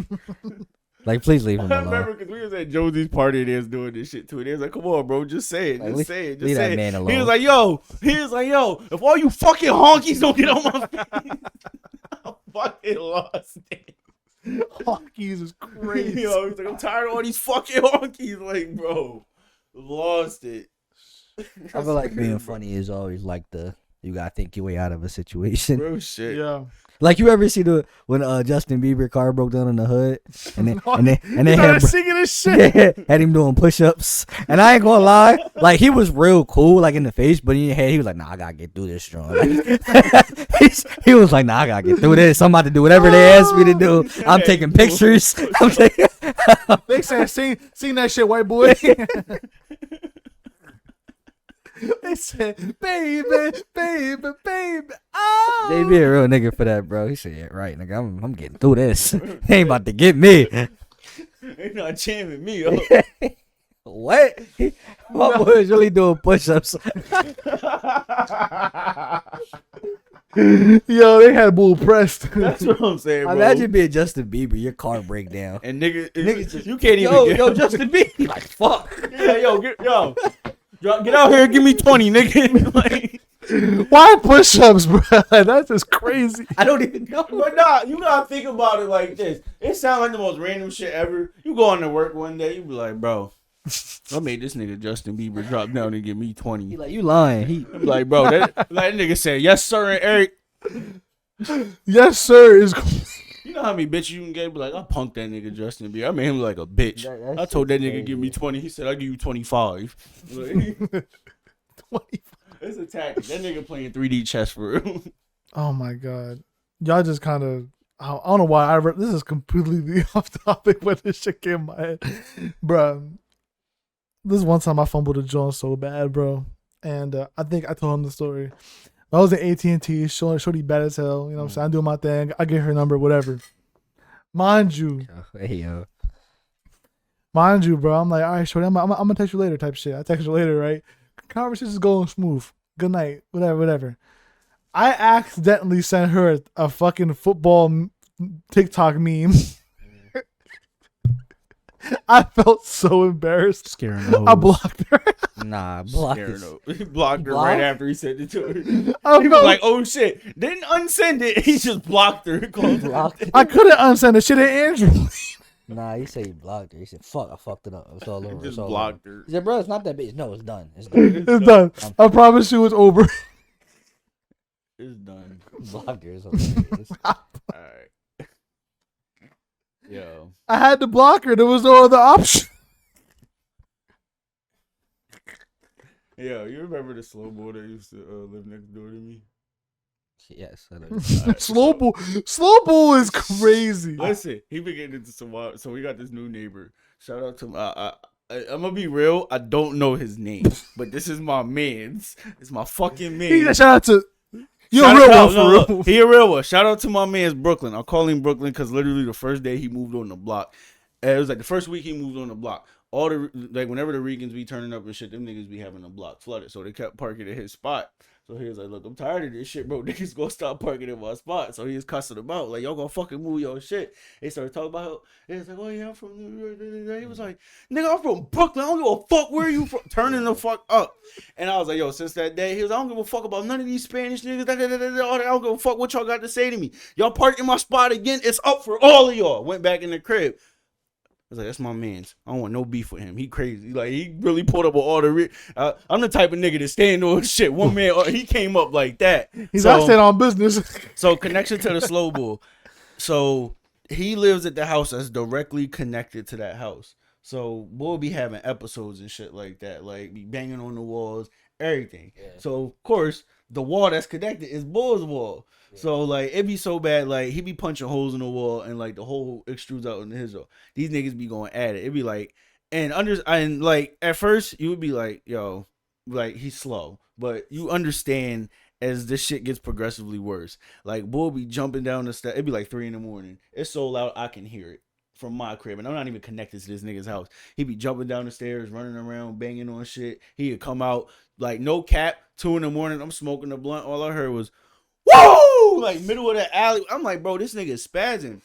please leave him alone. I remember because we was at Josie's party and they was doing this shit too. And they was like, come on, bro, just say it. Just say it. Just say it. Man alone. He was like, yo, if all you fucking honkies don't get on my face, I fucking lost it. Honkies is crazy. Yo, he's like, I'm tired of all these fucking honkies. Like, bro, lost it. I feel like being funny is always like you gotta think your way out of a situation. Real shit. Yeah. Like you ever see when Justin Bieber car broke down in the hood and they had singing this shit. Had him doing push-ups, and I ain't gonna lie, like he was real cool, like in the face, but in your head he was like, nah, I gotta get through this strong. Like, he was like, nah, I gotta get through this. I'm about to do whatever they ask me to do. I'm taking pictures. They saying sing that shit, white boy. They said, baby. Oh. They be a real nigga for that, bro. He said, yeah, right, nigga. I'm getting through this. They ain't about to get me. They not jamming me up. What? My boy is really doing push-ups. Yo, they had bull pressed. That's what I'm saying, bro. Imagine being Justin Bieber, your car break down. And niggas just, you can't even yo, Justin Bieber. Like, fuck. Yeah, get out here and give me 20, nigga. Like, why push-ups, bro? That's just crazy. I don't even know. But nah, you gotta think about it like this. It sounds like the most random shit ever. You go on to work one day, you be like, bro, I made this nigga Justin Bieber drop down and give me 20. He like, you lying. He like, bro, that nigga said, yes, sir, and Eric. Yes, sir, is. You know how many bitches you can get? Be like, I punked that nigga Justin Bieber. I made him like a bitch. I told that nigga give me 20. He said, I'll give you 25. Like, 25. It's a tactic. That nigga playing 3D chess for real. Oh my god, y'all just kind of. I don't know why this is completely off topic, but this shit came in my head, bro. This one time I fumbled a joint so bad, bro, and I think I told him the story. I was at AT&T, shorty bad as hell. You know what I'm saying? I'm doing my thing. I get her number, whatever. Mind you, bro. I'm like, all right, shorty, I'm gonna text you later, type shit. I text you later, right? Conversation's going smooth. Good night, whatever. I accidentally sent her a fucking football TikTok meme. I felt so embarrassed. Scaring her. I blocked her. Nah, blocked her. He blocked her right after he sent it to her. He was like, oh shit. Didn't unsend it. He just blocked her. I couldn't unsend the shit at Andrew. Nah, he said he blocked her. He said, "Fuck, I fucked it up. It's all over. Just It's all blocked over." her. He said, "Bro, it's not that big. No, it's done. It's done." It's done. I promise you, it's over. It's done. Blocked her. It's hilarious. All right. Yo. I had to block her. There was no other option. Yo, you remember the slow boy that used to live next door to me? Yes, I know. Alright, Slow bull is crazy. Listen, he been getting into some wild. So we got this new neighbor. Shout out to I'm gonna be real. I don't know his name, but this is my man's. It's my fucking man. Shout out to you're a Shout real out- one no, for real. He a real one. Shout out to my man's Brooklyn. I'll call him Brooklyn because literally the first day he moved on the block. It was like the first week he moved on the block. All the like whenever the Regans be turning up and shit, them niggas be having the block flooded. So they kept parking at his spot. So he was like, look, I'm tired of this shit, bro. Niggas gonna stop parking in my spot. So he was cussing them out. Like, y'all gonna fucking move your shit. They started talking about it. He was like, oh yeah, I'm from New York. He was like, nigga, I'm from Brooklyn. I don't give a fuck where you from. Turning the fuck up. And I was like, yo, since that day, he was like, I don't give a fuck about none of these Spanish niggas. I don't give a fuck what y'all got to say to me. Y'all parked in my spot again. It's up for all of y'all. Went back in the crib. I was like, that's my man's. I don't want no beef with him. He crazy. Like, he really pulled up with all the... I'm the type of nigga to stand on shit. One man, he came up like that. He's out staying on business. So, connection to the slow bull. So, he lives at the house that's directly connected to that house. So, we'll be having episodes and shit like that. Like, be banging on the walls, everything. Yeah. So, of course, the wall that's connected is Bull's wall. Yeah. So, like, it be so bad, like, he be punching holes in the wall and, like, the hole extrudes out into his wall. These niggas be going at it. It be like, and like, at first, you would be like, yo, like, he's slow. But you understand as this shit gets progressively worse. Like, Bull be jumping down the steps. It'd be like 3 a.m. It's so loud, I can hear it from my crib. And I'm not even connected to this nigga's house. He be jumping down the stairs, running around, banging on shit. He would come out, like, no cap, 2 a.m. I'm smoking a blunt. All I heard was, whoa! Like, middle of the alley. I'm like, bro, this nigga is spazzing.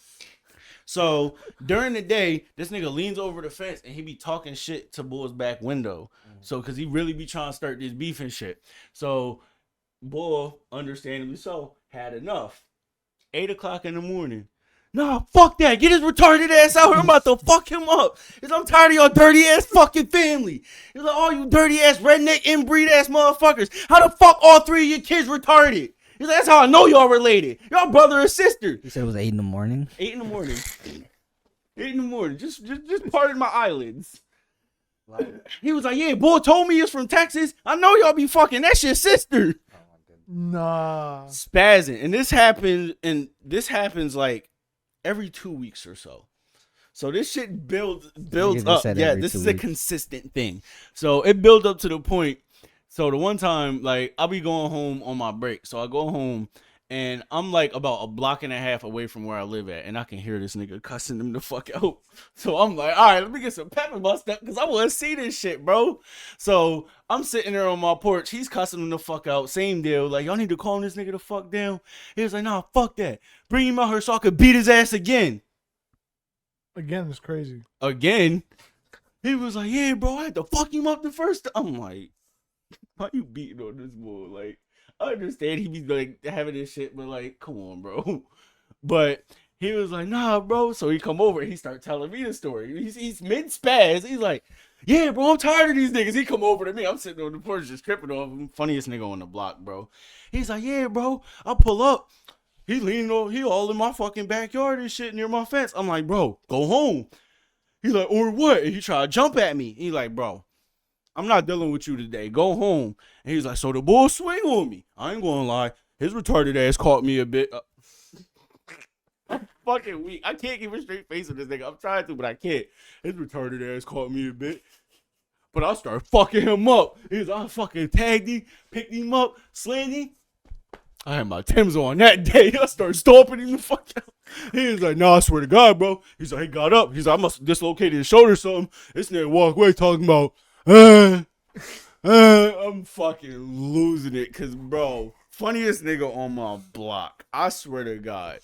So, during the day, this nigga leans over the fence and he be talking shit to Bull's back window. So, because he really be trying to start this beef and shit. So, Bull, understandably so, had enough. 8 o'clock in the morning. Nah, fuck that. Get his retarded ass out here. I'm about to fuck him up. Because I'm tired of y'all dirty ass fucking family. He's like, oh, you dirty ass redneck inbreed ass motherfuckers. How the fuck all 3 of your kids retarded? He's like, that's how I know y'all related. Y'all brother or sister. He said it was 8 in the morning. 8 in the morning. 8 in the morning. Just pardon my eyelids. He was like, yeah, boy told me he's from Texas. I know y'all be fucking. That's your sister. Nah. Spazzing. And this happens like every 2 weeks or so. So this shit builds up. Yeah, this is a consistent thing. So it builds up to the point. So the one time, like, I'll be going home on my break. So I go home and I'm like about a block and a half away from where I live at. And I can hear this nigga cussing him the fuck out. So I'm like, all right, let me get some pep in my step because I want to see this shit, bro. So I'm sitting there on my porch. He's cussing him the fuck out. Same deal. Like, y'all need to calm this nigga the fuck down. He was like, nah, fuck that. Bring him out here so I could beat his ass again. Again, it's crazy. Again? He was like, yeah, bro, I had to fuck him up the first time. I'm like, why you beating on this boy? Like, I understand he be like having this shit, but like, come on, bro. But he was like, nah, bro. So he come over and he start telling me the story. He's mid spaz. He's like, yeah, bro, I'm tired of these niggas. He come over to me. I'm sitting on the porch just tripping off him. Funniest nigga on the block, bro. He's like, yeah, bro, I pull up. He leaned over. He all in my fucking backyard and shit near my fence. I'm like, bro, go home. He's like, or what? And he tried to jump at me. He like, bro, I'm not dealing with you today. Go home. And he's like, so the bull swing on me. I ain't gonna lie. His retarded ass caught me a bit. I'm fucking weak. I can't keep a straight face with this nigga. I'm trying to, but I can't. His retarded ass caught me a bit. But I started fucking him up. I fucking tagged him, picked him up, slammed him. I had my Timbs on that day. I started stomping him the fuck out. He was like, nah, I swear to God, bro. He's like, he got up. He's like, I must have dislocated his shoulder or something. This nigga walked away talking about, I'm fucking losing it. Cause, bro, funniest nigga on my block. I swear to God.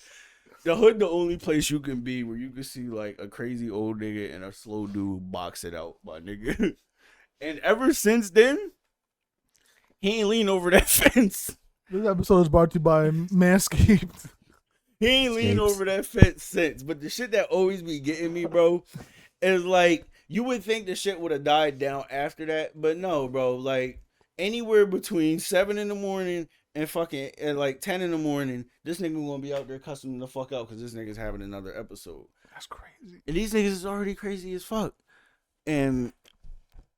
The hood, the only place you can be where you can see like a crazy old nigga and a slow dude box it out, my nigga. And ever since then, he ain't lean over that fence. This episode is brought to you by Manscaped. He ain't leaned Escapes. over that fence since. But the shit that always be getting me, bro, is like you would think the shit would have died down after that, but no, bro. Like anywhere between 7 in the morning and fucking at like 10 in the morning, this nigga gonna be out there cussing the fuck out because this nigga's having another episode. That's crazy. And these niggas is already crazy as fuck. And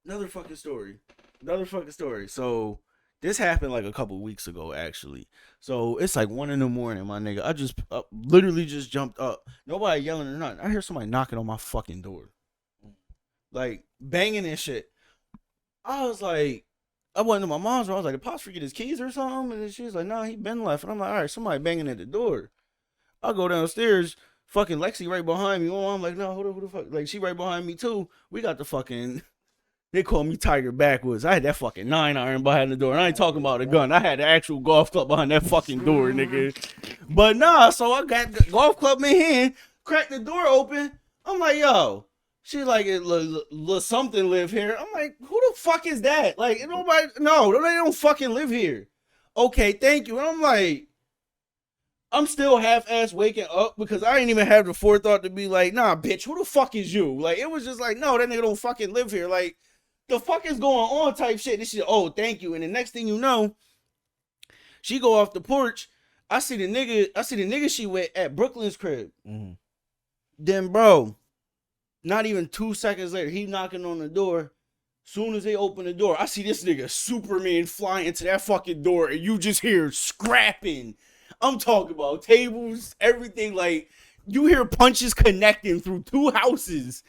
another fucking story. So this happened like a couple weeks ago, actually. So it's like 1 in the morning, my nigga. I just literally just jumped up. Nobody yelling or nothing. I hear somebody knocking on my fucking door, like banging and shit. I was like, I went to my mom's room. I was like, did Pops forget his keys or something? And she was like, nah, he been left. And I'm like, all right, somebody banging at the door. I go downstairs. Fucking Lexi right behind me. Oh, I'm like, no, who the fuck? Like, she right behind me too. We got the fucking. They call me Tiger Backwoods. I had that fucking 9-iron behind the door. And I ain't talking about a gun. I had the actual golf club behind that fucking door, nigga. But nah, so I got the golf club in hand, cracked the door open. I'm like, yo. She's like, something live here. I'm like, who the fuck is that? Like, nobody, no, they don't fucking live here. Okay, thank you. And I'm like, I'm still half-ass waking up because I didn't even have the forethought to be like, nah, bitch, who the fuck is you? Like, it was just like, no, that nigga don't fucking live here. Like, the fuck is going on type shit. This shit, oh, thank you. And the next thing you know, she go off the porch. I see the nigga she with at Brooklyn's crib. Mm-hmm. Then, bro, not even 2 seconds later, he knocking on the door. Soon as they open the door, I see this nigga Superman flying into that fucking door, and you just hear scrapping. I'm talking about tables, everything. Like, you hear punches connecting through 2 houses.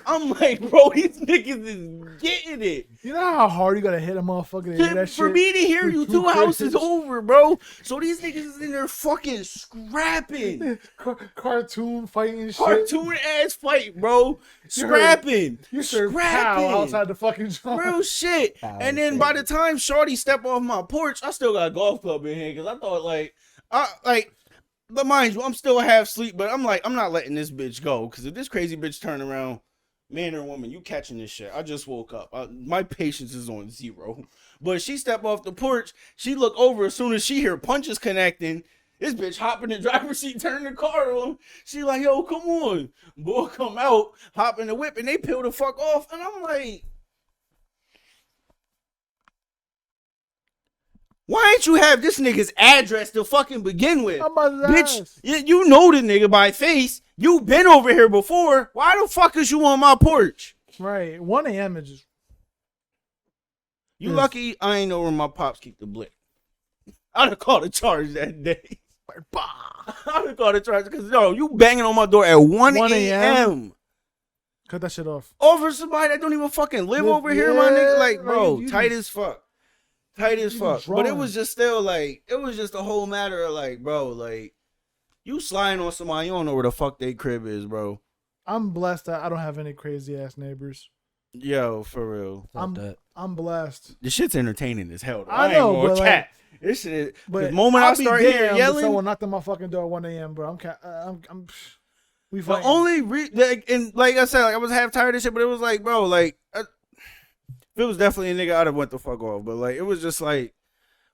I'm like, bro, these niggas is getting it. You know how hard you gotta hit a motherfucker to hear that For shit? me to hear you 2 houses crazy. over, bro. So these niggas is in there fucking scrapping. Cartoon fighting shit. Cartoon ass fight, bro. Scrapping. You heard pow outside the fucking joint. Real shit. Pow, And then by the time Shorty step off my porch, I still got a golf club in here because I thought but mind you, I'm still half asleep, but I'm like, I'm not letting this bitch go because if this crazy bitch turn around, man or woman, you catching this shit. I just woke up. My patience is on 0. But she step off the porch. She look over as soon as she hear punches connecting. This bitch hop in the driver's seat, turn the car on. She like, yo, come on. Boy, come out, hop in the whip, and they peel the fuck off. And I'm like, why ain't you have this nigga's address to fucking begin with? I'm about to Bitch, ask. you know the nigga by face. You been over here before. Why the fuck is you on my porch? Right. 1 a.m. is just. You Yes. lucky I ain't know where my pops keep the blick. I'd have called a charge that day. I'd have called a charge because, yo, you banging on my door at 1 a.m. Cut that shit off. Over somebody that don't even fucking live over here, my nigga. Like, bro, like, tight as fuck. Tight as you fuck. But it drawing. was just still like, it was just a whole matter of like, bro, like, you sliding on somebody, you don't know where the fuck they crib is, bro. I'm blessed that I don't have any crazy ass neighbors. Yo, for real. I'm blessed. This shit's entertaining as hell, though. I know, ain't gonna but cap. This shit is, But the moment I start hearing yelling, someone knocked on my fucking door at 1 a.m., bro. We the fighting. only and like I said, like, I was half tired of shit, but it was like, bro, like, if it was definitely a nigga, I'd have went the fuck off. But like, it was just like,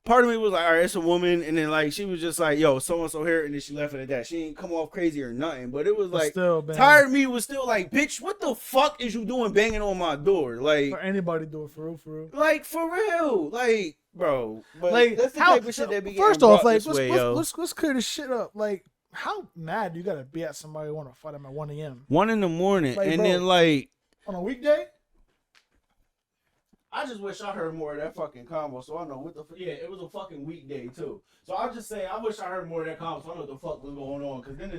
part of me was like, all right, it's a woman, and then like she was just like, yo, so and so here, and then she left it at that. She ain't come off crazy or nothing, but it was But like, still, man, tired of me was still like, bitch, what the fuck is you doing banging on my door? Like, for anybody do it for real. like for real, like, bro, but Like, that's the how? type of shit that be First getting off, brought like, this way, yo. let's clear this shit up. Like, how mad you gotta be at somebody who want to fight them at 1 a.m. 1 in the morning, Like, and bro. then like, on a weekday? I just wish I heard more of that fucking combo, so I know what the yeah, it was a fucking weekday too. So I just say I wish I heard more of that combo, so I know what the fuck was going on. Cause then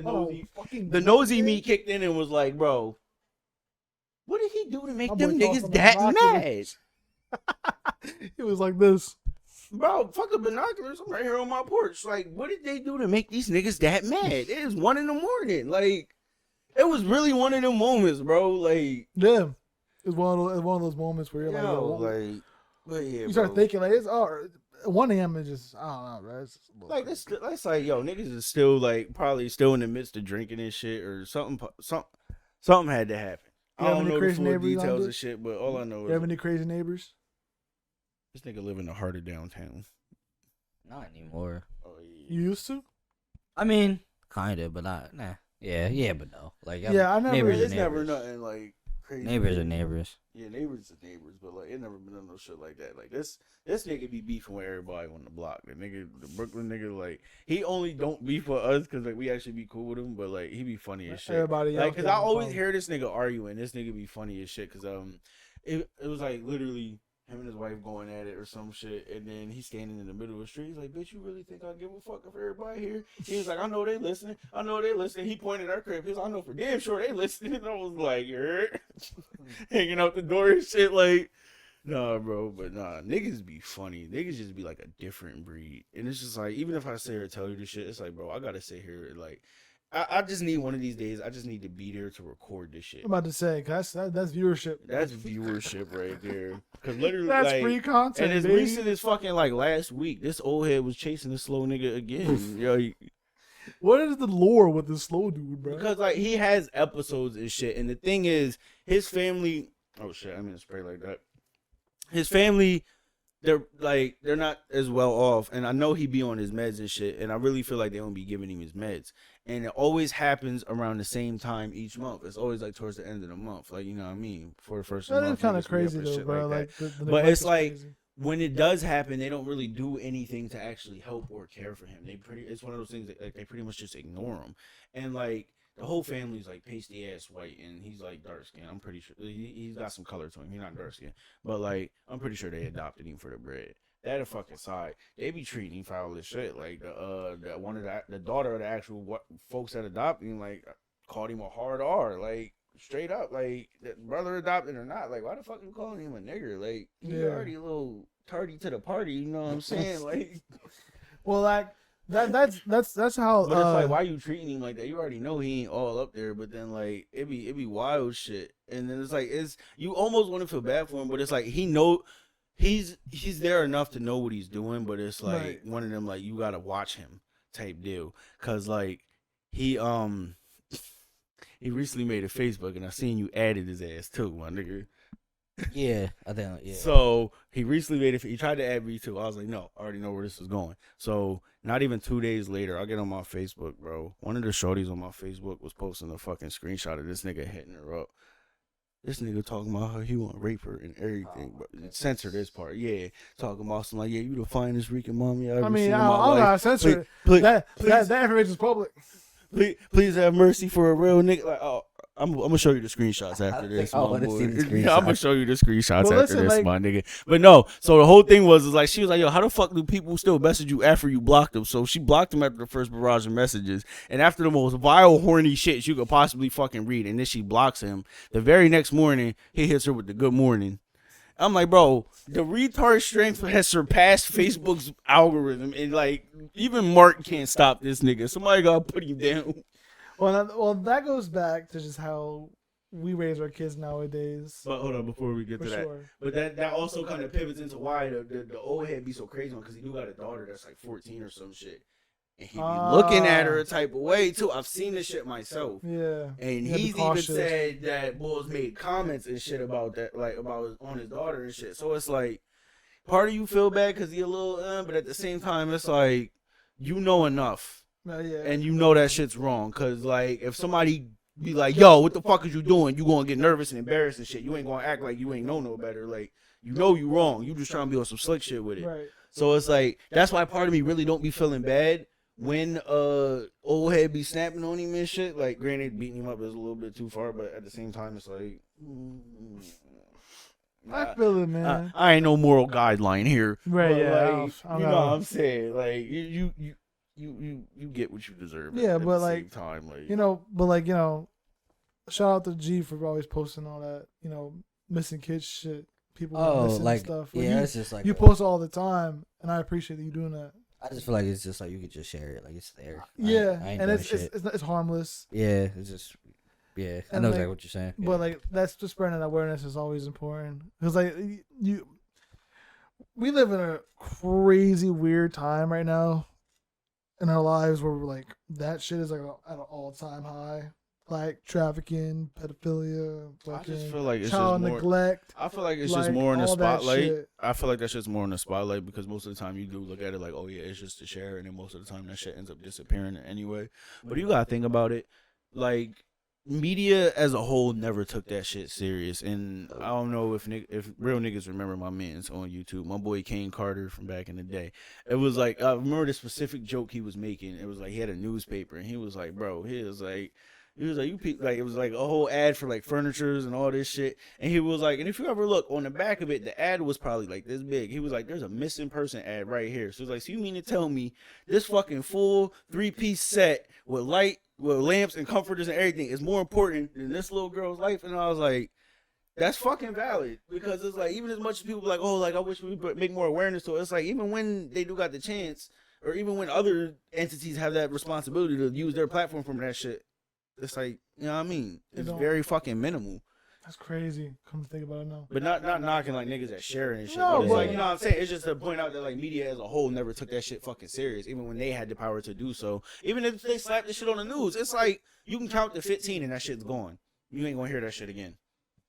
the nosy me kicked in and was like, bro, what did he do to make My them boy tossed niggas on that the mad? It was like this. Bro, fuck the binoculars. I'm right here on my porch. Like, what did they do to make these niggas that mad? It is 1 in the morning. Like, it was really one of them moments, bro. Like, Yeah, it's one of those moments where you're like, yo, yo, like, but yeah, you start bro. thinking like it's 1 a.m. is just, I don't know, bro. It's just a little Like crazy. that's like, yo, niggas is still like probably still in the midst of drinking and shit or something had to happen. You I have don't any know the crazy full neighbors, details Andre? of shit, but all I know You is have any crazy neighbors? this nigga live in the heart of downtown. Not anymore. Oh yeah. You used to? I mean, Kinda, but not. Nah. Yeah, but no. Like, Yeah, I never- neighbors are It's never neighbors. nothing like crazy. Neighbors are neighbors. Yeah, neighbors are neighbors, but like it never been done no shit like that. Like this nigga be beefing with everybody on the block. The Brooklyn nigga, like he only don't beef with us because like we actually be cool with him, but like he be funny as shit. Everybody Like, else cause got I no always problem. hear this nigga arguing. This nigga be funny as shit. Cause it was like literally him and his wife going at it or some shit, and then he's standing in the middle of the street. He's like, "Bitch, you really think I give a fuck if everybody here?" He was like, "I know they listening. I know they listening." He pointed at our crib. He was like, "I know for damn sure they listening." And I was like, "You're hanging out the door and shit." Like, nah, bro, but nah, niggas be funny. Niggas just be like a different breed, and it's just like even if I sit here and tell you this shit, it's like, bro, I gotta sit here and like. I just need one of these days. I just need to be there to record this shit. I'm about to say, 'cause that's viewership. That's viewership right there. Cause literally, That's like, free content, and as baby. recent as fucking like last week, this old head was chasing the slow nigga again. Yo, What is the lore with this slow dude, bro? because like he has episodes and shit, and the thing is, his family. Oh shit! I mean to spray like that. His family, they're not as well off, and I know he be on his meds and shit, and I really feel like they don't be giving him his meds, and it always happens around the same time each month. It's always like towards the end of the month, like you know what I mean, for the first of That the is month. kind of niggas be up crazy and though, shit bro. that. Like, the But neglect it's is like crazy. when it does happen, they don't really do anything to actually help or care for him. It's one of those things that like, they pretty much just ignore him, and like. The whole family's like pasty ass white, and he's like dark skin. I'm pretty sure he's got some color to him. He's not dark skin, but like I'm pretty sure they adopted him for the bread. That a fucking side. They be treating him foul as shit. Like the daughter of the actual folks that adopted him, like called him a hard R, like straight up, like that brother adopted or not. Like why the fuck you calling him a nigger? Like he Yeah. already a little tardy to the party. You know what I'm saying? Like. Well, like that's how. But it's like, why you treating him like that? You already know he ain't all up there, but then like it be wild shit, and then it's like you almost want to feel bad for him, but it's like he's there enough to know what he's doing, but it's like Right. one of them like you gotta watch him type deal, cause like he recently made a Facebook, and I seen you added his ass too, my nigga. Yeah, I think. Yeah. So he recently made it. He tried to add me too. I was like, no, I already know where this is going. So not even 2 days later, I get on my Facebook, bro. One of the shorties on my Facebook was posting a fucking screenshot of this nigga hitting her up. This nigga talking about how he want to rape her and everything, but censor this part. Yeah, talking about some like, yeah, you the finest Rican mommy I ever I seen mean, in I my don't life. gotta censor it. Please, That please, information is public. please have mercy for a real nigga. Like, oh, I'm gonna show you the screenshots after this. I my wanna boy. see the Yeah, I'm gonna screenshots. show you the screenshots But after listen, this, like- my nigga. But no, so the whole thing was like she was like, yo, how the fuck do people still message you after you blocked them? So she blocked him after the first barrage of messages, and after the most vile, horny shit you could possibly fucking read, and then she blocks him. The very next morning, he hits her with the good morning. I'm like, bro, the retard strength has surpassed Facebook's algorithm, and like even Mark can't stop this nigga. Somebody gotta put him down. Well, that goes back to just how we raise our kids nowadays. But hold on, before we get For to that, sure. but that also kind of pivots into why the old head be so crazy on, because he do got a daughter that's like 14 or some shit, and he be looking at her a type of way too. I've seen this shit myself. Yeah. And You gotta be he's even cautious. said that Bulls made comments and shit about that, like on his daughter and shit. So it's like, part of you feel bad because he a little, but at the same time, it's like, you know enough, Yeah. and you know that shit's wrong. Cause like, if somebody be like, yo, what the fuck is you doing? You gonna get nervous and embarrassed and shit. You ain't gonna act like you ain't know no better. Like, you know you wrong. You just trying to be on some slick shit with it. Right. So it's like, that's why part of me really don't be feeling bad when old head be snapping on him and shit. Like, granted, beating him up is a little bit too far, but at the same time, it's like, I feel it, man. I ain't no moral guideline here. Right, but, yeah, like, I don't you know know. what I'm saying? Like, you get what you deserve. Yeah, at but, the like, same time, like, shout out to G for always posting all that, missing kids shit. People Oh, missing like stuff. yeah, it's just like you post all the time, and I appreciate you doing that. I just feel like it's just like you could just share it, like it's there. Yeah, I ain't and doing it's shit. it's harmless. Yeah, it's just yeah. I And, know like, exactly what you're saying. But like that's just spreading awareness is always important because like we live in a crazy weird time right now in our lives where we're like that shit is like at an all time high. like trafficking, pedophilia, I just fucking feel like it's child just more. neglect. I feel like it's like, just more in the all that spotlight. shit. I feel like that's just more in the spotlight because most of the time you do look at it like, oh yeah, it's just to share, and then most of the time that shit ends up disappearing anyway. But you gotta think about it, like media as a whole never took that shit serious, and I don't know if real niggas remember my mans on YouTube, my boy Kane Carter from back in the day. It was like I remember the specific joke he was making. It was like he had a newspaper, and he was like, bro, it was like a whole ad for like furnitures and all this shit. And he was like, and if you ever look on the back of it, the ad was probably like this big. He was like, there's a missing person ad right here. So it's like, so you mean to tell me this fucking full 3-piece set with lamps and comforters and everything is more important than this little girl's life? And I was like, that's fucking valid, because it's like, even as much as people be like, oh, like I wish we would make more awareness to it, it's like, even when they do got the chance, or even when other entities have that responsibility to use their platform from that shit, it's like, you know what I mean? It's very fucking minimal. That's crazy. Come to think about it now. But not knocking like niggas that sharing and shit. No, but it's but like, you know what I'm saying? It's just to point out that like media as a whole never took that shit fucking serious, even when they had the power to do so. Even if they slapped this shit on the news, it's like you can count to 15 and that shit's gone. You ain't gonna hear that shit again.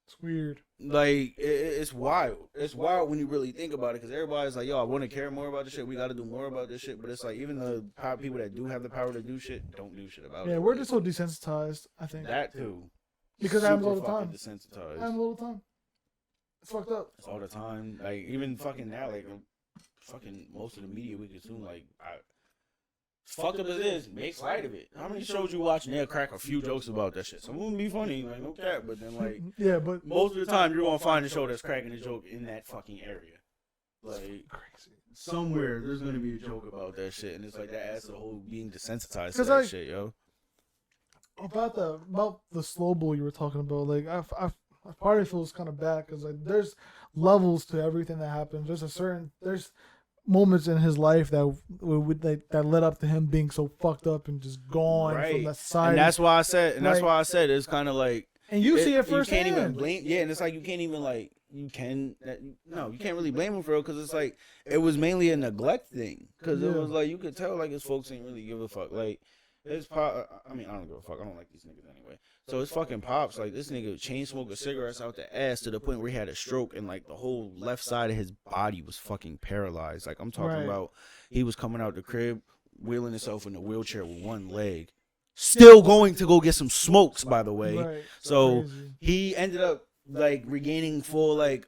It's weird. Like it's wild. It's wild when you really think about it, because everybody's like, yo, I want to care more about this shit. We got to do more about this shit. But it's like, even the people that do have the power to do shit don't do shit about it. Yeah, we're just so desensitized, I think. That too. Because it happens all the Super time. fucking desensitized. It happens all the time. It's fucked up. It's all the time. Like, even fucking now, like, fucking most of the media we consume, like, fucked up as it is, makes light of it. How many shows you watch and they'll crack a few jokes about that shit? Some of them be funny, like, no cap, but then, like, yeah, but most of the time you're gonna find a show that's cracking a joke in that fucking area. Like, crazy. somewhere there's gonna be a joke about that shit, and it's like that adds to the whole being desensitized to 'Cause, that like, shit, yo. About the slow bowl you were talking about, like I part of it feels kind of bad because like there's levels to everything that happens. There's moments in his life that led up to him being so fucked up and just gone from that side. And that's why I said, it's kind of like, and you see it first. You can't even blame. Yeah, and it's like you can't even like you can't really blame him for it, because it's like it was mainly a neglect thing, because it was like you could tell like his folks ain't really give a fuck. Like his pop, I mean, I don't give a fuck. I don't like these niggas anyway. So his fucking pops, like this nigga chain smoking cigarettes out the ass to the point where he had a stroke and like the whole left side of his body was fucking paralyzed. Like I'm talking about, he was coming out the crib, wheeling himself in a wheelchair with one leg, still going to go get some smokes, by the way. Right. So he ended up like regaining full like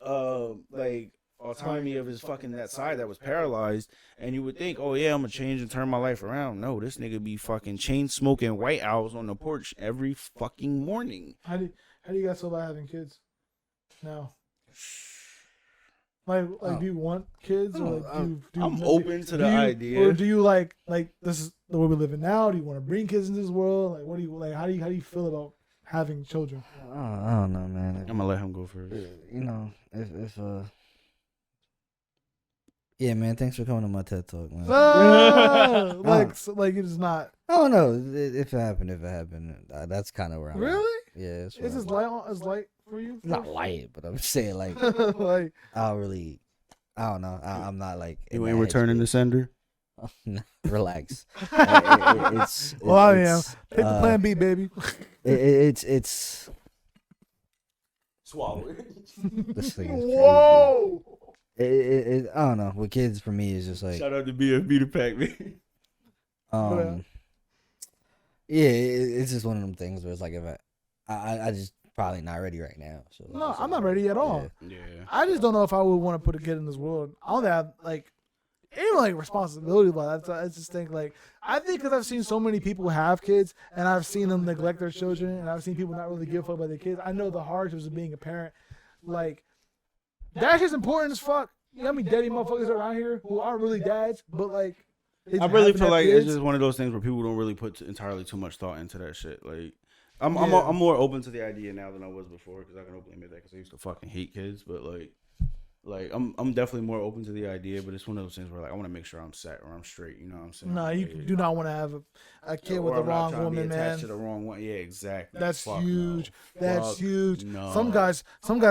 autonomy of his fucking that side that was paralyzed. And you would think, oh yeah, I'm gonna change and turn my life around. No, this nigga be fucking chain smoking white owls on the porch every fucking morning. How do you guys feel about having kids now? Like do you want kids, or like, I'm open to the idea, or do you like this is the way we're living now? Do you want to bring kids into this world? Like, what do you like? How do you feel about having children? I don't know, man. I'm gonna let him go first. You know, if yeah, man. Thanks for coming to my TED Talk, man. Like it is not. I don't know if it happened. That's kind of where I'm. Really? At. Yeah. It's this light for you? Not light, but I'm saying like like I don't know. I'm not like. You ain't returning the sender. Relax. Well, I am. Take the plan B, baby. It's swallow it. This thing is Whoa. crazy. I don't know. With kids, for me, it's just like shout out to BFB to pack me. Yeah, it's just one of them things where it's like if I just probably not ready right now. So no, I'm not ready at all. Yeah. I just don't know if I would want to put a kid in this world. I don't have even like responsibility about that. I just think I think because I've seen so many people have kids and I've seen them neglect their children and I've seen people not really give a fuck about their kids. I know the hardships of being a parent. Like that shit's important as fuck. You know how many daddy motherfuckers around here who aren't really dads, but like I really feel like it's just one of those things where people don't really put entirely too much thought into that shit. Like I'm more open to the idea now than I was before, because I can openly admit that, because I used to fucking hate kids, but like I'm definitely more open to the idea, but it's one of those things where like I want to make sure I'm set or I'm straight. You know what I'm saying? No, you do not want to have a kid with the wrong woman, man. To the wrong one, yeah, exactly. That's huge. No. That's huge. No. Some guys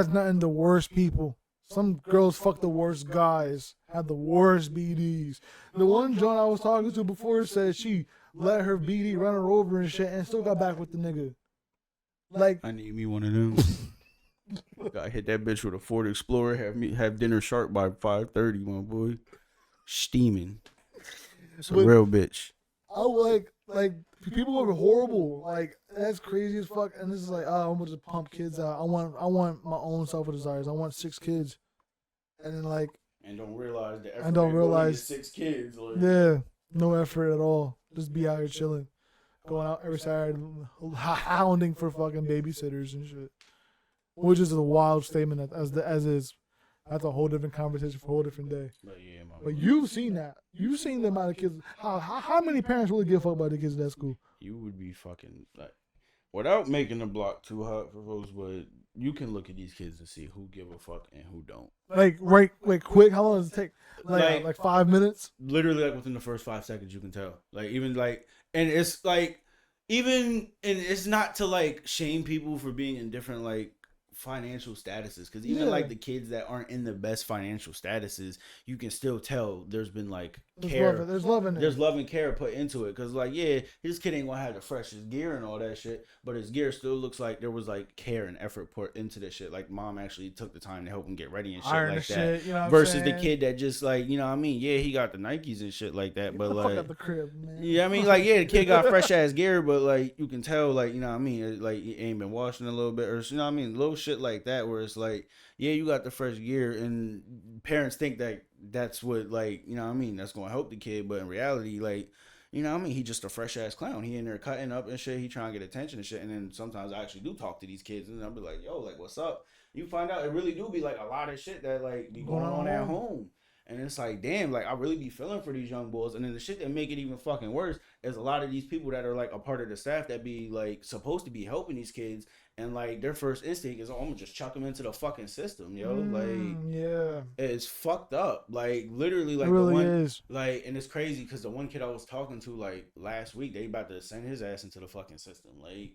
nothing the worst people. Some girls fuck the worst guys, have the worst BDs. The one John I was talking to before said she let her BD run her over and shit and still got back with the nigga. Like, I need me one of them. Gotta hit that bitch with a Ford Explorer. Have dinner sharp by 5:30, my boy. Steaming. It's a But- real bitch. I like people are horrible. Like that's crazy as fuck. And this is like, oh, I'm gonna just pump kids out. I want my own self desires. I want 6 kids, and then like, And don't realize the effort. I don't that goes into realize- 6 kids. Like, yeah, no effort at all. Just be out here chilling, going out every Saturday, hounding for fucking babysitters and shit. Which is a wild statement as is. That's a whole different conversation for a whole different day. But yeah, my But you've seen that. You've seen the amount of kids. How many parents really give a fuck about the kids at that school? you would be fucking like, without making the block too hot for folks, but you can look at these kids and see who give a fuck and who don't. Like quick. How long does it take? Like- Like 5 minutes. Literally, like within the first 5 seconds, you can tell. Like even like, and it's like, even and it's not to like shame people for being in different like financial statuses, because even Yeah. like the kids that aren't in the best financial statuses, you can still tell there's been like There's care. love. There's love in it. There's love and care put into it, because like, yeah, his kid ain't gonna have the freshest gear and all that shit, but his gear still looks like there was like care and effort put into this shit. Like mom actually took the time to help him get ready and shit Iron like the that. shit, you know what I'm Versus the saying? kid that just like, you know what I mean, yeah, he got the Nikes and shit like that, Get but the fuck like, out the crib, man. yeah, I mean, like, yeah, the kid got fresh ass gear, but like you can tell, like, you know what I mean, it, like he ain't been washing a little bit, or you know what I mean, little shit like that, where it's like, yeah, you got the fresh gear, and parents think that that's what, like, you know what I mean, that's gonna help the kid, but in reality, like, you know what I mean, he just a fresh ass clown. He in there cutting up and shit. He trying to get attention and shit. And then sometimes I actually do talk to these kids, and I'll be like, yo, like, what's up? You find out it really do be like a lot of shit that like be going on at home. And it's like, damn, like I really be feeling for these young boys. And then the shit that make it even fucking worse is a lot of these people that are like a part of the staff that be like supposed to be helping these kids, and like their first instinct is, oh, I'm gonna just chuck them into the fucking system, yo. Like, Yeah, it's fucked up. Like literally, like it really the one, is. like, and it's crazy because the one kid I was talking to like last week, they about to send his ass into the fucking system, like.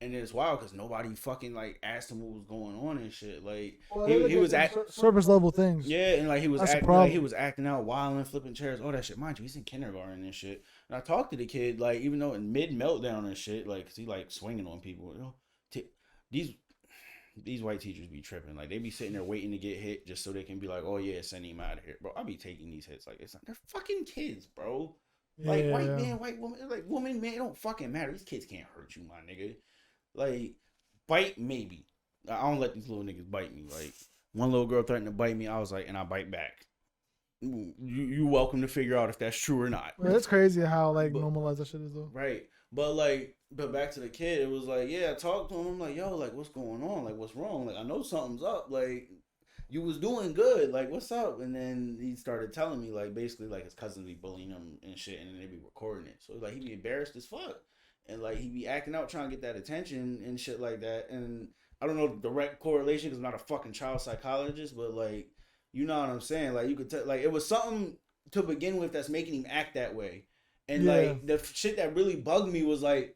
And it's wild because nobody fucking like asked him what was going on and shit. Like Well, he was at surface level things. yeah, and like he was That's the acting problem. like he was acting out, wilding, flipping chairs, all that shit. Mind you, he's in kindergarten and shit. And I talked to the kid, like even though in mid meltdown and shit, like 'cause he like swinging on people. You know, these white teachers be tripping. Like they be sitting there waiting to get hit just so they can be like, oh yeah, send him out of here, bro. I be taking these hits like it's not. They're fucking kids, bro. Like white man, white woman, like woman, man, it don't fucking matter. These kids can't hurt you, my nigga. Like bite maybe. I don't let these little niggas bite me. Like one little girl threatened to bite me, I was like, and I bite back. You welcome to figure out if that's true or not. Well, it's crazy how like But- normalized that shit is though. Right. But like, but back to the kid, it was like, yeah, I talked to him. I'm like, yo, like, what's going on? Like, what's wrong? Like, I know something's up. Like, you was doing good. Like, what's up? And then he started telling me, like, basically, like, his cousins be bullying him and shit, and then they be recording it. So, like, he be embarrassed as fuck. And, like, he be acting out trying to get that attention and shit like that. And I don't know the direct correlation because I'm not a fucking child psychologist, but, like, you know what I'm saying? Like, you could tell, like, it was something to begin with that's making him act that way. And, Yeah. like, the shit that really bugged me was, like,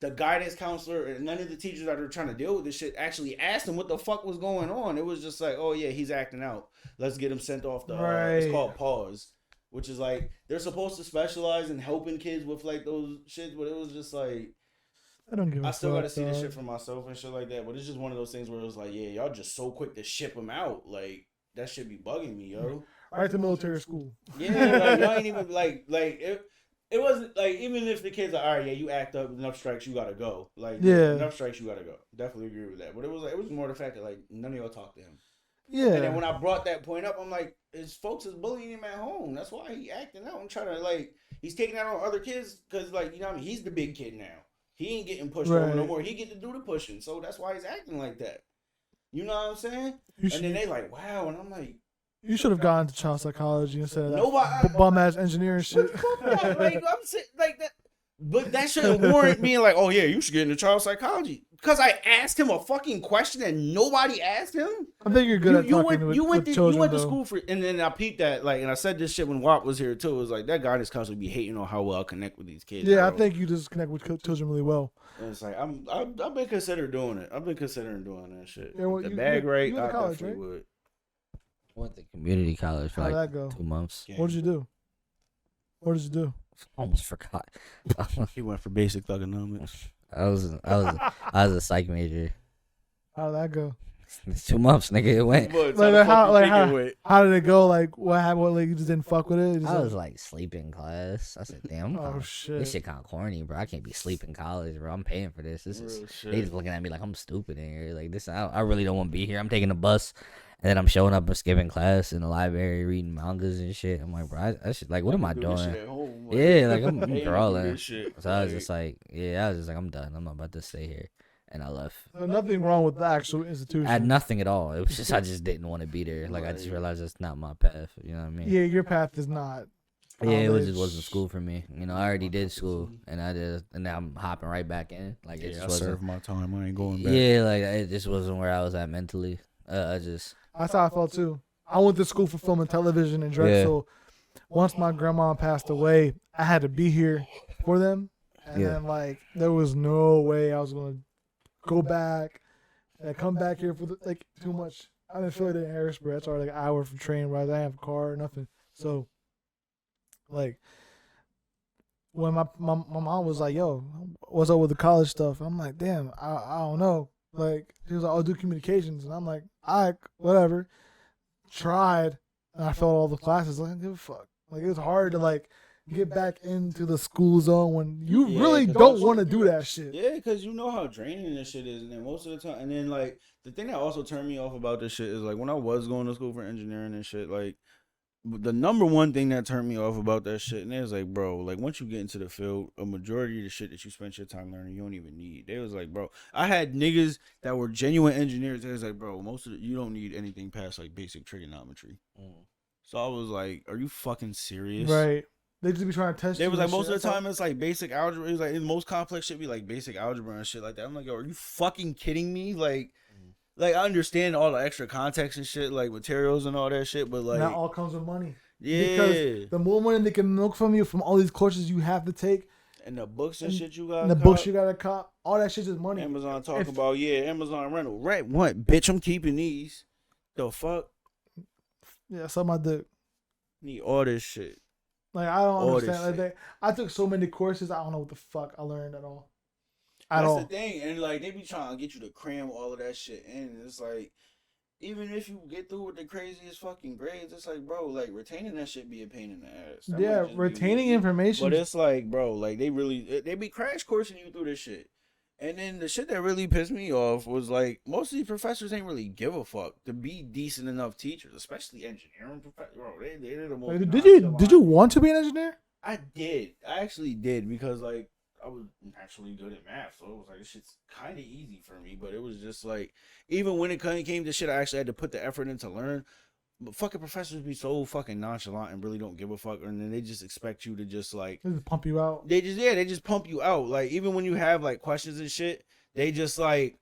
the guidance counselor and none of the teachers that are trying to deal with this shit actually asked him what the fuck was going on. It was just like, oh, yeah, he's acting out. Let's get him sent off the, it's Right. called pause. Which is, like, they're supposed to specialize in helping kids with, like, those shit, but it was just, like, I don't give a I still fuck, gotta see this dog. shit for myself and shit like that. But it's just one of those things where it was like, yeah, y'all just so quick to ship him out. Like, that shit be bugging me, yo. Right to military school. Yeah, like, y'all ain't even, like, it wasn't, like, even if the kids are, all right, yeah, you act up, enough strikes, you gotta go. Like, Yeah. enough strikes, you gotta go. Definitely agree with that. But it was, like, it was more the fact that, like, none of y'all talked to him. Yeah. And then when I brought that point up, I'm like, his folks is bullying him at home. That's why he acting out. I'm trying to, like, he's taking out on other kids because, like, you know what I mean? He's the big kid now. He ain't getting pushed over no Right. more. He get to do the pushing. So that's why he's acting like that. You know what I'm saying? You And should, then they like, wow. And I'm like, you should have gone to child psychology instead of that nobody. bum ass engineering shit. Like, I'm sitting like that. But that shouldn't warrant being like, oh, yeah, you should get into child psychology. Because I asked him a fucking question and nobody asked him. I think you're good at talking with you went children, to though. school for, and then I peeped that, like, and I said this shit when WAP was here too. It was like that guy just constantly be hating on how well I connect with these kids. Yeah, I bro. think you just connect with children really well. And it's like I've been considering doing it. I've been considering doing that shit. Yeah, well, the you- bag you- rate, you went I to college, definitely would. Went to community college for How'd like that go? 2 months. Yeah. What did you do? What did you do? Almost forgot. He went for basic thugonomics. I was a psych major. How'd that go? It's 2 months, nigga. It went. How did it go? Like what happened? What, like you just didn't fuck with it? I was like sleeping in class. I said, damn, oh shit, this shit kind of corny, bro. I can't be sleeping in college, bro. I'm paying for this. This is they just looking at me like I'm stupid in here. Like this, I really don't want to be here. I'm taking the bus, and then I'm showing up and skipping class in the library, reading mangas and shit. I'm like, bro, I should like, what am I doing? Yeah, like I'm crawling. So I was just like, I'm done. I'm not about to stay here. And I left. So nothing wrong with the actual institution. I had nothing at all. It was just I just didn't want to be there. Like I just realized it's not my path. You know what I mean? Yeah, your path is not. Yeah, it just wasn't school for me. You know, I already did school, and now I'm hopping right back in. Like it just wasn't. I served my time. I ain't going back. Yeah, like it just wasn't where I was at mentally. That's how I felt too. I went to school for film and television in Drexel. Yeah. Once my grandma passed away, I had to be here for them, and then like there was no way I was gonna go back and come back here for too much. I didn't feel it in Harrisburg. That's already like an hour from train rides. I didn't have a car or nothing. So, like, when my mom was like, "Yo, what's up with the college stuff?" I'm like, "Damn, I don't know." Like, she was like, "I'll do communications," and I'm like, "All right, whatever." Tried, and I failed all the classes. Like, I don't give a fuck. Like, it was hard to like get back into the school zone when you really don't want to do that shit. Yeah, because you know how draining this shit is, and then most of the time, and then like the thing that also turned me off about this shit is like when I was going to school for engineering and shit, like the number one thing that turned me off about that shit, and it was like, bro, like once you get into the field, a majority of the shit that you spent your time learning, you don't even need. They was like, bro, I had niggas that were genuine engineers. They was like, bro, most of you don't need anything past like basic trigonometry. So I was like, are you fucking serious? Right. They just be trying to test you. They was like, most of the time it's like basic algebra. It was like the most complex shit be like basic algebra and shit like that. I'm like, yo, are you fucking kidding me? Like I understand all the extra context and shit, like materials and all that shit, but like that all comes with money. Yeah. Because the more money they can milk from you from all these courses you have to take. And the books and shit you got. And the books you gotta cop. All that shit is money. Amazon about Amazon rental. Right, what? Bitch, I'm keeping these. The fuck? Yeah, something I do. Need all this shit. Like, I don't understand. Like, I took so many courses, I don't know what the fuck I learned at all. That's the thing. And, like, they be trying to get you to cram all of that shit in. And it's like, even if you get through with the craziest fucking grades, it's like, bro, like, retaining that shit be a pain in the ass. Yeah, retaining information. But it's like, bro, like, they be crash coursing you through this shit. And then the shit that really pissed me off was like most of these professors ain't really give a fuck to be decent enough teachers, especially engineering professors. Bro, they're the most. Did you want to be an engineer? I did. I actually did because like I was naturally good at math, so it was like this shit's kind of easy for me. But it was just like even when it came to shit, I actually had to put the effort in to learn. But fucking professors be so fucking nonchalant and really don't give a fuck, and then they just expect you to just like they just pump you out. They just pump you out. Like even when you have like questions and shit, they just like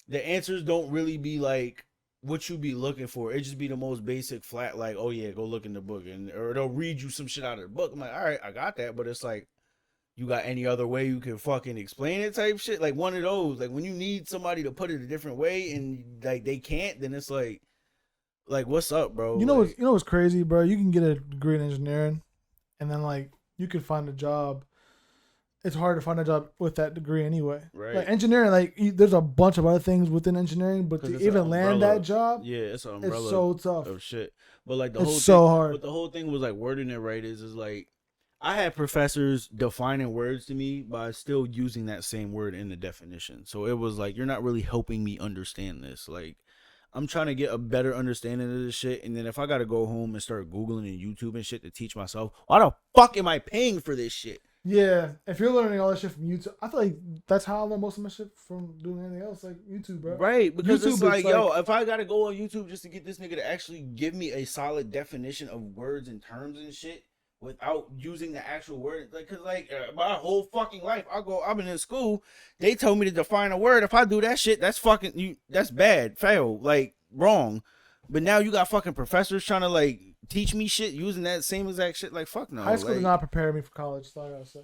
the answers don't really be like what you be looking for. It just be the most basic flat like, oh yeah, go look in the book, and or they'll read you some shit out of the book. I'm like, all right, I got that, but it's like you got any other way you can fucking explain it type shit. Like one of those. Like when you need somebody to put it a different way and like they can't, then it's like what's up, bro? You know what's crazy, bro? You can get a degree in engineering, and then like you can find a job. It's hard to find a job with that degree anyway. Right. Like engineering, like there's a bunch of other things within engineering, but to even land that job, yeah, it's an umbrella. It's so tough. Of shit. But like it's so hard. But the whole thing was like wording it right is like I had professors defining words to me by still using that same word in the definition. So it was like you're not really helping me understand this. Like I'm trying to get a better understanding of this shit, and then if I gotta go home and start Googling and YouTube and shit to teach myself, why the fuck am I paying for this shit? Yeah, if you're learning all that shit from YouTube, I feel like that's how I learn most of my shit from doing anything else, like YouTube, bro. Right, because YouTube, it's like, yo, if I gotta go on YouTube just to get this nigga to actually give me a solid definition of words and terms and shit without using the actual word, like, cause like my whole fucking life, I've been in school, they told me to define a word. If I do that shit, that's fucking that's bad, fail, like wrong. But now you got fucking professors trying to like teach me shit using that same exact shit. Like fuck no. High school did not prepare me for college. That's all I gotta say.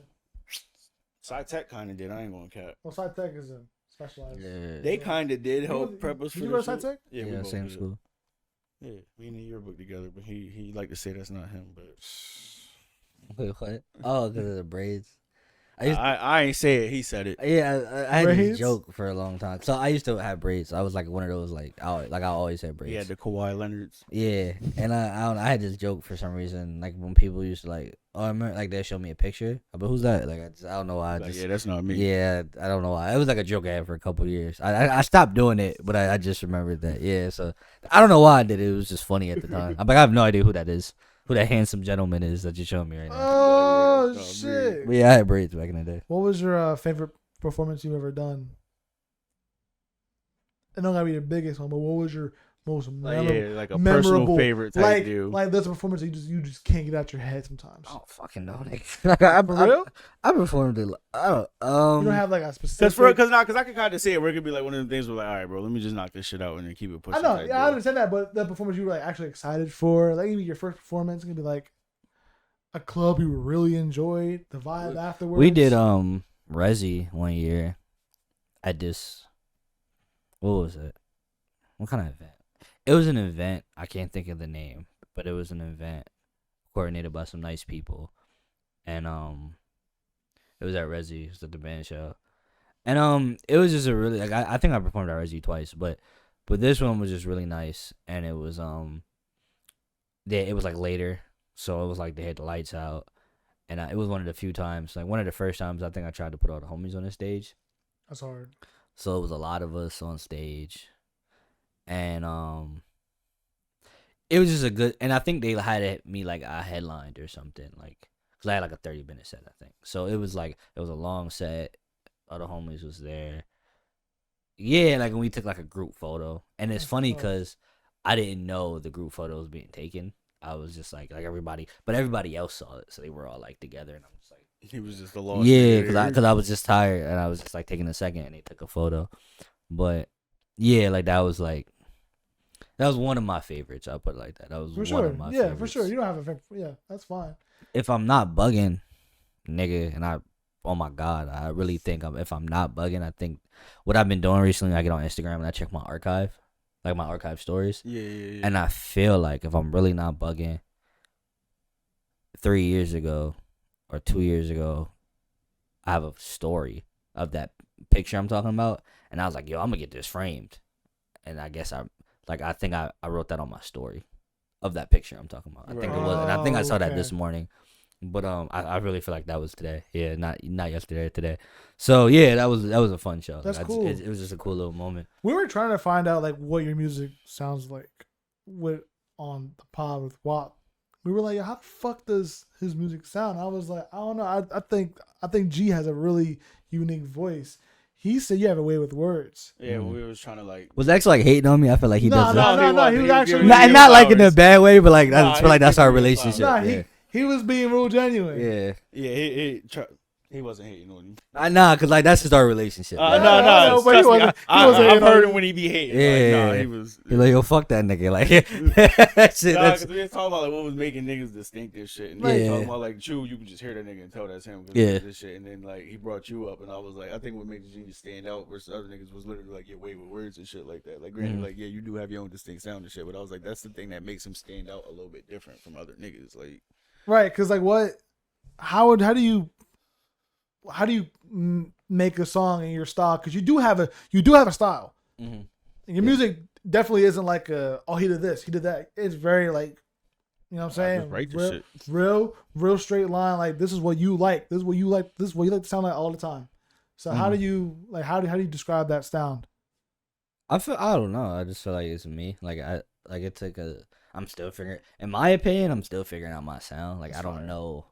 Sci-Tech kind of did. I ain't gonna cap. Well, Sci-Tech is a specialized. Yeah. They kind of did help prep us for. Did you go to Sci-Tech? Yeah, same school. Yeah, we in the yearbook together, but he like to say that's not him. But wait, what? Oh, because of the braids. I ain't say it. He said it. Yeah, I had Braids? this joke for a long time. So I used to have braids. I was like one of those I always had braids. He had the Kawhi Leonards. Yeah, and I had this joke for some reason. Like when people used to I remember they show me a picture. But who's that? Like I don't know why. Like, yeah, that's not me. Yeah, I don't know why. It was like a joke I had for a couple of years. I stopped doing it, but I just remembered that. Yeah, so I don't know why I did it. It was just funny at the time. I'm like I have no idea who that is. Who that handsome gentleman is that you're showing me right now. Oh Yeah, shit! But yeah, I had braids back in the day. What was your favorite performance you've ever done? It don't gotta be your biggest one, but what was your most Like a memorable personal favorite type deal. like there's a performance that you just can't get out your head sometimes. I don't fucking know, nigga. For real? I performed it. I don't. You don't have like a specific. Because I can kind of see it where it could be like one of the things where like, all right, bro, let me just knock this shit out and then keep it pushing. I know, type yeah, I deal. understand that, but the performance you were like actually excited for, like maybe your first performance, it could be like a club you really enjoyed, the vibe afterwards. We did Resi one year at this. What was it? What kind of event? It was an event. I can't think of the name, but it was an event coordinated by some nice people, and it was at Resi. It was at the band show, and it was just a really I think I performed at Resi twice, but this one was just really nice, and it was it was like later, so it was like they had the lights out, and it was one of the few times, like one of the first times I think I tried to put all the homies on the stage. That's hard. So it was a lot of us on stage, and it was just a good. And I think they had me like I headlined or something, like because I had like a 30-minute set, I think. So it was a long set. All the homies was there. Yeah, like when we took like a group photo, and it's funny because I didn't know the group photo was being taken. I was just like everybody, but everybody else saw it, so they were all like together, and I'm just like. He was just the lost. Yeah, because I was just tired and I was just like taking a second and they took a photo, but yeah, like that was one of my favorites. I'll put it like that. That was For one sure. of my Yeah, favorites. for sure. You don't have a favorite. Yeah, that's fine. If I'm not bugging, nigga, and oh my god, I really think if I'm not bugging, I think what I've been doing recently, I get on Instagram and I check my archive, like my archive stories. Yeah. And I feel like if I'm really not bugging, 3 years ago or 2 years ago, I have a story of that picture I'm talking about, and I was like, yo, I'm gonna get this framed. And I guess I think I wrote that on my story of that picture I'm talking about. I think it was, and I think I saw that this morning. But I really feel like that was today. Yeah, not yesterday, today. So yeah, that was a fun show. That's like, cool. It was just a cool little moment. We were trying to find out like what your music sounds like on the pod with WAP. We were like, how the fuck does his music sound? I was like, I don't know. I think G has a really unique voice. He said you have a way with words. Yeah, we was trying to like. Was X like hating on me? I feel like he does. No. He was actually Not like in a bad way, but like I feel like that's our relationship. Nah, he was being real genuine. Yeah. He wasn't hating on you. Cause like that's just our relationship. No, but he wasn't I've heard hating him when he be hating. Yeah, Like, he was. You're like, yo, fuck that nigga. Like, shit, Because we was talking about like what was making niggas distinctive shit, and Right. we talking about like Chew, you can just hear that nigga and tell that's him. 'Cause Yeah. this shit, and then like he brought you up, and I was like, I think what made the Genius stand out versus other niggas was literally like your way with words and shit like that. Like granted, like yeah, you do have your own distinct sound and shit, but I was like, that's the thing that makes him stand out a little bit different from other niggas. Like, Right, because like how do you make a song in your style? Because you do have a style. Mm-hmm. Your music definitely isn't like he did this, he did that. It's very like, you know what I'm saying? Right, this shit. Real straight line. Like this is what you like. This is what you like. This is what you like to sound like all the time. So how do you describe that sound? I don't know. I just feel like it's me. Like it's like I'm still figuring. In my opinion, I'm still figuring out my sound. Like I don't know.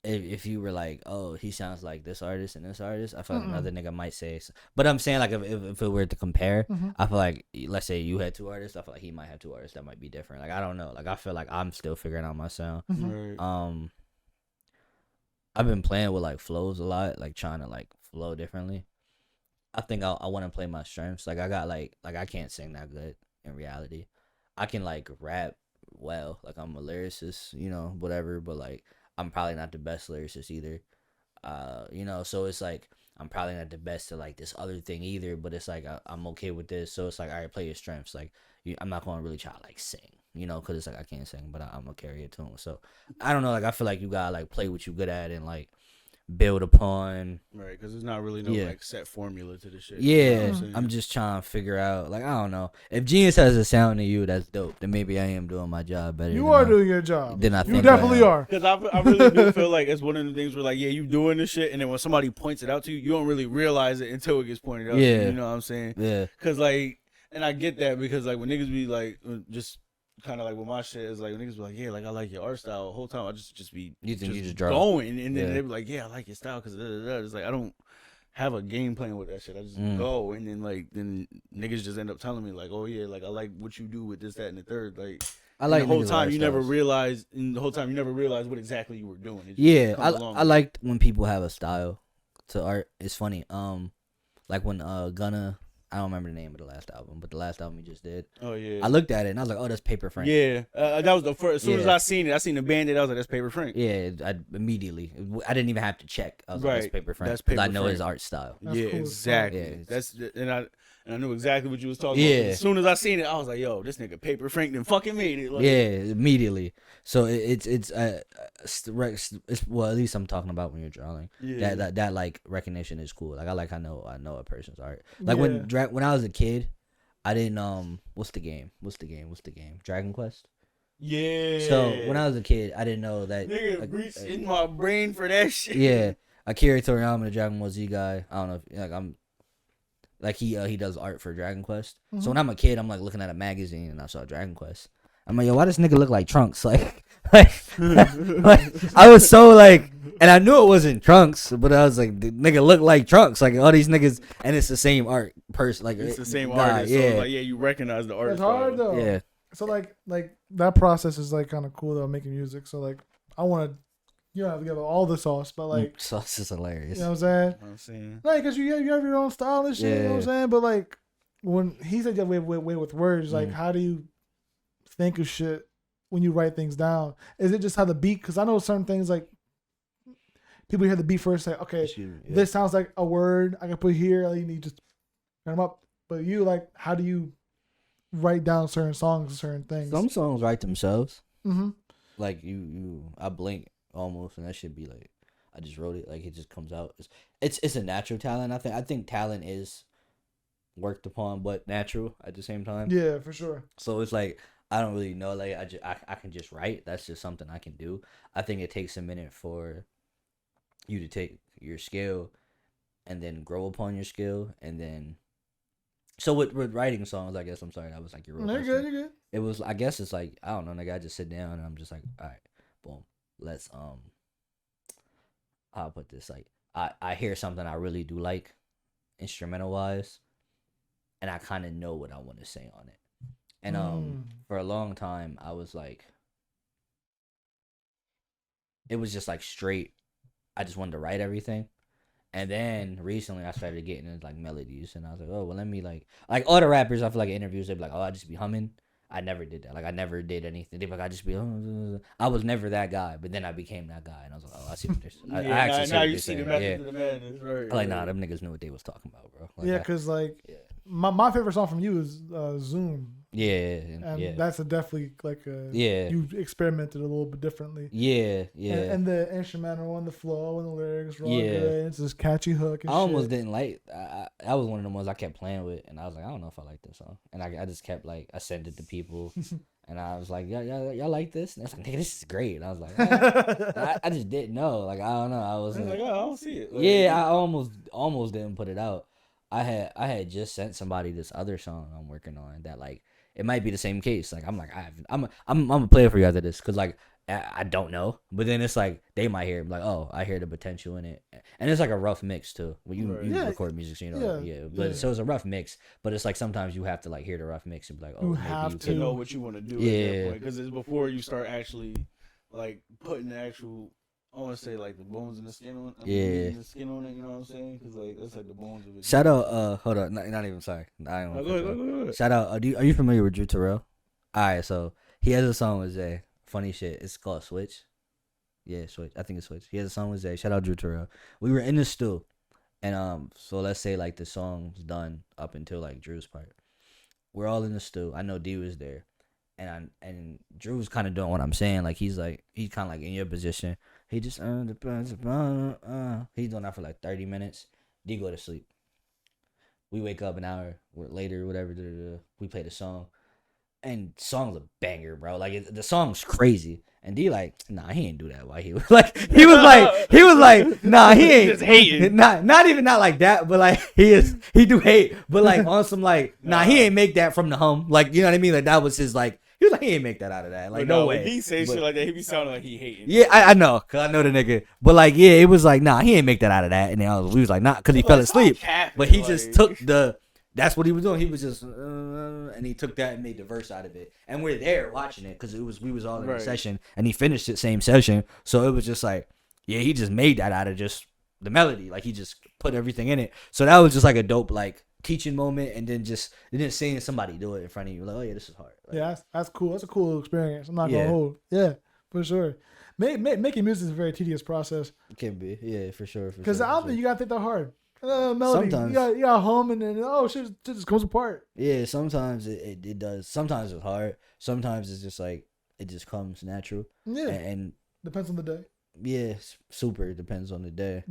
If you were like, oh, he sounds like this artist and this artist, I feel like another nigga might say. But I'm saying like if it were to compare, I feel like let's say you had two artists, I feel like he might have two artists that might be different. Like I don't know. Like I feel like I'm still figuring out my sound. right. I've been playing with like flows a lot, like trying to like flow differently. I think I want to play my strengths. Like I got like I can't sing that good in reality. I can like rap well, like I'm a lyricist, you know, whatever. But like I'm probably not the best lyricist either. You know, so it's like I'm probably not the best at like this other thing either. But it's like I'm okay with this. So it's like, all right, play your strengths. Like I'm not gonna really try to like sing, you know, because it's like I can't sing, but I'm gonna carry a tune. So I don't know. Like I feel like you gotta like play what you good at and like build upon. Right, because there's not really no Yeah. like set formula to the shit. Yeah, You know what saying? I'm just trying to figure out. Like, I don't know. If Genius has a sound to you that's dope, then maybe I am doing my job better. You are doing your job. Then I You think definitely I am. are. Because I really do feel like it's one of the things where like, yeah, you doing this shit, and then when somebody points it out to you, you don't really realize it until it gets pointed out. to you, Yeah. you know what I'm saying? Yeah. Because like, and I get that because like when niggas be like just kind of like with my shit is like when niggas be like, yeah, like I like your art style. The whole time I just be You think you just draw. going, and then Yeah. they be like, yeah, I like your style because it's like I don't have a game plan with that shit. I just Mm. go, and then niggas just end up telling me like, oh yeah, like I like what you do with this, that, and the third. Like I like the whole niggas' time art you never styles. realized, and the whole time you never realized what exactly you were doing. It just Yeah, comes along. I liked when people have a style to art. It's funny. Like when Gunna, I don't remember the name of the last album, but the last album he just did. Oh yeah. I looked at it and I was like, oh, that's Paper Frank. Yeah, that was the first. As soon as Yeah. I seen it, I seen the Band-Aid. I was like, "That's Paper Frank." Yeah, I immediately. I didn't even have to check. I was like, that's Right, Paper Frank. that's 'Cause I Paper know his Frank. art style. That's Yeah, cool as fuck. exactly. Yeah, That's and I knew exactly what you was talking Yeah. about. As soon as I seen it, I was like, "Yo, this nigga Paper Frank then fucking made it." Like, Yeah, immediately. So it's well, at least I'm talking about when you're drawing. yeah. That like recognition is cool. Like I know a person's art. Like Yeah. when I was a kid, I didn't what's the game? Dragon Quest. Yeah. So when I was a kid, I didn't know that. nigga like, reached in my brain for that shit. yeah, Akira Toriyama, the Dragon Ball Z guy. I don't know if like I'm. Like he does art for Dragon Quest. So when I'm a kid, I'm like looking at a magazine and I saw Dragon Quest. I'm like, yo, why does nigga look like Trunks? Like I was so like, and I knew it wasn't Trunks, but I was like, the nigga look like Trunks. Like all these niggas, and it's the same art person. Like It's the same guy, artist. Yeah, So like, yeah, you recognize the art. It's hard style. though. yeah. So like that process is like kind of cool though, making music. So like I want to, you don't have to give all the sauce, but like Sauce is hilarious. you know what I'm saying? You know what I'm saying? Like, cause you have your own style and shit. You know what I'm Yeah. saying? But like when he said that way with words, like Mm. how do you think of shit when you write things down? Is it just how the beat? Cause I know certain things like people hear the beat first, say, okay, Excuse me, yeah. this sounds like a word I can put here. Like, you need to just turn them up. But you like, how do you write down certain songs, certain things? Some songs write themselves. Mm-hmm. Like I blink almost, and that should be like I just wrote it. Like it just comes out. It's a natural talent. I think talent is worked upon, but natural at the same time. Yeah, for sure. So it's like I don't really know. Like I can just write. That's just something I can do. I think it takes a minute for you to take your skill and then grow upon your skill, and then. So with writing songs, I guess I'm sorry, that was like your real You're question. good. You're good. It was, I guess it's like, I don't know, nigga, I just sit down and I'm just like, all right, boom, let's I'll put this, like I hear something I really do like instrumental wise, and I kind of know what I want to say on it. And for a long time I was like, it was just like straight, I just wanted to write everything. And then recently I started getting into like melodies, and I was like, oh well, let me like all the rappers I feel like in interviews, they'd be like, oh, I just be humming. I never did that. Like I never did anything. They'd be like, I just be I was never that guy, but then I became that guy, and I was like, oh, I see what they're saying. I actually see now what you they're see the saying. method Yeah. to the madness, right? I'm like, nah, them niggas knew what they was talking about, bro. Like, Yeah, cause like yeah. my favorite song from you is Zoom, Yeah, and yeah. that's a definitely like a Yeah. You experimented a little bit differently. Yeah, yeah. And the instrumental and the flow and the lyrics were all Yeah. good. It's this catchy hook. And I almost shit. didn't like. I was one of the ones I kept playing with, and I was like, I don't know if I like this song, and I just kept like I sent it to people, and I was like, y'all like this? And I was like, nigga, this is great. And I was like, I just didn't know. Like I don't know. I was I was like, like, oh, I don't see it. Like, yeah, I almost didn't put it out. I had just sent somebody this other song I'm working on that like it might be the same case. Like I'm like I'm gonna play it for you after this, cause like I don't know, but then it's like they might hear it, like, oh, I hear the potential in it, and it's like a rough mix too. When you, Right. you Yeah. record music, so you know, But Yeah. so it's a rough mix, but it's like sometimes you have to like hear the rough mix and be like, oh, You maybe have you to could- know what you want to do at Yeah. that point, because it's before you start actually like putting the actual. I want to say like the bones and the skin on. Yeah. The skin on it. You know what I'm saying? Because like that's like the bones of it. Shout out, hold on, not even sorry. I don't Oh, wanna go ahead, cut you go off. ahead, go ahead. Shout out, are you familiar with Drew Terrell? Alright, so he has a song with Zay. Funny shit. It's called Switch. Yeah, Switch. I think it's Switch. He has a song with Zay. Shout out Drew Terrell. We were in the stew. And so let's say like the song's done up until like Drew's part. We're all in the stew. I know D was there. And Drew's kinda doing what I'm saying. Like he's kind of like in your position. He just he's doing that for like 30 minutes. D go to sleep. We wake up an hour later, whatever. We play the song, and song's a banger, bro. Like the song's crazy. And D like, nah, he ain't do that. Why he was like, nah, he ain't just hating. Not even not like that, but like he do hate, but like on some like, nah, he ain't make that from the hum. Like you know what I mean? Like that was his like. He was like, he ain't make that out of that. Like no way. When he say shit like that, he be sounding like he hating. Yeah, I know, cause I know the nigga. But like, yeah, it was like, nah, he ain't make that out of that. And then we was like, nah, cause he fell asleep. But he just took that's what he was doing. He was just, and he took that and made the verse out of it. And we're there watching it because we was all in the session, and he finished the same session. So it was just like, yeah, he just made that out of just the melody. Like he just put everything in it. So that was just like a dope like teaching moment, and then seeing somebody do it in front of you, like, oh yeah, this is hard. Like, yeah, that's cool. That's a cool experience. I'm not gonna hold. Yeah, for sure. Making music is a very tedious process. It can be, yeah, for sure. Because I don't think you gotta think that hard. Melody, Sometimes you got hum, and then shit just comes apart. Yeah, sometimes it does. Sometimes it's hard. Sometimes it's just like it just comes natural. Yeah, and depends on the day. Yeah, super depends on the day.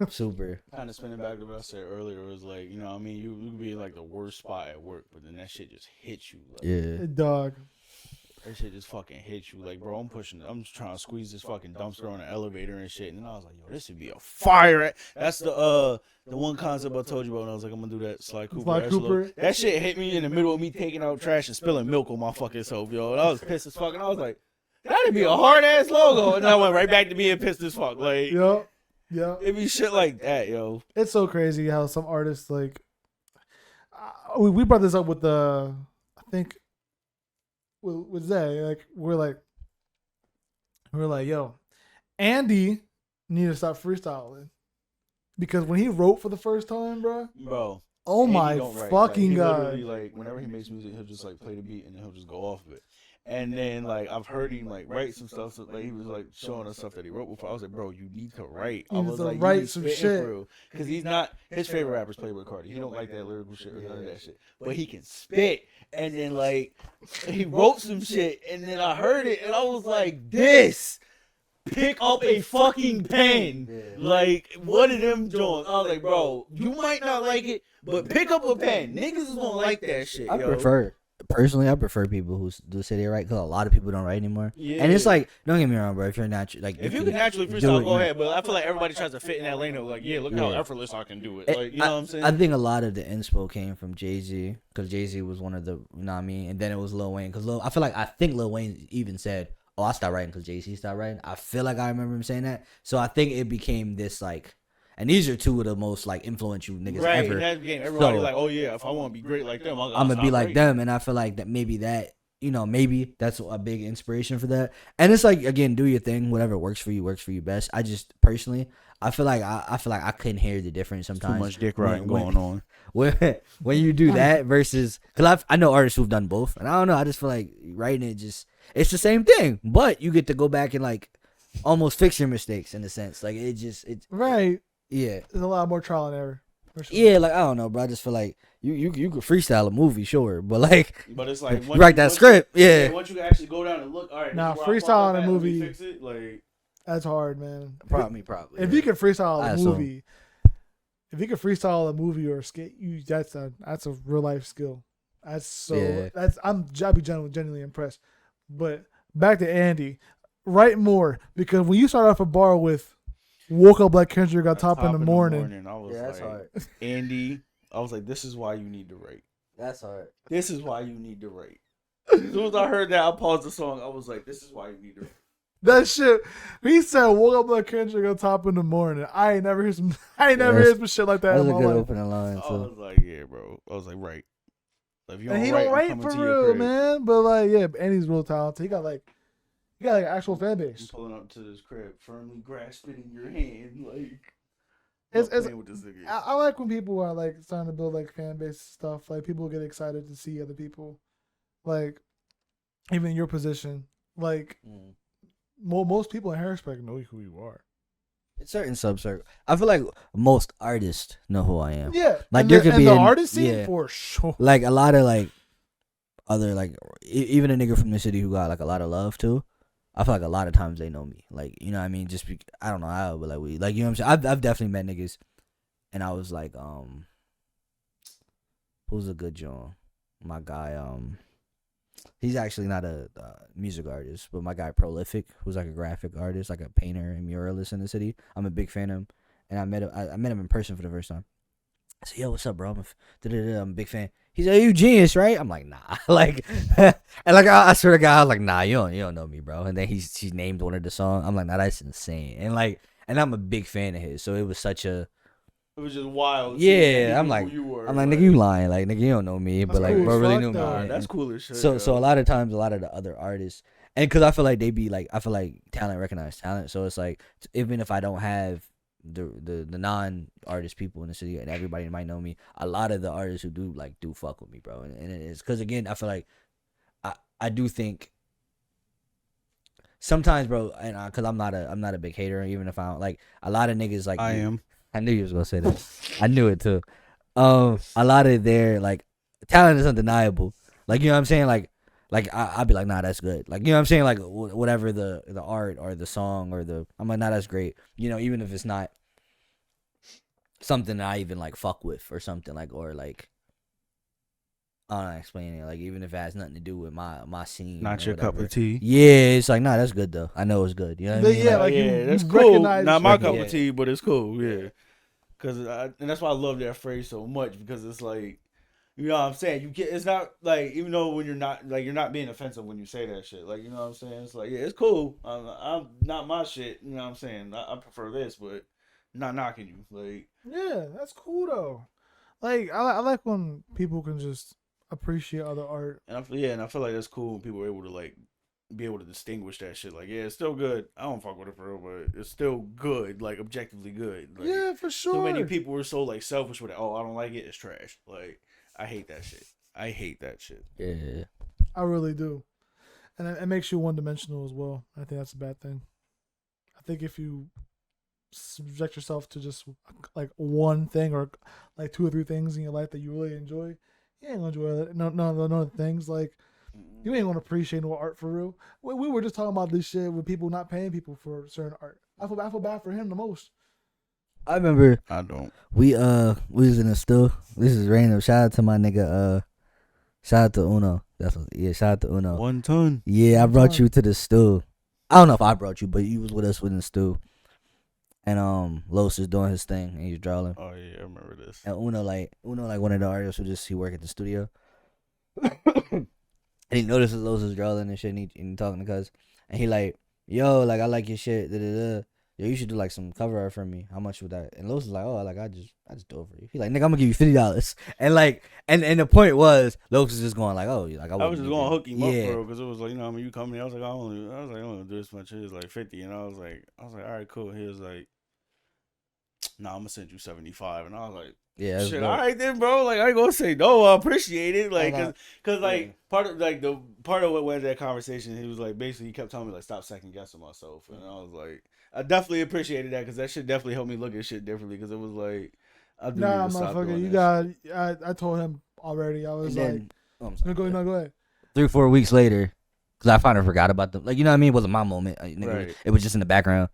Super. Kind of spinning back to what I said earlier, was like, you know what I mean, you could be in like the worst spot at work, but then that shit just hits you. Like, yeah, dog. That shit just fucking hits you. Like, bro, I'm just trying to squeeze this fucking dumpster on an elevator and shit. And then I was like, yo, this would be a fire. That's the one concept I told you about when I was like, I'm gonna do that Sly Cooper. That shit hit me in the middle of me taking out trash and spilling milk on my fucking self, yo. And I was pissed as fuck. And I was like, that'd be a hard ass logo. And then I went right back to being pissed as fuck. Like, yeah. It'd be shit like that, yo. It's so crazy how some artists like. We brought this up with I think. With Zay, like we're like, yo, Andy need to stop freestyling, because when he wrote for the first time, bro, oh Andy my fucking god, like whenever he makes music, he'll just like play the beat and then he'll just go off of it. And then like I've heard him like write some stuff, so like he was like showing us stuff that he wrote before. I was like, bro, you need to write. I was like, write some shit, because he's not his favorite rapper's Playboy Cardi. He don't like that lyrical shit or none of that shit, but he can spit. And then like he wrote some shit, and then I heard it, and I was like, pick up a fucking pen. Yeah. Like, one of them joints. I was like, bro, you might not like it, but pick up a pen. Niggas is gonna like that shit, I prefer people who do say they write, because a lot of people don't write anymore. Yeah. And it's like, don't get me wrong, bro. If you're natural, like if you can naturally freestyle, go ahead. But I feel like everybody tries to fit in that lane of like, look how effortless I can do it. Like, you know what I'm saying? I think a lot of the inspo came from Jay-Z, because Jay-Z was one of the, you know what I mean? And then it was Lil Wayne, because I think Lil Wayne even said, oh, I stopped writing because Jay-Z stopped writing. I feel like I remember him saying that. So I think it became this like, and these are two of the most like influential niggas ever. Right, that game, everybody like, oh yeah, if I want to be great like them, I'm gonna be like them. And I feel like that maybe that's a big inspiration for that. And it's like, again, do your thing, whatever works for you best. I just personally, I feel like I couldn't hear the difference sometimes. Too much dick riding going on. When you do that versus, because I know artists who've done both, and I don't know, I just feel like writing it it's the same thing, but you get to go back and like almost fix your mistakes in a sense. Like it's right. Yeah, there's a lot more trial and error. Sure. Yeah, like I don't know, bro. I just feel like you could freestyle a movie, sure, but it's like you write that script, yeah. Once you actually go down and look, all right. Now freestyle in a movie, fix it, like that's hard, man. Probably. If you can freestyle a movie, a movie or a skit, that's a real life skill. I'd be genuinely impressed. But back to Andy, write more, because when you start off a bar with woke up like Kendrick got top in the morning. I was that's hard. Andy, I was like, this is why you need to write. That's hard. This is why you need to write. As soon as I heard that, I paused the song. I was like, this is why you need to write. That shit, he said, woke up like Kendrick got top in the morning. I ain't never heard some shit like that in my life. That's a good opening line. I was like, yeah, bro. I was like, right. If you and he don't write for real, man. But like, yeah, Andy's real talented. He got like an actual fan base. I'm pulling up to this crib, firmly grasp it in your hand, like. I like when people are like starting to build like fan base stuff. Like people get excited to see other people, like even in your position. Like most people in Harrisburg know who you are. It's certain subcircle. I feel like most artists know who I am. Yeah, like there could be the artist scene for sure. Like a lot of like other like even a nigga from the city who got like a lot of love too. I feel like a lot of times they know me. Like, you know what I mean? Just I don't know how, but like you know what I'm saying? I've definitely met niggas and I was like, who's a good John? My guy, he's actually not a music artist, but my guy Prolific, who's like a graphic artist, like a painter and muralist in the city. I'm a big fan of him. And I met him I met him in person for the first time. I said, yo, what's up, bro? I'm a big fan. He's like, you Genius, right? I'm like, nah. Like, and like, I swear to God, I was like, nah, you don't know me, bro. And then he named one of the songs. I'm like, nah, that's insane. And like, and I'm a big fan of his. So it was such a, It was just wild. yeah. I'm like, nigga, you lying. Like, nigga, you don't know me. That's But like, cool bro, as really fuck, knew me. though. Nah, And- that's cool as shit. So yo. a lot of times, a lot of the other artists, and because I feel like they be like, I feel like talent recognize talent. So it's like, even if I don't have the non artist people in the city and everybody might know me, a lot of the artists who do fuck with me, bro. And it is because again, I feel like I do think sometimes, bro, and because I'm not a big hater, even if I don't like a lot of niggas like I am. I knew you was gonna say that. I knew it too. A lot of their like talent is undeniable. Like, you know what I'm saying? Like I'd be like, nah, that's good. Like, you know what I'm saying? Like whatever the art or the song or I'm like, nah, that's great. You know, even if it's not something that I even like fuck with or something like, or like, I don't know how to explain it. Like, even if it has nothing to do with my scene. Not or your cup whatever. of tea. Yeah, it's like, nah, that's good though. I know it's good. You know what I mean? Yeah, Like, like, yeah, you that's cool. recognize Not my shit. cup Yeah. of tea, but it's cool. Yeah, and that's why I love that phrase so much because it's like, you know what I'm saying. You get it's not like even though when you're not being offensive when you say that shit. Like, you know what I'm saying. It's like, yeah, it's cool. I'm not my shit. You know what I'm saying. I prefer this, but not knocking you. Like, Yeah, that's cool though. Like I like when people can just appreciate other art. and I feel like that's cool when people are able to like be able to distinguish that shit. Like, yeah, it's still good. I don't fuck with it for real, but it's still good. Like, objectively good. Like, Yeah, for sure. so many people were so like selfish with it. Oh, I don't like it. It's trash. Like, I hate that shit. I hate that shit. yeah. I really do, and it makes you one dimensional as well. I think that's a bad thing. I think if you subject yourself to just like one thing or like two or three things in your life that you really enjoy, you ain't gonna enjoy that. No, no things like you ain't gonna appreciate no art for real. We were just talking about this shit with people not paying people for certain art. I feel bad for him the most. I remember I don't. we was in a store. This is random. Shout out to my nigga. Shout out to Uno. Shout out to Uno. 1 ton. Yeah, I 1 brought ton. you to the stew. I don't know if I brought you, but you was with us within the stew. And Los is doing his thing and he's drawing. Oh yeah, I remember this. And Uno like one of the artists who he work at the studio. And he notices Los is drawing and shit and he talking to cuz. And he like, yo, like I like your shit. Da, da, da. Yo, you should do like some cover art for me. How much would that? And Los is like, oh, like I just do it for you. He like, nigga, I'm gonna give you $50. And like, and the point was, Los is just going like, oh, like I was just gonna hook him up, yeah. bro, because it was like, you know, I mean, you come here, I was like, I don't do this much. It was like 50, and I was like, all right, cool. He was like, nah, I'm gonna send you 75, and I was like, Yeah, that's shit, dope. all right then, bro. Like, I ain't gonna say no. I appreciate it, like, I know. cause like Yeah. part of what was that conversation, he was like, basically, he kept telling me like, stop second guessing myself, and I was like, I definitely appreciated that because that shit definitely helped me look at shit differently because it was like, I do Nah, need to stop motherfucker, doing you that got. shit. I told him already. I was And like, then, I'm sorry. go ahead. 3-4 weeks later, because I finally forgot about them. Like, you know what I mean? It wasn't my moment. Right. It was just in the background.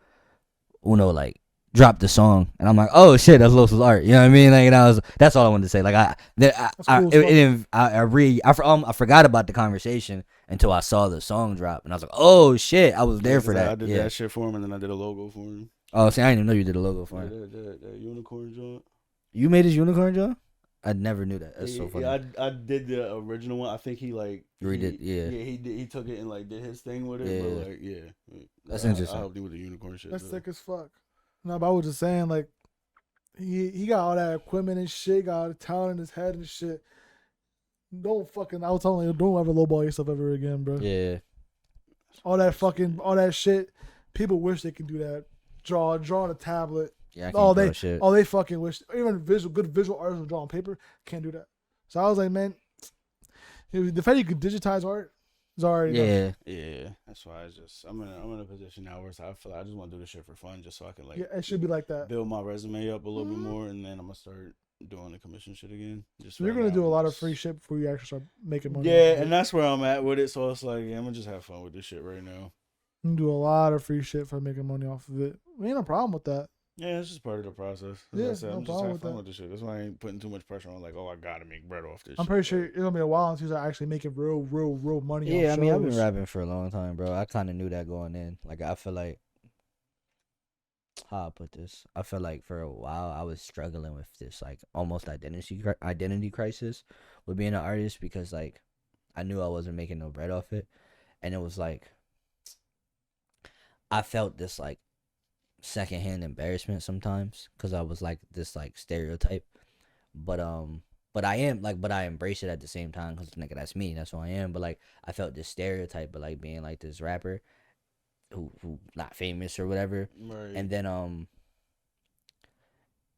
Uno, like, dropped the song. And I'm like, oh, shit, that's Los's art. You know what I mean? Like, and that's all I wanted to say. Like, I forgot about the conversation until I saw the song drop. And I was like, oh, shit, I was there for that. I did yeah. that shit for him, and then I did a logo for him. Oh, see, I didn't even know you did a logo for Yeah, him. that unicorn joint. You made his unicorn, Joe? I never knew that. That's so funny. Yeah, I did the original one. I think he like Redid, yeah. Yeah, he did. He took it and like did his thing with it. Yeah. But like, yeah, That's I interesting. helped him with the unicorn shit. That's too. sick as fuck. No, but I was just saying, like, he got all that equipment and shit, got all the talent in his head and shit. I was telling you, don't ever lowball yourself ever again, bro. Yeah. All that shit. People wish they could do that. Draw on a tablet. Yeah, I Oh, can't draw shit. they fucking wish. Even good visual artists who draw on paper can't do that. So I was like, man, the fact you could digitize art is already enough. Yeah, that's why I'm in a position now where I feel like I just want to do this shit for fun, just so I can like Yeah, it should be like that. build my resume up a little bit more, and then I'm gonna start doing the commission shit again. Just So you're right gonna now, do a lot of just- free shit before you actually start making money. Yeah, and that's where I'm at with it. So it's like, yeah, I'm gonna just have fun with this shit right now. You can do a lot of free shit for making money off of it. Ain't no problem with that. Yeah, it's just part of the process. As Yeah, I said, no I'm just problem having with fun that. with this shit. That's why I ain't putting too much pressure on. Like, oh, I gotta make bread off this. I'm shit. pretty sure it's gonna be a while until I actually making real money. Yeah, off I mean, I've been shows. rapping for a long time, bro. I kind of knew that going in. Like, I feel like, how I put this, I feel like for a while I was struggling with this like almost identity crisis with being an artist because like I knew I wasn't making no bread off it, and it was like I felt this like secondhand embarrassment sometimes because I was like this like stereotype, but I embrace it at the same time because nigga, that's me, that's who I am. But like I felt this stereotype, but like being like this rapper who not famous or whatever. Right. And then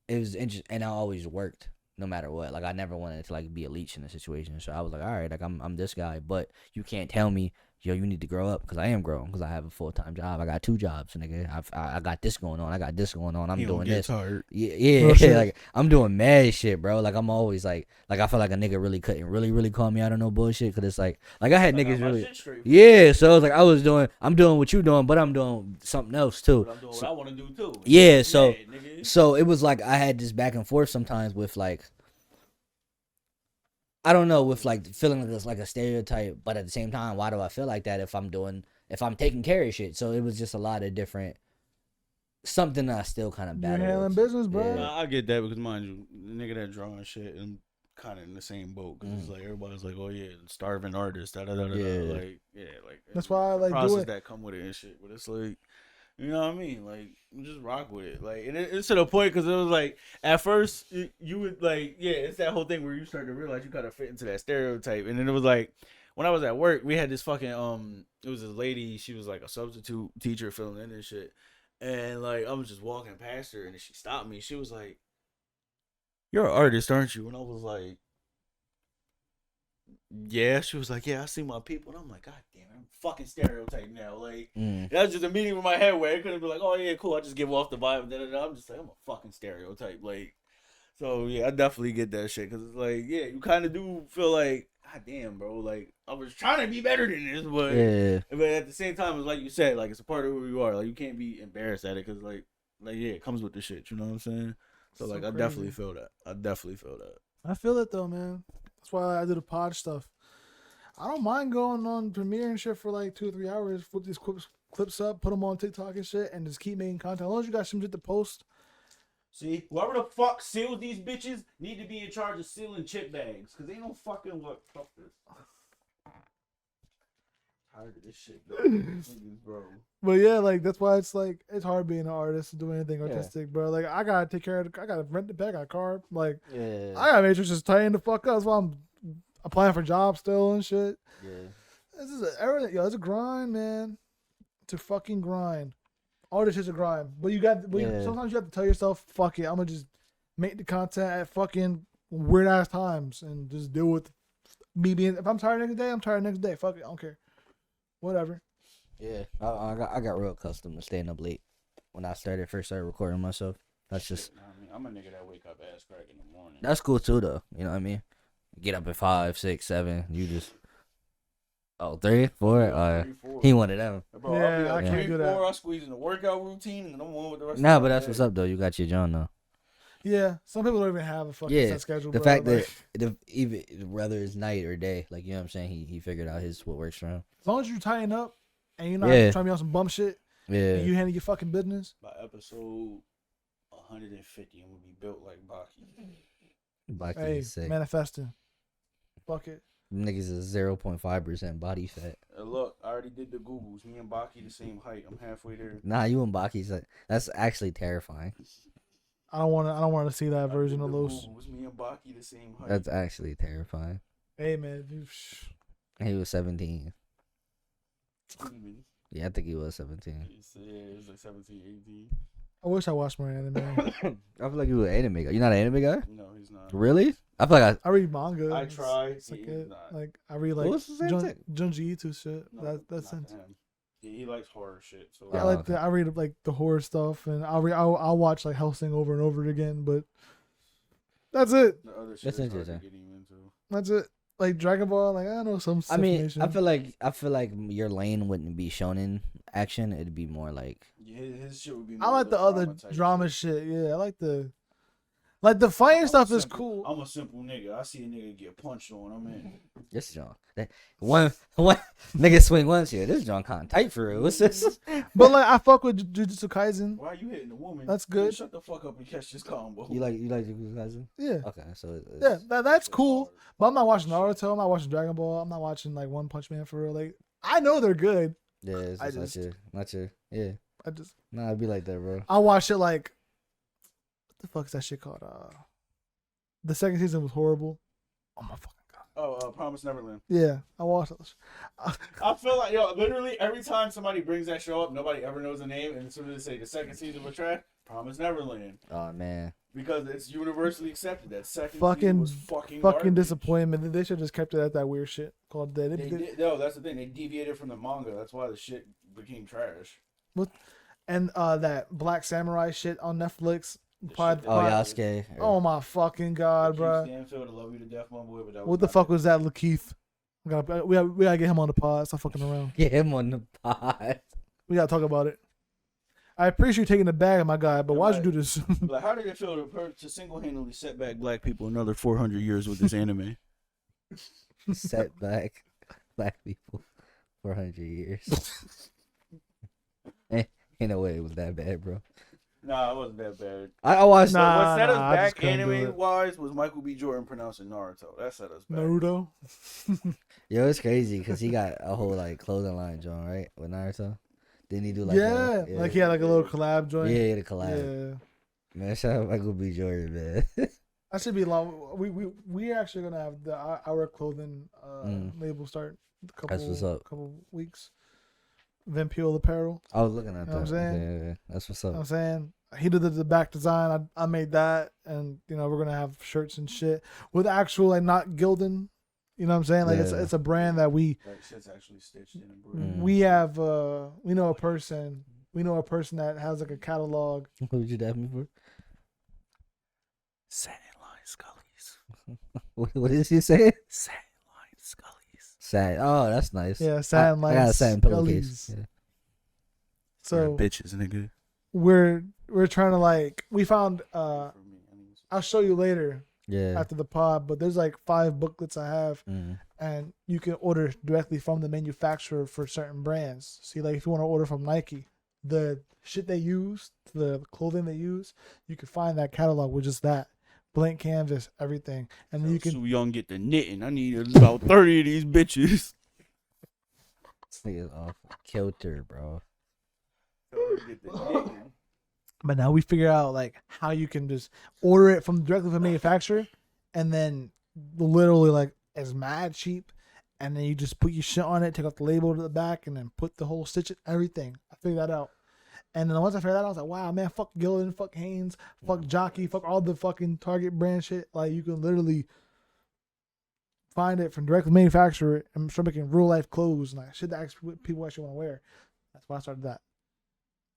it was interesting, and I always worked no matter what. Like I never wanted to like be a leech in a situation, so I was like, all right, like I'm this guy, but you can't tell me, yo, you need to grow up because I am growing because I have a full-time job. I got 2 jobs, nigga. I got this going on. I got this going on. I'm He don't doing get this. tired. Yeah, Real shit. like I'm doing mad shit, bro. Like I'm always like I feel like a nigga really couldn't really call me out on no bullshit because it's like I had I got niggas my really. shit straight. Yeah, so it's like I'm doing what you doing, but I'm doing something else too. But I'm doing what I want to do too. Yeah, so nigga. so it was like I had this back and forth sometimes with like I don't know, with like feeling like it's like a stereotype, but at the same time, why do I feel like that if I'm taking care of shit? So it was just a lot of different something that I still kind of You're battle handling with. business, bro. Yeah. Nah, I get that because mind you, the nigga that drawing shit, I'm kind of in the same boat because it's like everybody's like, oh yeah, starving artist, da da da da. Yeah. Like like That's why I like process doing. that come with it and shit. But it's like, you know what I mean? Like, you just rock with it. Like, and it's to the point because it was like at first you would like, yeah, it's that whole thing where you start to realize you gotta fit into that stereotype, and then it was like. When I was at work, we had this fucking it was this lady. She was like a substitute teacher filling in and shit. And like I was just walking past her, and then she stopped me. She was like, "You're an artist, aren't you?" And I was like, "Yeah." She was like, "Yeah, I see my people." And I'm like, "God damn it, I'm fucking stereotyped now." Like that was just immediately in my head where it couldn't be like, "Oh yeah, cool." I just give off the vibe. I'm just like, I'm a fucking stereotype. Like, so yeah, I definitely get that shit because it's like, yeah, you kind of do feel like, God damn, bro. Like I was trying to be better than this, but at the same time, it's like you said, like it's a part of who you are. Like you can't be embarrassed at it because like yeah, it comes with the shit. You know what I'm saying? So like I definitely feel that. I feel it though, man. That's why I do the pod stuff. I don't mind going on Premiere and shit for like 2 or 3 hours. Flip these clips up, put them on TikTok and shit, and just keep making content. As long as you got some shit to post. See, whoever the fuck seals these bitches need to be in charge of sealing chip bags because they don't fucking look. Fuck this. Tired of this shit, bro. But yeah, like that's why it's like it's hard being an artist and doing anything artistic, bro. Like I gotta take care of I gotta rent the bag, I got a car. Like I gotta make sure it's just tighten the fuck up. That's why I'm applying for jobs still and shit. Yeah. This is everything, yo. It's a grind, man. It's a fucking grind. All this shit's a grind. But sometimes you have to tell yourself, fuck it, I'm gonna just make the content at fucking weird ass times and just deal with me being. If I'm tired next day, I'm tired next day. Fuck it, I don't care. Whatever. Yeah, I got real accustomed to staying up late when I first started recording myself. That's just. I mean, I'm a nigga that wake up ass crack in the morning. That's cool too, though. You know what I mean? Get up at 5, 6, 7. You just. Oh, 3, 4. 3, 4. He one of them. Bro, Yeah, I I can't do that. 4, I squeeze in the workout routine, and then I'm one with the rest. Nah, but that's what's up though. You got your John though. Yeah, some people don't even have a fucking set schedule. The bro. fact like, that even whether it's night or day, like you know what I'm saying, he figured out what works for him. as long as you tighten up and you're not trying to be on some bum shit, Yeah. and you handle your fucking business. By episode 150, I'm gonna be built like Baki. Baki Hey, is sick. manifesting. Fuck it. Niggas is 0.5% body fat. Look, I already did the Googles. Me and Baki the same height. I'm halfway there. Nah, you and Baki's that's actually terrifying. I don't want to see that version of Los. Me and Baki the same height. That's actually terrifying. Hey man, He was 17. Even. Yeah, I think he was 17. It was like 17, 18. I wish I watched more anime. I feel like you were an anime guy. You're not an anime guy? No, he's not. Really? I feel like I read manga. I try. It's like, He's not. like I read like What's the same thing? Junji Ito shit. No, That's not sense. him. He likes horror shit. So Yeah, Oh, I like okay. I read like the horror stuff, and I'll watch like Hellsing over and over again. But that's it. the other shit That's is hard to interesting. get him into. That's it. like Dragon Ball. Like I know some. I mean, information. I feel like your lane wouldn't be shonen action. It'd be more like. Yeah, his shit would be. I more like the other type drama shit. Yeah, I like the fighting stuff is cool. I'm a simple nigga. I see a nigga get punched on. I'm in. This John, one nigga swing once here. This John kind of tight for real. What's this? But like I fuck with Jujutsu Kaisen. Why are you hitting the woman? That's good. Shut the fuck up and catch this combo. You like Jujutsu Kaisen? Yeah. Okay, so Yeah, that's cool. But I'm not watching Naruto. I'm not watching Dragon Ball. I'm not watching like One Punch Man for real. Like I know they're good. yeah, it's I just, just- not your yeah. I just Nah, it'd be like that, bro. I watched it like what the fuck is that shit called? The second season was horrible. Oh my fucking god. Oh, Promise Neverland. Yeah, I watched it. I feel like literally every time somebody brings that show up, nobody ever knows the name, and as soon as they say the second season was trash, Promise Neverland. Oh man. Because it's universally accepted that second Fucking- season was fucking garbage. disappointment. They should have just kept it at that weird shit called Dead. They did, no, that's the thing. They deviated from the manga. That's why the shit became trash. And that Black Samurai shit on Netflix. Pod- Oh pod- Yasuke. Oh my fucking god, bro. Stanfield, I love you to death, my boy. But that What the fuck was that, Lakeith? We gotta get him on the pod. Stop fucking around. Get him on the pod. We gotta talk about it. I appreciate you taking the bag, my guy, but why'd you do this? Like, how did it feel to single-handedly set back black people another 400 years with this anime? Set back black people 400 years. Ain't no way it was that bad, bro. Nah, it wasn't that bad. I watched. Nah. What set us I just back couldn't do it. anime-wise was Michael B. Jordan pronouncing Naruto. That set us back. Naruto. Yo, it's crazy because he got a whole like clothing line joint, right, with Naruto. Didn't he do like Like he had like a little collab joint. yeah, the collab. Yeah. Man, shout out Michael B. Jordan, man. That should be long. We actually gonna have our clothing label start a That's what's up. couple weeks. Vimpeal Apparel. I was looking at Know what I'm that. saying? Yeah, that's what's You know what up. I'm saying? He did the back design. I made that, and we're gonna have shirts and shit with actual like not Gildan. You know what I'm saying? Like Yeah. it's a brand that we That shit's actually stitched in and bruised. we have. We know a person that has like a catalog. What would you dab me for? Satin line scullies. What is he saying? Satin line scullies. Sad. Oh, that's nice. Yeah, satin I got a lines, satin pillowcase. scullies. Yeah. So bitches, nigga. we're trying to like we found. I'll show you later Yeah. after the pod, but there's like 5 booklets I have. Mm. And you can order directly from the manufacturer for certain brands. See, like if you want to order from Nike, the shit they use, the clothing they use, you can find that catalog with just that blank canvas, everything, and then you can. So young get the knitting. I need about 30 of these bitches. This nigga's off kilter, bro. Get the knitting. But now we figure out like how you can just order it from directly from the manufacturer, and then literally like it's mad cheap, and then you just put your shit on it, take off the label to the back, and then put the whole stitch, everything. I figured that out. And then once I figured that out, I was like, wow, man, fuck Gildan, fuck Hanes, fuck Jockey, fuck all the fucking Target brand shit. Like, you can literally find it from direct manufacturer and start making real life clothes and like shit that actually, people actually want to wear. That's why I started that.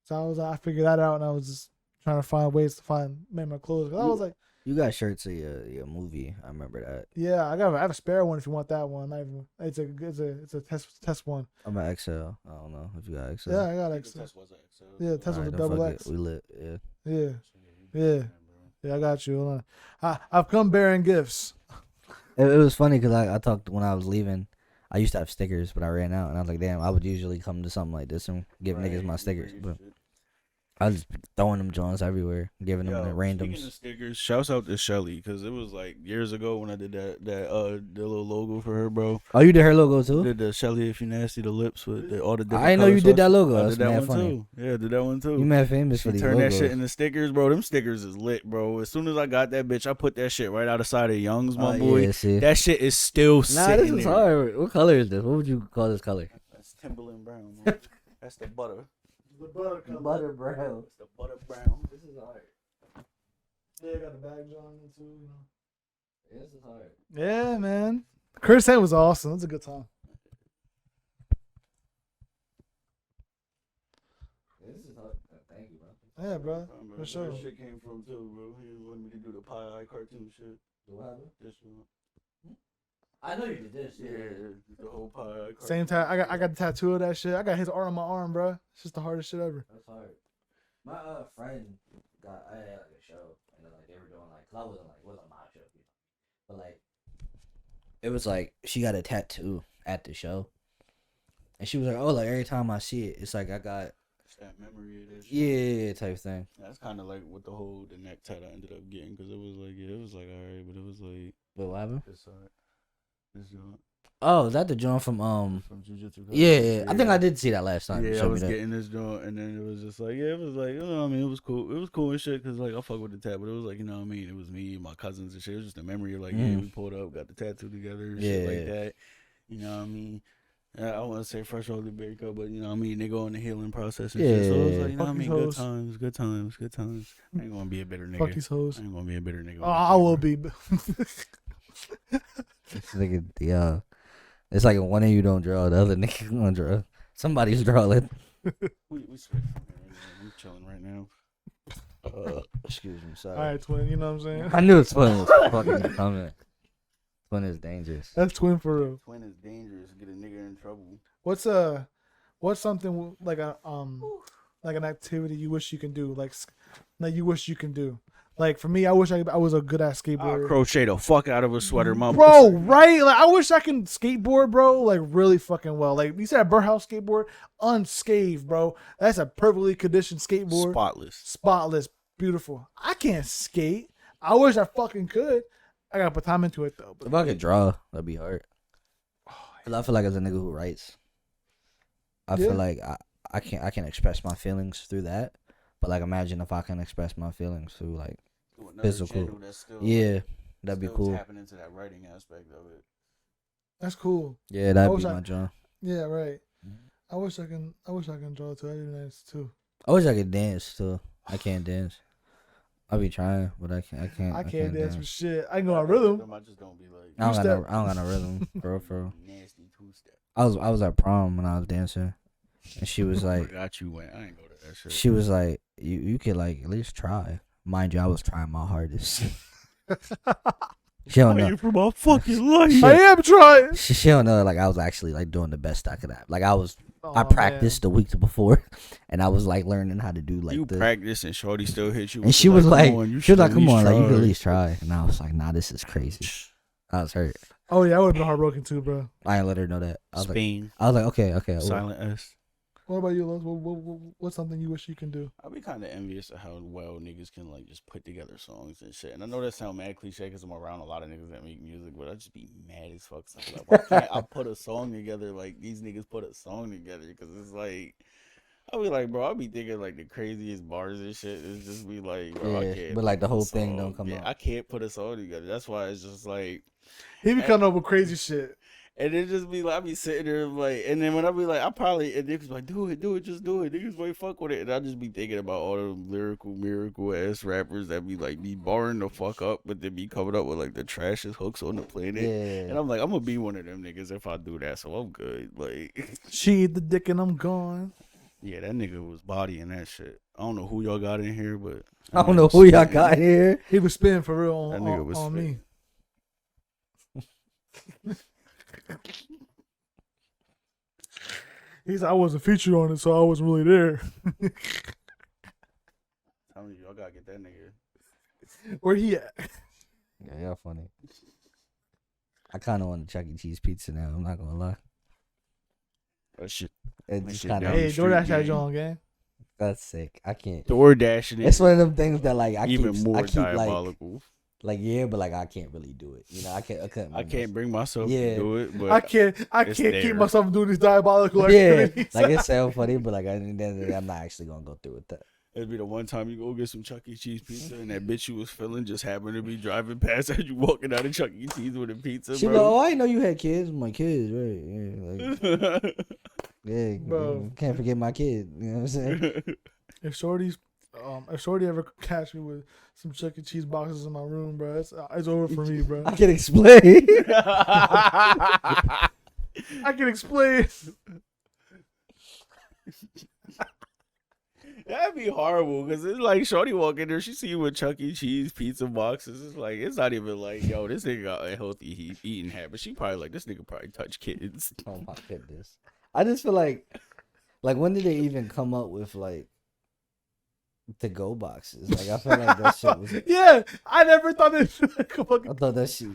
So I figured that out, and I was just trying to find ways to make my clothes. 'Cause I was like, You got shirts of your have I remember that. yeah, I have a spare one if you want that one. Not even, it's a test one. I'm at XL. I don't know if you got XL. Yeah, I got The XL. test was XL. Yeah, test was a Alright, then double fuck X. it. We lit. Yeah. Yeah, yeah, yeah. I got you. Hold on. I've come bearing gifts. It was funny because I talked when I was leaving. I used to have stickers, but I ran out, and I was like, damn, I would usually come to something like this and give niggas my stickers, but I was just throwing them joints everywhere, giving them to Speaking randoms. of stickers, shouts out to Shelly because it was like years ago when I did that the little logo for her, bro. Oh, you did her logo too? Did the Shelly if you nasty the lips with all the different. I didn't know you color did that sauce. logo. I That's did that mad one funny. too. Yeah, did that one too. You mad famous for She these turned logos. that shit into stickers, bro. Them stickers is lit, bro. As soon as I got that bitch, I put that shit right outside of Young's, my boy. Yeah, see. That shit is still Nah, sitting this is there. hard. What color is this? What would you call this color? That's Timberland brown. Man. That's the butter. The butter color. Butter brown. That's the butter brown. This is hard. Yeah, got the bag on it too. This is hard. Yeah, man. Chris Hand was awesome. It was a good time. This is hard. Thank you, bro. Yeah, bro. Bro, For sure. That shit came from too, bro. He wanted me to do the pie eye cartoon shit. Do what happened? This one. I know you did this. The whole pie. Same time, I got the tattoo of that shit. I got his art on my arm, bro. It's just the hardest shit ever. That's hard. My friend I had like a show, and then like they were doing like, cause I wasn't like, it wasn't my show, you know? But like, it was like she got a tattoo at the show, and she was like, oh, like every time I see it, it's like I got that memory of that shit. yeah type thing. That's kind of like what the neck tat I ended up getting, because it was like, yeah, it was like alright, but it was like But what happened? this joint Oh, is that the joint from Jujutsu. Yeah, I think I did see that last time. Yeah, I was getting this joint, and then it was just like, yeah, it was like, you know what I mean, it was cool and shit, because like I fuck with the tat, but it was like, you know what I mean, it was me and my cousins and shit. It was just a memory of like, yeah, we pulled up, got the tattoo together, and shit like that. You know what I mean? I want to say fresh off the breakup, but you know what I mean, they go in the healing process and shit. So it was like, you know what I mean, good times. I ain't gonna be a bitter nigga. Fuck these hoes. I ain't gonna be a bitter nigga. Oh, I will be. It's like it's like one of you don't draw, the other nigga gonna draw. Somebody's drawing. We switch from here. We chilling right now. Excuse me, sorry. All right, twin. You know what I'm saying? I knew Twin was fucking coming. Twin is dangerous. That's twin for real. Twin is dangerous. Get a nigga in trouble. What's something like an activity you wish you can do, like you wish you can do? Like for me, I wish I was a good ass skateboarder. Crochet the fuck out of a sweater, mom. Bro, right? Like I wish I can skateboard, bro. Like really fucking well. Like you said, a Burhouse skateboard, unscathed, bro. That's a perfectly conditioned skateboard, spotless, beautiful. I can't skate. I wish I fucking could. I gotta put time into it though. But If I could draw, that'd be hard. Cause I feel like as a nigga who writes, I feel like I can express my feelings through that. But like, imagine if I can express my feelings through like physical. Yeah, that'd be cool. Tapping into that writing aspect of it. That's cool. Yeah, that'd be my draw. Yeah, right. I wish I can draw too. That'd be nice too. I wish I could dance too. I can't dance. I be trying, but I can't. I can't dance for shit. I can go on rhythm. I just don't be like. I don't got no rhythm, for real. Nasty two-step. I was at prom when I was dancing, and she was like, "Got you went. I ain't go to that shit." She was like, "You could like at least try." Mind you, I was trying my hardest. She don't know. For my fucking life. I am trying. She don't know. Like I was actually like doing the best I could have. Like I practiced the week before, and I was like learning how to do like you practice and shorty still hit you. And she was like, come on, like you could at try. least try. And I was like, nah, this is crazy. I was hurt. Oh yeah, I would have been heartbroken too, bro. I didn't let her know that. I was Spain. like, okay. Silent S. What about you, Los? What's something you wish you can do? I be kind of envious of how well niggas can like just put together songs and shit. And I know that sound mad cliche because I'm around a lot of niggas that make music, but I just be mad as fuck. So I'm like, why can't I put a song together like these niggas put a song together? Because it's like, I be like, bro, I be thinking like the craziest bars and shit. It's just be like, bro, I can't. But like the whole thing don't come out. I can't put a song together. That's why it's just like he be coming up with crazy shit. And it just be like, I be sitting there like, and then when I be like, and niggas be like, do it, just do it. Niggas might fuck with it. And I just be thinking about all the lyrical, miracle ass rappers that be like, be barring the fuck up, but then be coming up with like the trashiest hooks on the planet. Yeah. And I'm like, I'm gonna be one of them niggas if I do that, so I'm good. Like, she eat the dick and I'm gone. Yeah, that nigga was bodying that shit. I don't know who y'all got in here, but I don't know who y'all got here. He was spinning for real that nigga was on me. He said I wasn't featured on it, so I wasn't really there. Tell me, y'all gotta get that nigga. Where he at? Yeah, y'all funny. I kind of want a Chuck E. Cheese pizza now. I'm not gonna lie. That shit. It just shit kind down of. Hey, the street, DoorDash that gang. John, gang. That's sick. I can't. DoorDashing it. It's one of them things that like I Even keep, more I keep diabolical. like yeah, but like I can't really do it. You know, I couldn't bring myself Yeah. to do it, but I can't it's keep there. myself from doing these diabolical Yeah, activities. like it sounds funny, but like I'm not actually gonna go through with that. It'd be the one time you go get some Chuck E. Cheese pizza and that bitch you was feeling just happened to be driving past as you walking out of Chuck E. Cheese with a pizza, She bro. like, oh, I didn't know you had kids. I'm like, kids, right? Yeah, like, yeah, Bro. Can't forget my kid. You know what I'm saying? If Shorty ever catch me with some Chuck E. Cheese boxes in my room, bro, it's over for me, bro. I can explain. I can explain. That'd be horrible because it's like Shorty walk in there, she see you with Chuck E. Cheese pizza boxes. It's like it's not even like, yo, this nigga got a healthy eating habit. She probably like, this nigga probably touch kids. Oh my goodness. I just feel like when did they even come up with like to go boxes? Like I feel like that shit was. Yeah, I never thought it. I thought that shit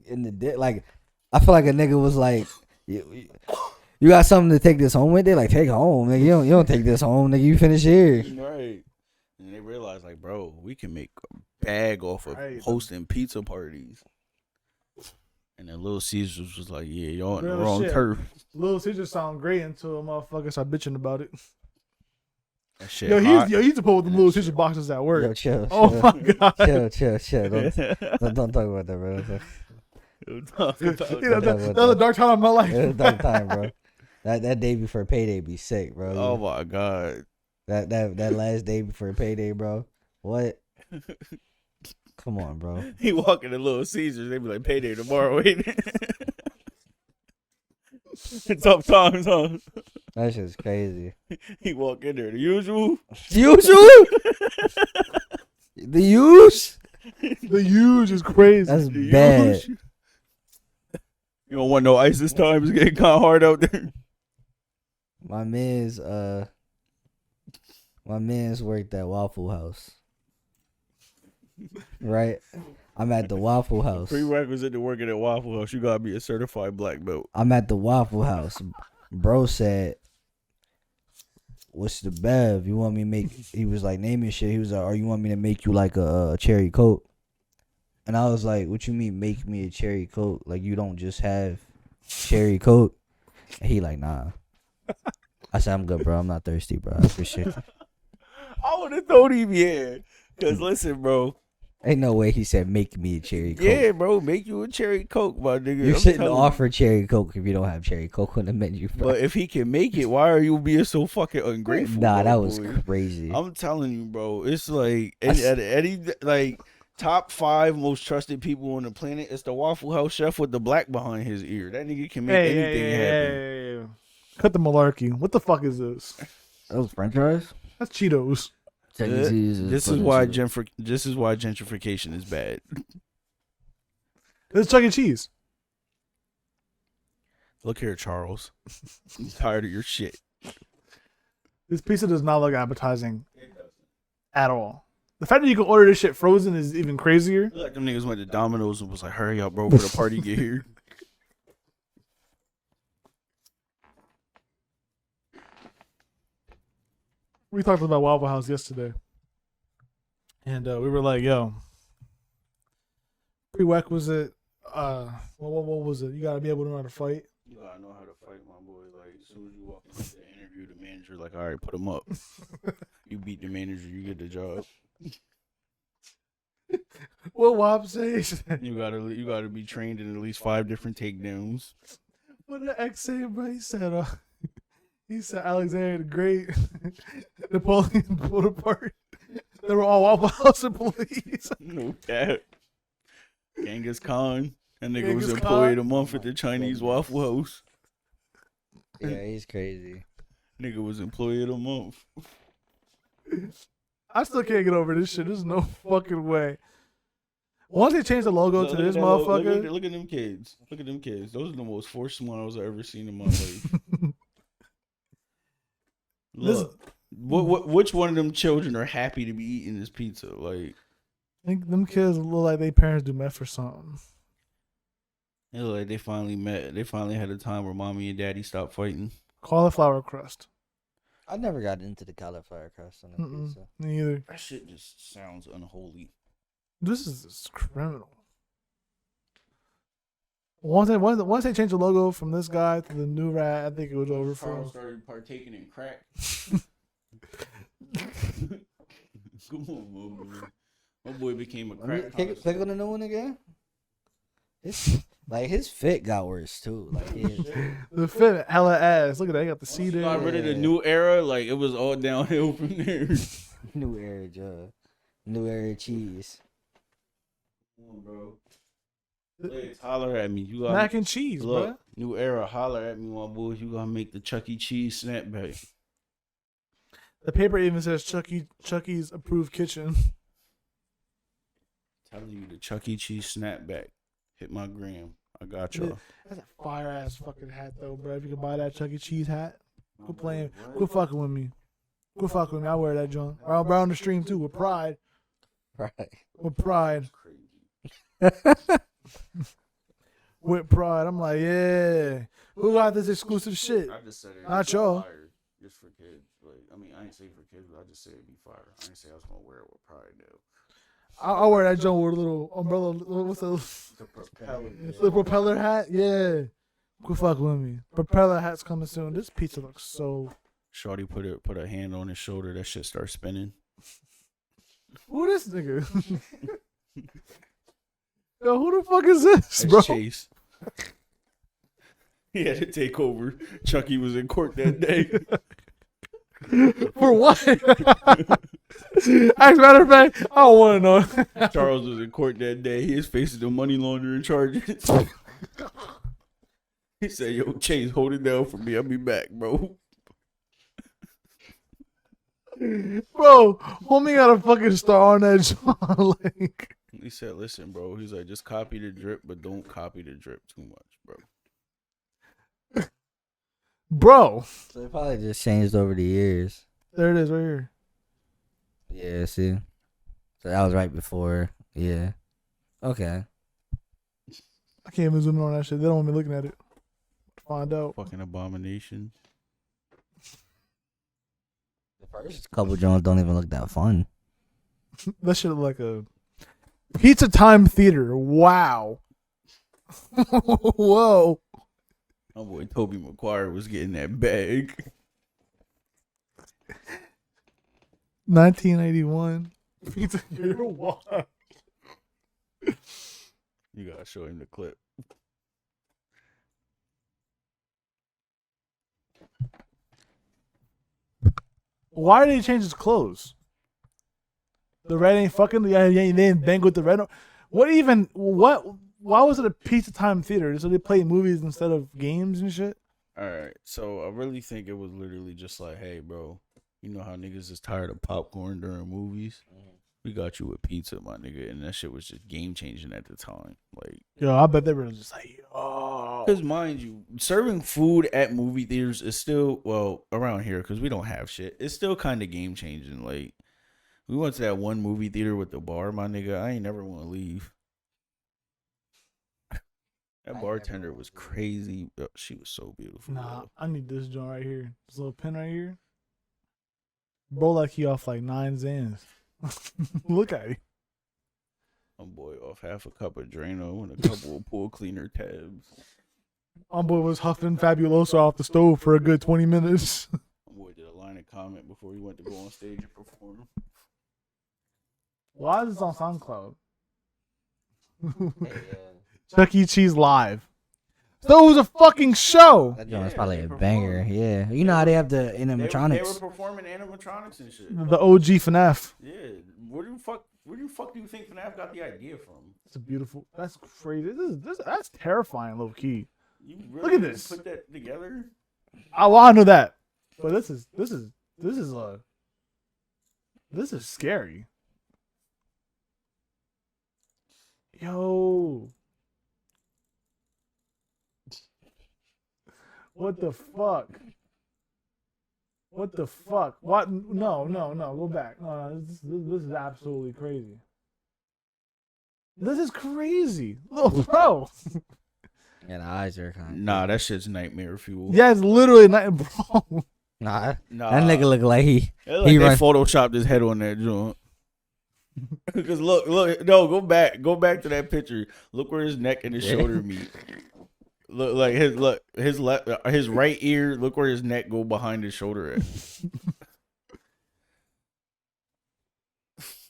in the dick. Like I feel like a nigga was like, you got something to take this home with? They like take home, nigga. You don't take this home, nigga. You finish here. Right. And they realized like, bro, we can make a bag off of hosting pizza parties. And then Little Caesars was like, yeah, y'all on the wrong turf. Little Caesars sound great until a motherfucker start bitching about it. That shit he's to pull with the Little Caesars boxes at work. Yo, chill. Oh my god. Chill. Don't talk about that, bro. That was a dark time of my life. It was a dark time, bro. That day before payday be sick, bro. Oh my god. That last day before payday, bro. What? Come on, bro. He walk into Little Caesars, they be like, payday tomorrow, ain't it? Tough times, huh? That shit's crazy. He walk in there, the usual? The use? The use is crazy. That's bad. You don't want no ice this time? It's getting kind of hard out there. My man's worked at Waffle House. Right? I'm at the Waffle House. Prerequisite to working at Waffle House, you gotta be a certified black belt. I'm at the Waffle House. Bro said, what's the bev? You want me to make, he was like naming shit. He was like, or you want me to make you like a cherry coke? And I was like, what you mean make me a cherry coke? Like you don't just have cherry coke? And he like, nah. I said, I'm good, bro. I'm not thirsty, bro. I appreciate it. I would have thrown him in. Cause listen, bro. Ain't no way he said make me a cherry coke. Yeah, bro, make you a cherry coke, my nigga. You shouldn't offer cherry coke if you don't have cherry coke on the menu, bro. But if he can make it, why are you being so fucking ungrateful? Nah, that boy? was crazy. I'm telling you, bro. It's like any like top 5 most trusted people on the planet. It's the Waffle House chef with the black behind his ear. That nigga can make anything happen. Hey. Cut the malarkey. What the fuck is this? Those French fries? That's Cheetos. This is why gentrification is bad. It's Chuck E. Cheese. Look here, Charles. I'm tired of your shit. This pizza does not look appetizing at all. The fact that you can order this shit frozen is even crazier. Like them niggas went to Domino's and was like, hurry up, bro, for the party get here. We talked about Waffle House yesterday. And we were like, yo, prerequisite, what was it? You gotta be able to know how to fight. You gotta know how to fight, my boy. Like, as soon as you walk into the interview, the manager like, all right, put him up. You beat the manager, you get the job. What Wop says? You gotta be trained in at least 5 different takedowns. What did X say, bro? He said Alexander the Great, Napoleon Bonaparte. They were all Waffle House employees. No cap. Genghis Khan. That nigga Genghis was employed Khan? a month at the Chinese Waffle House. Yeah, he's crazy. Nigga was employed a month. I still can't get over this shit. There's no fucking way. Once they change the logo to this motherfucker. Look at them kids. Look at them kids. Those are the most forced smiles I've ever seen in my life. Look, which one of them children are happy to be eating this pizza? Like, I think them kids look like their parents do meth or something. they look like they finally met. They finally had a time where mommy and daddy stopped fighting. Cauliflower crust. I never got into the cauliflower crust on the pizza. Me either. That shit just sounds unholy. This is criminal. Once they changed the logo from this guy to the new rat, I think it was over for Charles him. started partaking in crack. Come on, man. My boy became a crack. Click on the new one again. His fit got worse too. Like the fit hella ass. Look at that. He got the C there. Got rid of the new era. Like it was all downhill from there. New era, new era cheese. Come on, bro. Please holler at me. You got mac and cheese, bro. New era. Holler at me, my boy. You gotta make the Chuck E. Cheese snapback. The paper even says Chucky's approved kitchen. Telling you the Chuck E. Cheese snapback. Hit my gram. I got y'all. That's a fire ass fucking hat though, bro. If you can buy that Chuck E. Cheese hat, quit playing, quit fucking with me. Quit fucking with me. I wear that joint. Or on the stream too with pride. Right. With pride. Crazy. With pride. I'm like, yeah. Who got this exclusive shit? I just said it. Not y'all. Fire, just for kids. Like, I mean, I ain't say for kids, but I just said it'd be fire. I ain't say I was gonna wear it with pride though. I wear that joint with a little umbrella. What's The propeller. the propeller hat? Yeah. Quit fucking with me. Propeller hat's coming soon. This pizza looks so. Shorty put a hand on his shoulder. That shit starts spinning. Who this nigga? Yo, who the fuck is this, That's bro? Chase. He had to take over. Chucky was in court that day. For what? As a matter of fact, I don't want to know. Charles was in court that day. He is facing the money laundering charges. He said, "Yo, Chase, hold it down for me. I'll be back, bro." Bro, homie got a fucking star on that joint. Like, He said, "Listen, bro." He's like, "Just copy the drip, but don't copy the drip too much, bro." bro, So it probably just changed over the years. there it is right here. Yeah, see. So that was right before. Yeah. Okay. I can't even zoom in on that shit. They don't want me looking at it. Find out. Fucking abomination. The first couple joints don't even look that fun. That shit look like a Pizza Time Theater. Wow. Whoa. My boy Toby McGuire was getting that bag. 1981. Pizza Theater. Wow. You gotta show him the clip. Why did he change his clothes? The red ain't fucking. Yeah, they didn't bang with the red. What even? What? Why was it a Pizza Time Theater? So they play movies instead of games and shit. All right, so I really think it was literally just like, "Hey, bro, you know how niggas is tired of popcorn during movies? We got you with pizza, my nigga." And that shit was just game changing at the time. Like, Yo, I bet they were just like, oh. because mind you, serving food at movie theaters is still, well, around here, because we don't have shit, it's still kind of game changing. Like, we went to that one movie theater with the bar, my nigga. I ain't never want to leave. That bartender was crazy. She was so beautiful. Nah, bro. I need this joint right here. This little pen right here. Bro, like he off like 9 Zans. Look at him. My boy off half a cup of Drano and a couple of pool cleaner tabs. My boy was huffing Fabuloso off the stove for a good 20 minutes. My boy did a line of comment before he went to go on stage and perform. Why is this on SoundCloud? Hey, Chuck E. Cheese Live. So it was a fucking show. that joint was Yeah, probably they a banger. performed. Yeah. You know how they have the They were animatronics. performing animatronics and shit. The OG FNAF. Yeah, where the fuck do you think FNAF got the idea from? That's a beautiful. That's crazy. That's terrifying, low key. You Look really at this. put that together? I know that, but this is scary. Yo, what the fuck? What the fuck? What? No. Go back. No, this is absolutely crazy. This is crazy, little bro. Yeah, the eyes are kind of. Nah, that shit's nightmare fuel. Yeah, it's literally not, bro. Nah, Nah, that nigga look like he. it look like he they run- photoshopped his head on that joint. Because look, no, go back to that picture. Look where his neck and his Yeah. shoulder meet. His right ear. Look where his neck go behind his shoulder at.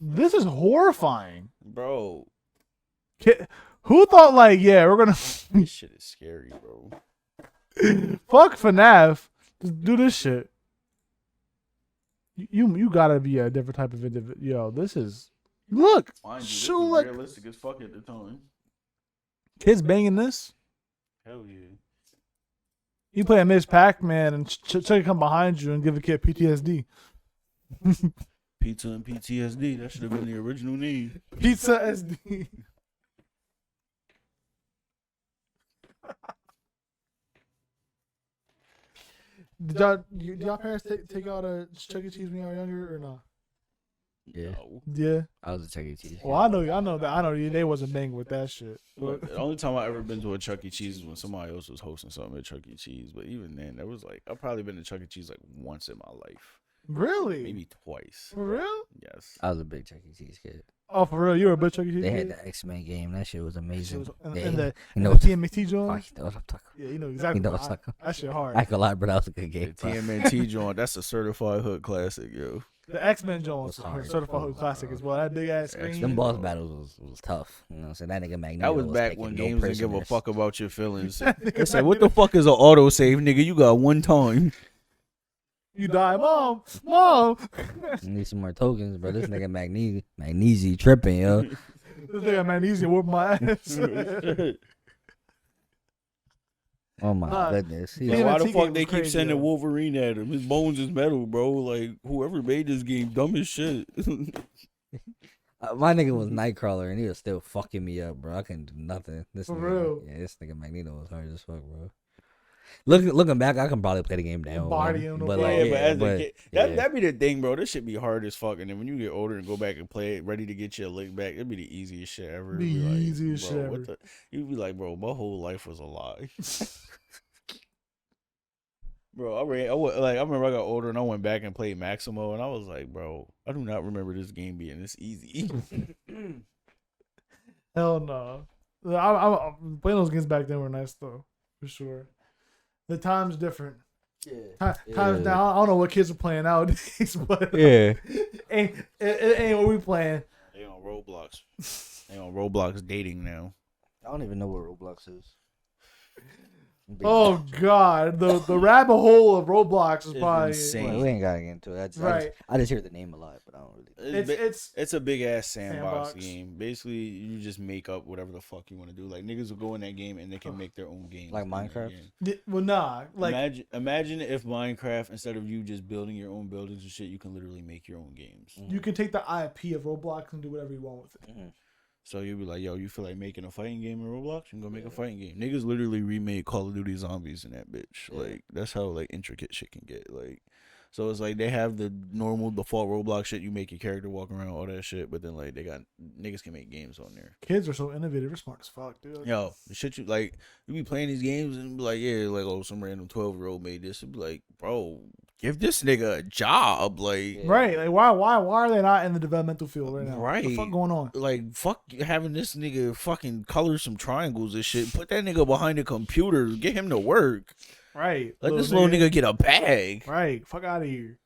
This is horrifying. Bro, Who thought like, yeah, we're gonna this shit is scary, bro. fuck FNAF, just do this shit. You gotta be a different type of individual. Yo, this is look. Mind you, this So was like realistic as fuck at the time. kids banging this. Hell yeah. You play a Miss Pac-Man and Chuck come behind you and give a kid PTSD. Pizza and PTSD. That should have been the original name. Pizza SD. Did y'all parents take out a Chuck E. Cheese when y'all were younger or not? Yeah. No. Yeah. I was a Chuck E. Cheese. Well, I know they wasn't banging with that shit. Look, the only time I ever been to a Chuck E. Cheese is when somebody else was hosting something at Chuck E. Cheese. But even then, that was like I've probably been to Chuck E. Cheese like once in my life, Really? maybe twice. For real? Yes. I was a big Chuck E. Cheese kid. Oh, for real? You were a bitch Chuck E. Cheese? They kid? had the X-Men game. That shit was amazing. And Yeah. the You know the TMT Oh, joint. you know what I'm talking Yeah, you know exactly. You know what what's up. that shit hard. I ain't gonna lie, bro. That was a good The game. bro. TMNT joint. That's a certified hood classic, yo. The X-Men joint Was hard. certified hood classic as well. That big ass X-Men. screen. Them boss battles was tough. You know what I'm saying? That nigga Magneto That was back taking when no games didn't give a prisoners. fuck about your feelings. That They nigga said, "What the fuck is an autosave, nigga? You got one time." You die, mom. You need some more tokens, bro. This nigga Magnesi tripping, yo. This nigga magnesium whoop my ass. Oh my Nah, goodness. He Yeah, Like, why TMNT the fuck game they was keep crazy, sending though. Wolverine at him? His bones is metal, bro. Like whoever made this game, dumb as shit. My nigga was Nightcrawler and he was still fucking me up, bro. I couldn't do nothing. This For nigga, real? Yeah, this nigga Magneto was hard as fuck, bro. Looking back, I can probably play the game down. Body him, no but problem. like, yeah, but as a kid, yeah. that be the thing, bro. This shit be hard as fuck. And then when you get older and go back and play it, ready to get your lick back, it'd be the easiest shit ever. The Be like, easiest bro, shit what ever. the- You'd be like, bro, my whole life was a lie. Bro, I remember I got older and I went back and played Maximo and I was like, bro, I do not remember this game being this easy. Hell no. I playing those games back then were nice though, for sure. The time's different. Yeah. Times now, I don't know what kids are playing nowadays, but Yeah. it ain't what we playing. They on Roblox. They on Roblox dating now. I don't even know what Roblox is. Oh God, the rabbit hole of Roblox is It's probably insane. We ain't gotta get into it. Right. I just hear the name a lot, but I don't really. It's a big ass sandbox Sandbox. game. Basically, you just make up whatever the fuck you want to do. Like niggas will go in that game and they can make their own games. Like in that Minecraft? game. well, nah, like imagine if Minecraft, instead of you just building your own buildings and shit, you can literally make your own games. you can take the IP of Roblox and do whatever you want with it. Mm-hmm. So you'll be like, yo, you feel like making a fighting game in Roblox? You can go make a fighting game. Niggas literally remade Call of Duty Zombies in that bitch. Yeah. Like, that's how, like, intricate shit can get. Like, so it's like they have the normal default Roblox shit. You make your character walk around, all that shit. But then, like, they got, niggas can make games on there. Kids are so innovative. They're smart as fuck, dude. Yo, the shit you, like, you be playing these games and be like, yeah, like, oh, some random 12-year-old made this. It'd be like, bro, give this nigga a job. Like, Right? Like why are they not in the developmental field right now? Right. What the fuck going on? like fuck having this nigga fucking color some triangles and shit. Put that nigga behind the computer. Get him to work. Right. Let this little nigga get a bag. Right. Fuck out of here.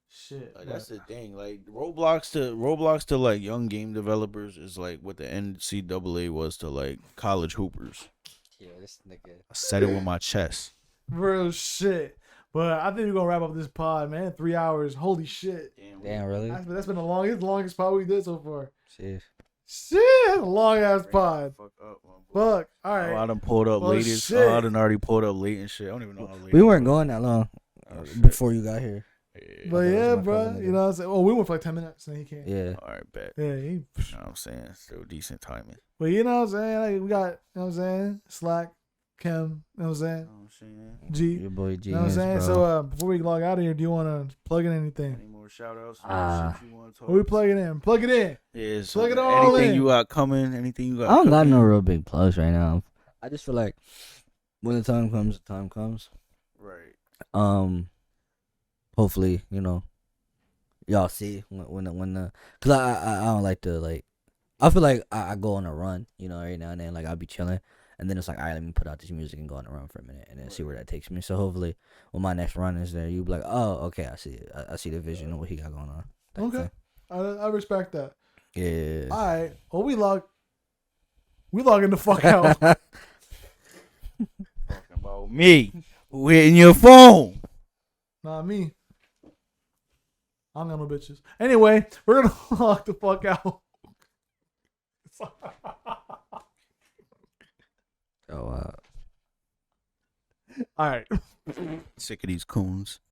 Shit. Like, that's the thing. Like Roblox to like young game developers is like what the NCAA was to like college hoopers. Yeah, this nigga. I said it with my chest. Real shit. But I think we're gonna wrap up this pod, man. 3 hours. Holy shit. Damn, really? That's been the longest pod we did so far. Shit. Shit, that's a long ass pod. Fuck up, my boy. Fuck. All right. I done pulled up Well, latest. shit. I done already pulled up late and shit. I don't even know how late. We weren't going that long shit. before you got here. Yeah. But that was yeah, my bro. cousin, You know what I'm saying? Oh, we went for like 10 minutes and he came. Yeah. All right, bet. Yeah, You know what I'm saying? Still decent timing. but you know what I'm saying? Like we got, you know what I'm saying? Slack, Kim, you know what I'm You saying? know what I'm saying? G. Your boy You Geniuz, know what I'm saying? bro. So before we log out of here, do you want to plug in anything? Any more shout outs? Ah. you want to talk? What we plugging in? Plug it in. Yeah, so Plug it all anything in. you got coming? Anything you got? I don't got cooking? no real big plugs right now. I just feel like when the time comes, the time comes. Right. Hopefully, you know, y'all see when the cause I don't like to like. I feel like I go on a run, you know, every now and then. Like I'll be chilling, and then it's like, all right, let me put out this music and go on a run for a minute, and then see where that takes me. So hopefully, when my next run is there, you be like, oh, okay, I see it. I see the vision of what he got going on. Type Okay. thing. I respect that. Yeah. All right. Well, we logging the fuck out. Talking about me. Who hitting your phone? Not me. I don't got no bitches. Anyway, we're gonna log the fuck out. So All right. Sick of these coons.